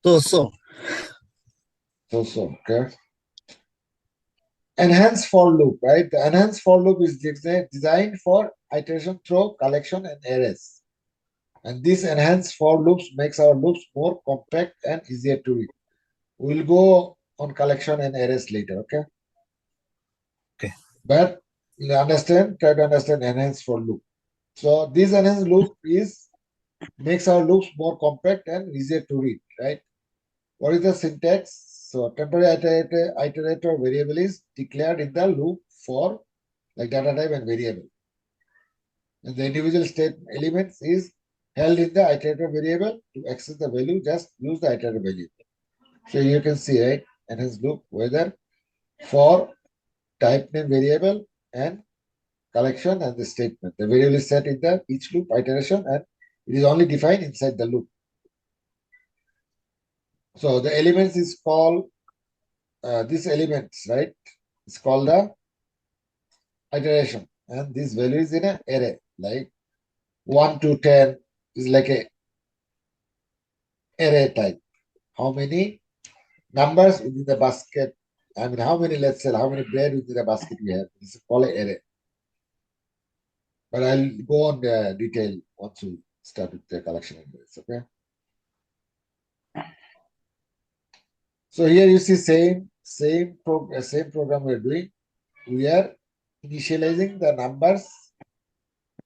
So. So, okay. Enhance for loop, right? The enhance for loop is designed for iteration through collection and arrays. And this enhance for loops makes our loops more compact and easier to read. We'll go on collection and arrays later, okay? Okay. But you understand, try to understand enhance for loop. So this enhance loop makes our loops more compact and easier to read, right? What is the syntax? So temporary iterator variable is declared in the loop for like data type and variable. And the individual state elements is held in the iterator variable. To access the value, just use the iterator value. So you can see, right? Enhance loop whether for type name variable and collection and the statement. The variable is set in the each loop iteration and it is only defined inside the loop. So the elements is called these elements, right? It's called the iteration, and this value is in an array, like 1 to 10 is like a array type. How many numbers within the basket? I mean, how many, let's say, how many bread within the basket you have? This is called an array. But I'll go on the detail once we start with the collection of this, okay? So here you see same program we're doing. We are initializing the numbers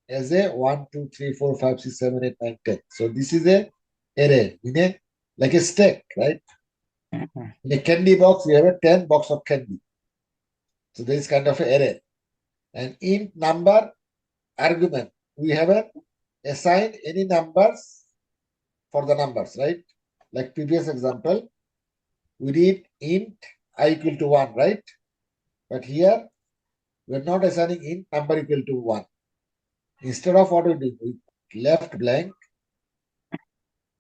as a 1, 2, 3, 4, 5, 6, 7, 8, 9, 10. So this is a array in a like a stack, right? In a candy box, we have a 10 box of candy. So this is kind of an array. And in number argument, we have assigned any numbers for the numbers, right? Like previous example, we did int I equal to 1, right? But here, we're not assigning int number equal to 1. Instead of what we did, we left blank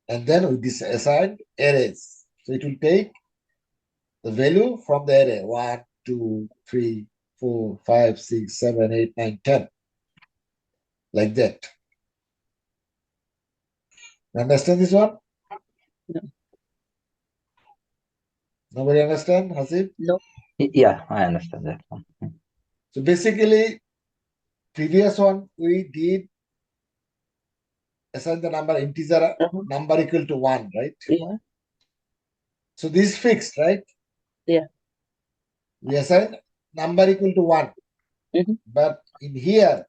and then we assigned arrays. So it will take the value from the array 1, 2, 3, 4, 5, 6, 7, 8, 9, 10. Like that. Understand this one? No. Nobody understand, Hasib? No. Yeah, I understand that one. So basically, previous one we did assign the number integer number equal to 1, right? Yeah. So this is fixed, right? Yeah. We assign number equal to 1. Mhm. But in here,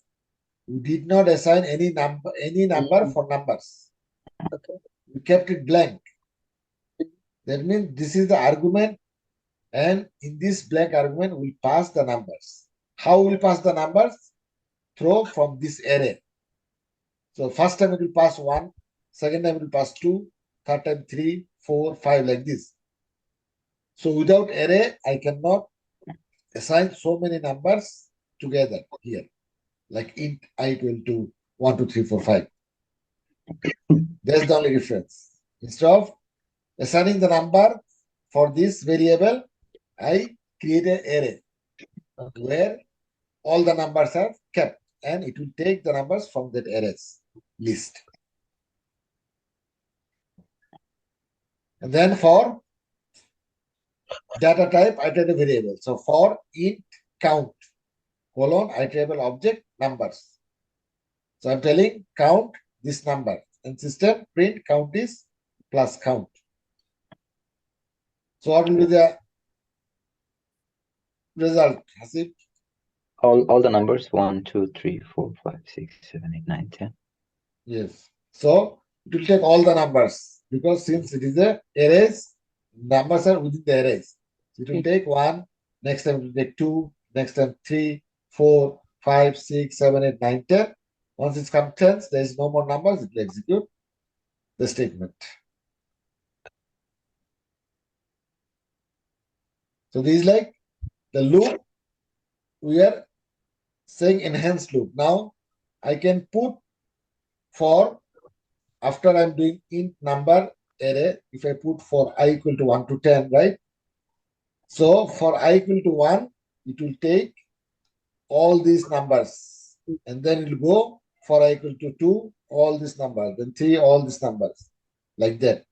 we did not assign any number for numbers. Okay. We kept it blank. That means this is the argument, and in this blank argument, we'll pass the numbers. How will pass the numbers? Throw from this array. So first time it will pass 1, second time it will pass 2, third time 3, 4, 5, like this. So without array, I cannot assign so many numbers together here, like int I equal to 1, 2, 3, 4, 5. That's the only difference. Instead of assigning the number for this variable, I create an array where all the numbers are kept, and it will take the numbers from that arrays list. And then for data type, iterable variable. So for int count, colon, iterable object, numbers. So I'm telling count this number, and system print count is plus count. So what will be the result, Hasib? All the numbers 1, 2, 3, 4, 5, 6, 7, 8, 9, 10. Yes. So it will take all the numbers, because since it is a arrays, numbers are within the arrays. So it will take 1, next time it will take 2, next time 3, 4, 5, 6, 7, 8, 9, 10. Once it's come 10, there is no more numbers, it will execute the statement. So this is like the loop. We are saying enhanced loop. Now I can put for, after I'm doing int number array, if I put for I equal to 1 to 10, right? So for I equal to 1, it will take all these numbers, and then it will go for I equal to 2, all these numbers, then 3, all these numbers, like that.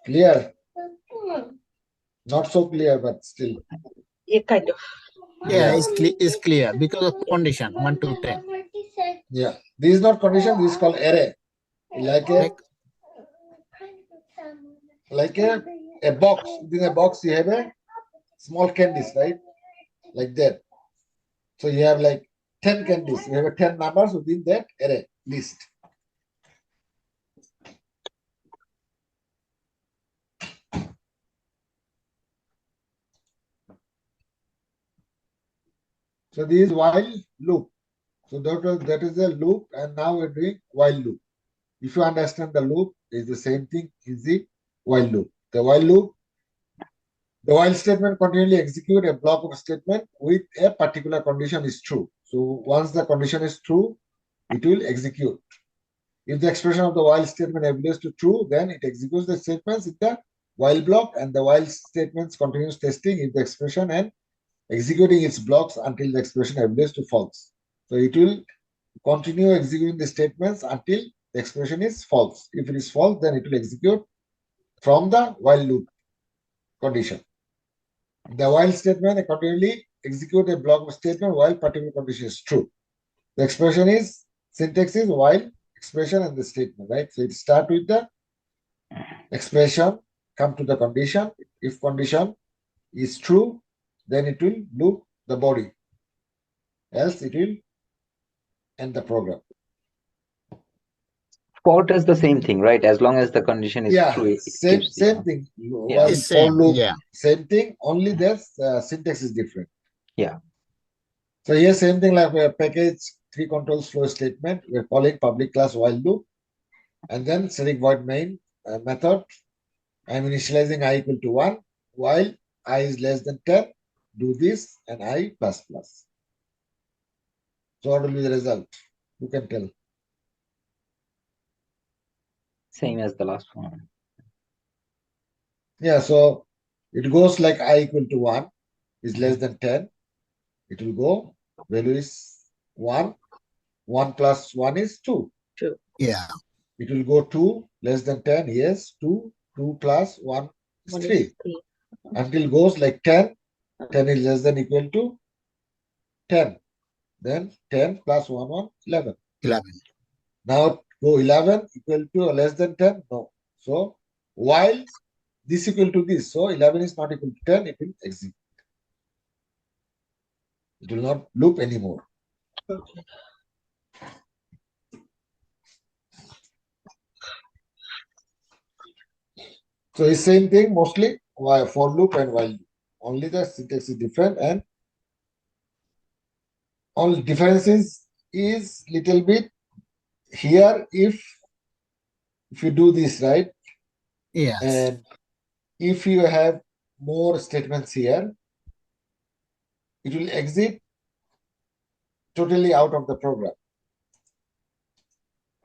Clear? Not so clear, but still. Yeah, kind of. Yeah, it's clear because of condition 1 to 10. Yeah, this is not condition, this is called array. Like a box. Within a box, you have a small candies, right? Like that. So you have like 10 candies. You have 10 numbers within that array list. So this is while loop. So that is the loop, and now we're doing while loop. If you understand the loop, is the same thing is the while loop. The while loop, the while statement continually execute a block of statement with a particular condition is true. So once the condition is true, it will execute. If the expression of the while statement evaluates to true, then it executes the statements in the while block, and the while statements continues testing if the expression and executing its blocks until the expression evaluates to false. So it will continue executing the statements until the expression is false. If it is false, then it will execute from the while loop condition. The while statement continually execute a block of statement while particular condition is true. The expression is syntax is while expression and the statement, right? So it start with the expression, come to the condition. If condition is true, then it will loop the body. Else it will end the program. For does the same thing, right? As long as the condition is Yeah, true, it same keeps thing. Yeah. While It's for same, loop, yeah. same thing. Only there's syntax is different. Yeah. So here same thing like a package 3 controls flow statement. We're calling public class while loop, and then static void main method. I'm initializing I equal to 1 while I is less than 10. Do this and I plus plus. So what will be the result? You can tell. Same as the last one. Yeah, so it goes like I equal to 1 is less than 10. It will go, value is 1. 1 plus 1 is 2. Yeah. It will go 2 less than 10. Yes, 2. 2 plus 1 is 3. Until goes like 10. 10 is less than equal to 10. Then 10 plus 1, 1, 11. 11. Now go 11 equal to or less than 10? No. So while this equal to this, so 11 is not equal to 10, it will exit. It will not loop anymore. Okay. So it's same thing mostly for loop and while loop. Only the syntax is different, and only differences is little bit here if you do this right, Yes. and if you have more statements here, it will exit totally out of the program.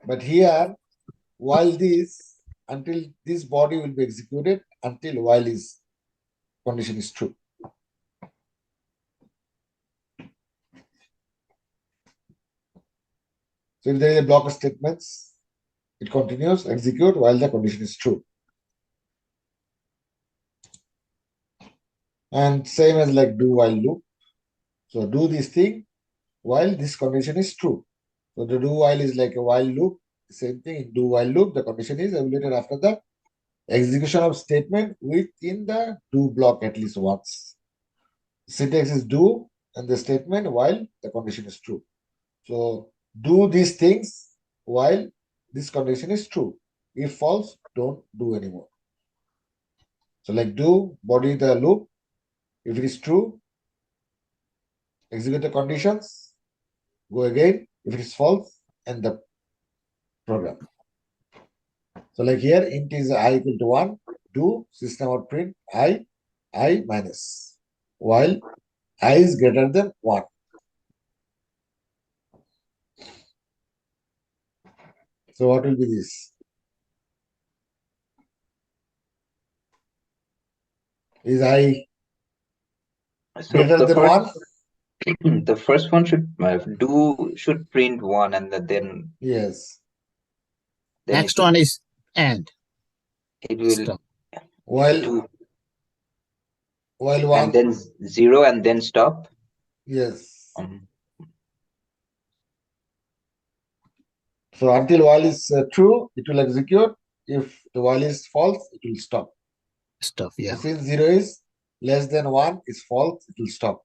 But here, while this, until this body will be executed until while is condition is true. So if there is a block of statements, it continues execute while the condition is true. And same as like do while loop. So do this thing while this condition is true. So the do while is like a while loop. Same thing in do while loop, the condition is evaluated after the execution of statement within the do block at least once. Syntax is do and the statement while the condition is true. So do these things while this condition is true. If false, don't do anymore. So like do body the loop. If it is true, execute the conditions, go again. If it is false, end the program. So like here, int is I equal to 1, do system out print I minus, while I is greater than 1. So what will be this? Is I So greater the than first 1? the first one should print 1, and then Yes. Next one is end. it will Stop. While do, 1. and then 0 and then stop. Yes. So until while is true, it will execute. If the while is false, it will stop. Stop. Yeah. So since 0 is less than 1 is false, it will stop.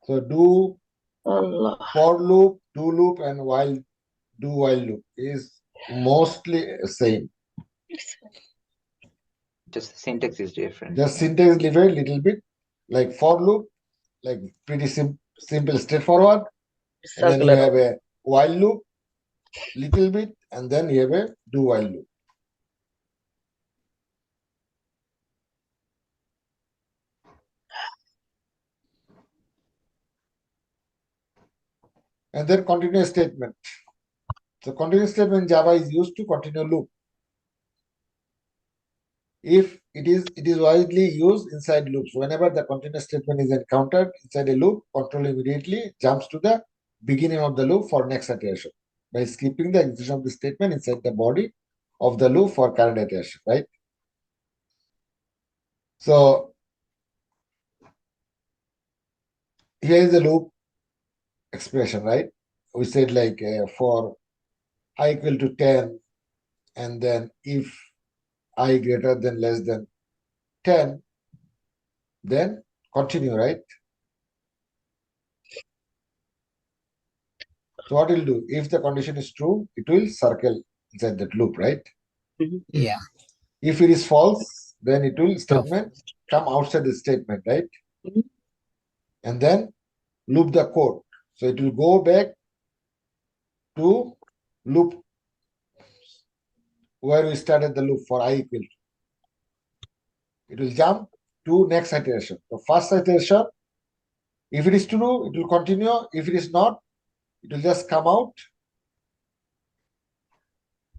So do for loop, do loop, and while do while loop is mostly same. Just the syntax is different. Just syntax is different little bit. Like for loop, like pretty simple, straightforward. And then you have a while loop, little bit, and then you have a do while loop. and then continuous statement. So continuous statement in Java is used to continue loop. If it is widely used inside loops. Whenever the continuous statement is encountered inside a loop, control immediately jumps to the beginning of the loop for next iteration by skipping the execution of the statement inside the body of the loop for current iteration, right? So here is the loop expression, right? We said like for I equal to 10, and then if I greater than less than 10, then continue, right? So what it will do? If the condition is true, it will circle inside that loop, right? Yeah. If it is false, then it will statement come outside the statement, right? Mhm. And then loop the code. So it will go back to loop where we started the loop for I equal to. It will jump to next iteration. The first iteration, if it is true, it will continue. If it is not, it will just come out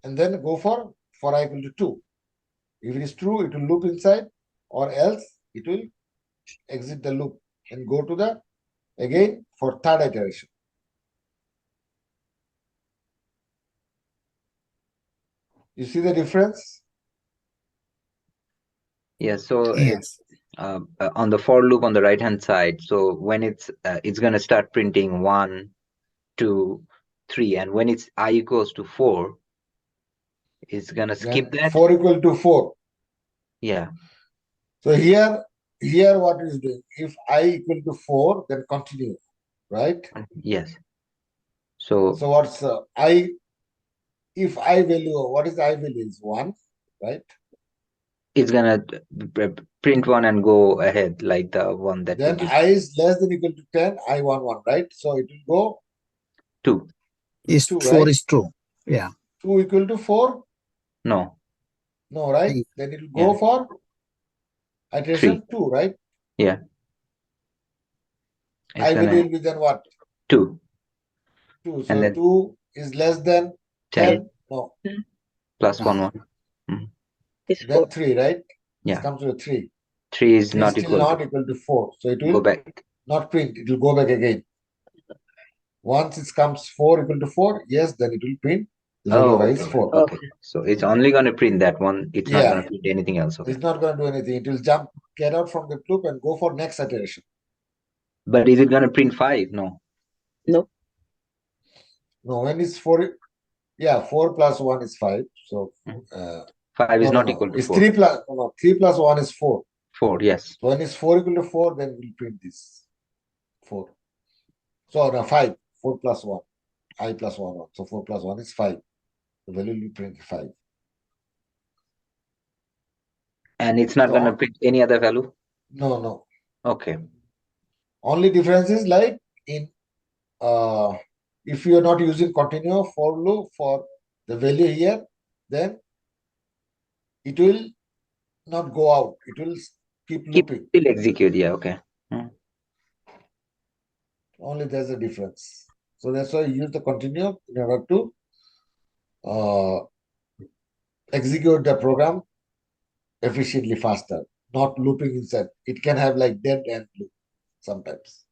and then go for I equal to 2. If it is true, it will loop inside, or else it will exit the loop and go to the again for third iteration. You see the difference? Yeah, so Yes. on the for loop on the right hand side, so when it's gonna start printing 1, 2, 3, and when it's I equals to 4, it's gonna skip Then that. 4 equal to 4. Yeah. So here what is doing? If I equal to 4, then continue, right? Yes. So So what's I? If I value, what is the I value? Is 1, right? it's gonna print 1 and go ahead like the one that we Then did. I is less than equal to 10, I want 1, right? So it will go 2. Is 2, 4 right? is true. Yeah. 2 equal to 4? No. No, right? Three. Then it will go Yeah. for iteration 2, right? Yeah. It's I gonna value will be then what? 2. 2. And So then 2 is less than 10? No. plus No. 1. It's Then 4. 3, right? Yeah. It comes to a 3. 3 is 3 not still equal not to equal to 4. So it go will back. not print. It will go back again. Once it comes 4 equal to 4, yes, then it will print. The value of I is 4. Okay. So it's only gonna print that one. It's not Yeah. gonna print anything else. Okay. It's not going to do anything. It will jump, get out from the loop and go for next iteration. But is it gonna print 5? No. No. No, when it's 4, yeah, 4 plus 1 is 5. So 5 is no, not equal to it's 4. 3 plus 3 plus 1 is 4. 4, yes. So when it's 4 equal to 4, then we'll print this 4. So now 5, 4 plus 1, I plus 1, 1. So 4 plus 1 is 5. The value will print 5. And it's not So gonna print any other value? no. Okay. Only difference is like in if you are not using continue for loop for the value here, then it will not go out. It will keep looping. Still execute. Yeah. Okay. Only there's a difference. So that's why you use the continue in order to execute the program efficiently faster, not looping inside. It can have like dead end loop sometimes.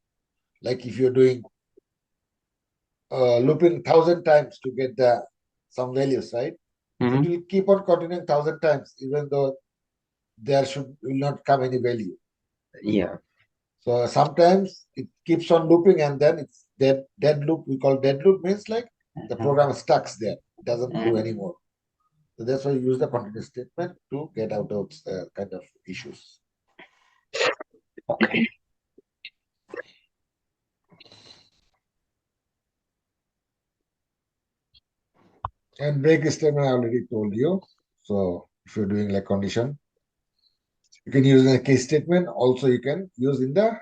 Like if you're doing looping 1,000 times to get some values, right? Mhm. It will keep on continuing 1,000 times, even though there will not come any value. Yeah. So sometimes it keeps on looping and then it's dead loop. We call dead loop means like the program stuck there, doesn't do anymore. So that's why you use the continuous statement to get out of kind of issues. Okay. And break statement I already told you. So if you're doing like condition, you can use in a case statement. Also, you can use in the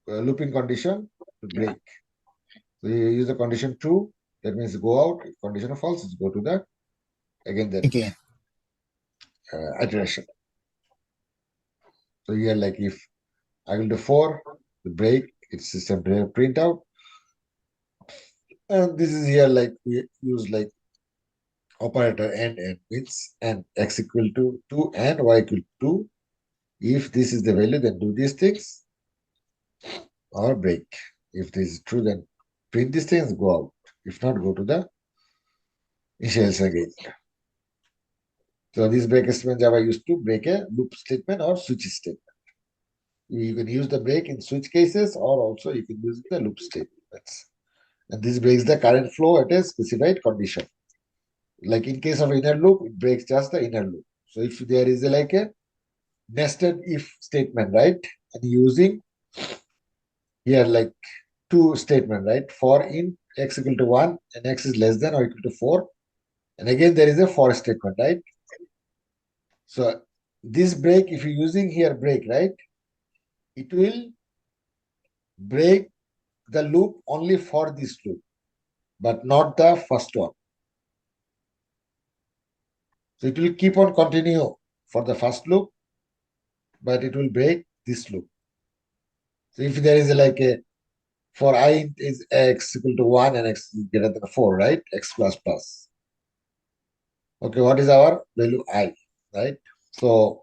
looping condition to break. So you use the condition true, that means go out. If condition false, is go to the again that Again. iteration. So here, like if I will do 4, the break, it's system print out. And this is here like we use like operator and means and x equal to 2 and y equal to 2. If this is the value, then do these things or break. If this is true, then print these things, go out. If not, go to the initials again. So this break statement Java used to break a loop statement or switch statement. You can use the break in switch cases or also you can use the loop statements. And this breaks the current flow at a specified condition. Like in case of inner loop, it breaks just the inner loop. So if there is like a nested if statement, right? And using here like two statement, right? For in x equal to 1 and x is less than or equal to 4. And again, there is a for statement, right? So this break, if you're using here break, right? It will break the loop only for this loop, but not the first one. So it will keep on continue for the first loop, but it will break this loop. So if there is like a for I is x equal to 1 and x is greater than 4, right? X plus plus. Okay, what is our value I, right? So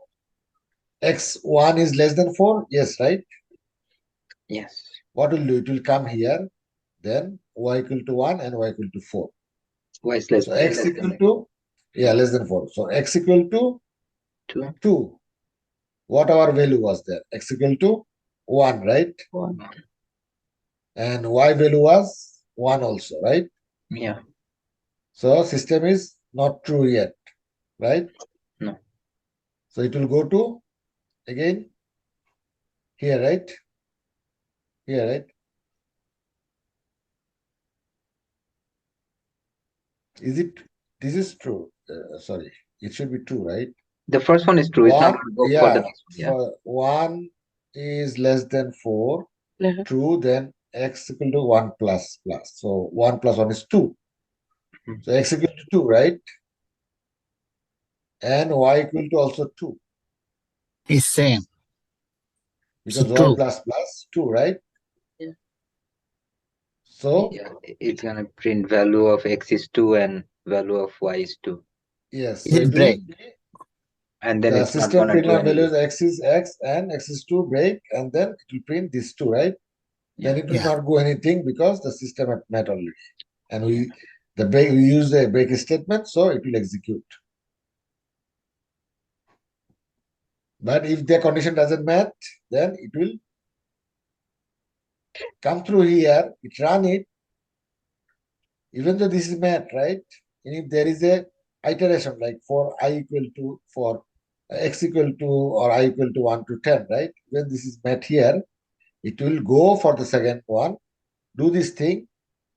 x1 is less than 4, yes, right? Yes. What will do? It will come here, then y equal to 1 and y equal to 4. Y is less So than x equal to, yeah, less than 4. So x equal to 2. 2. What our value was there? X equal to 1, right? 1. And y value was 1 also, right? Yeah. So system is not true yet, right? No. So it will go to again here, right? Here, right? Is it? This is true. Sorry, it should be true, right? The first one is true. It's not One, going to go for yeah, the next one. Yeah. for 1 is less than 4. Mhm. True, then x equal to 1 plus plus. So 1 plus 1 is 2. Mhm. So x equal to 2, right? And y equal to also 2. Is same. Because So y true. plus plus 2, right? Yeah. So, Yeah, it's going to print value of x is 2 and value of y is 2. yes, Is so it it will break? And then the it's not system going to print do line anything. values x is x and x is 2 break, and then it will print this 2, right? Then it will Yeah. not go anything because the system had met already. And we use the break statement, so it will execute. But if the condition doesn't met, then it will come through here, it run it, even though this is met, right? And if there is a iteration like for I equal to for x equal to or I equal to 1 to 10, right? When this is met here, it will go for the second one, do this thing,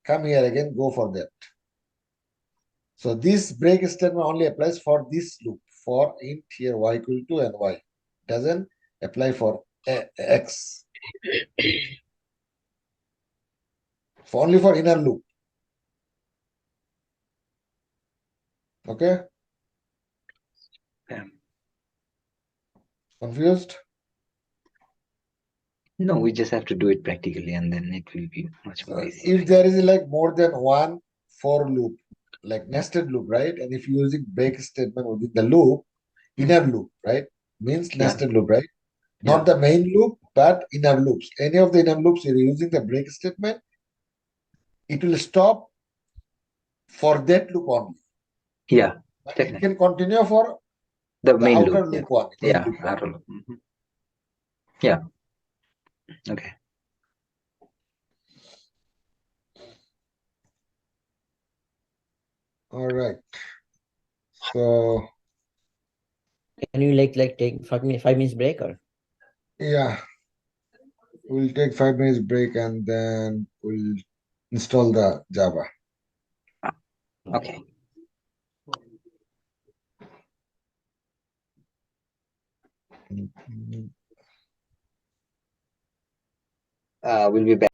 come here again, go for that. So this break statement only applies for this loop for int here y equal to and y. Doesn't apply for x. For only for inner loop. Okay? Yeah. Confused? No, we just have to do it practically and then it will be much more easy. If there is like more than one for loop, like nested loop, right? And if you're using break statement within the loop, inner loop, right? Means nested loop, right? Not the main loop, but inner loops. Any of the inner loops you're using the break statement, it will stop for that loop only. Yeah, But it definitely. can continue for The the main outer loop. loop one. main Yeah, loop one. outer loop. Mhm. Yeah. Okay. All right. So Can you like take 5 minutes break or? yeah, we'll take 5 minutes break and then we'll install the Java. Okay. We'll be back.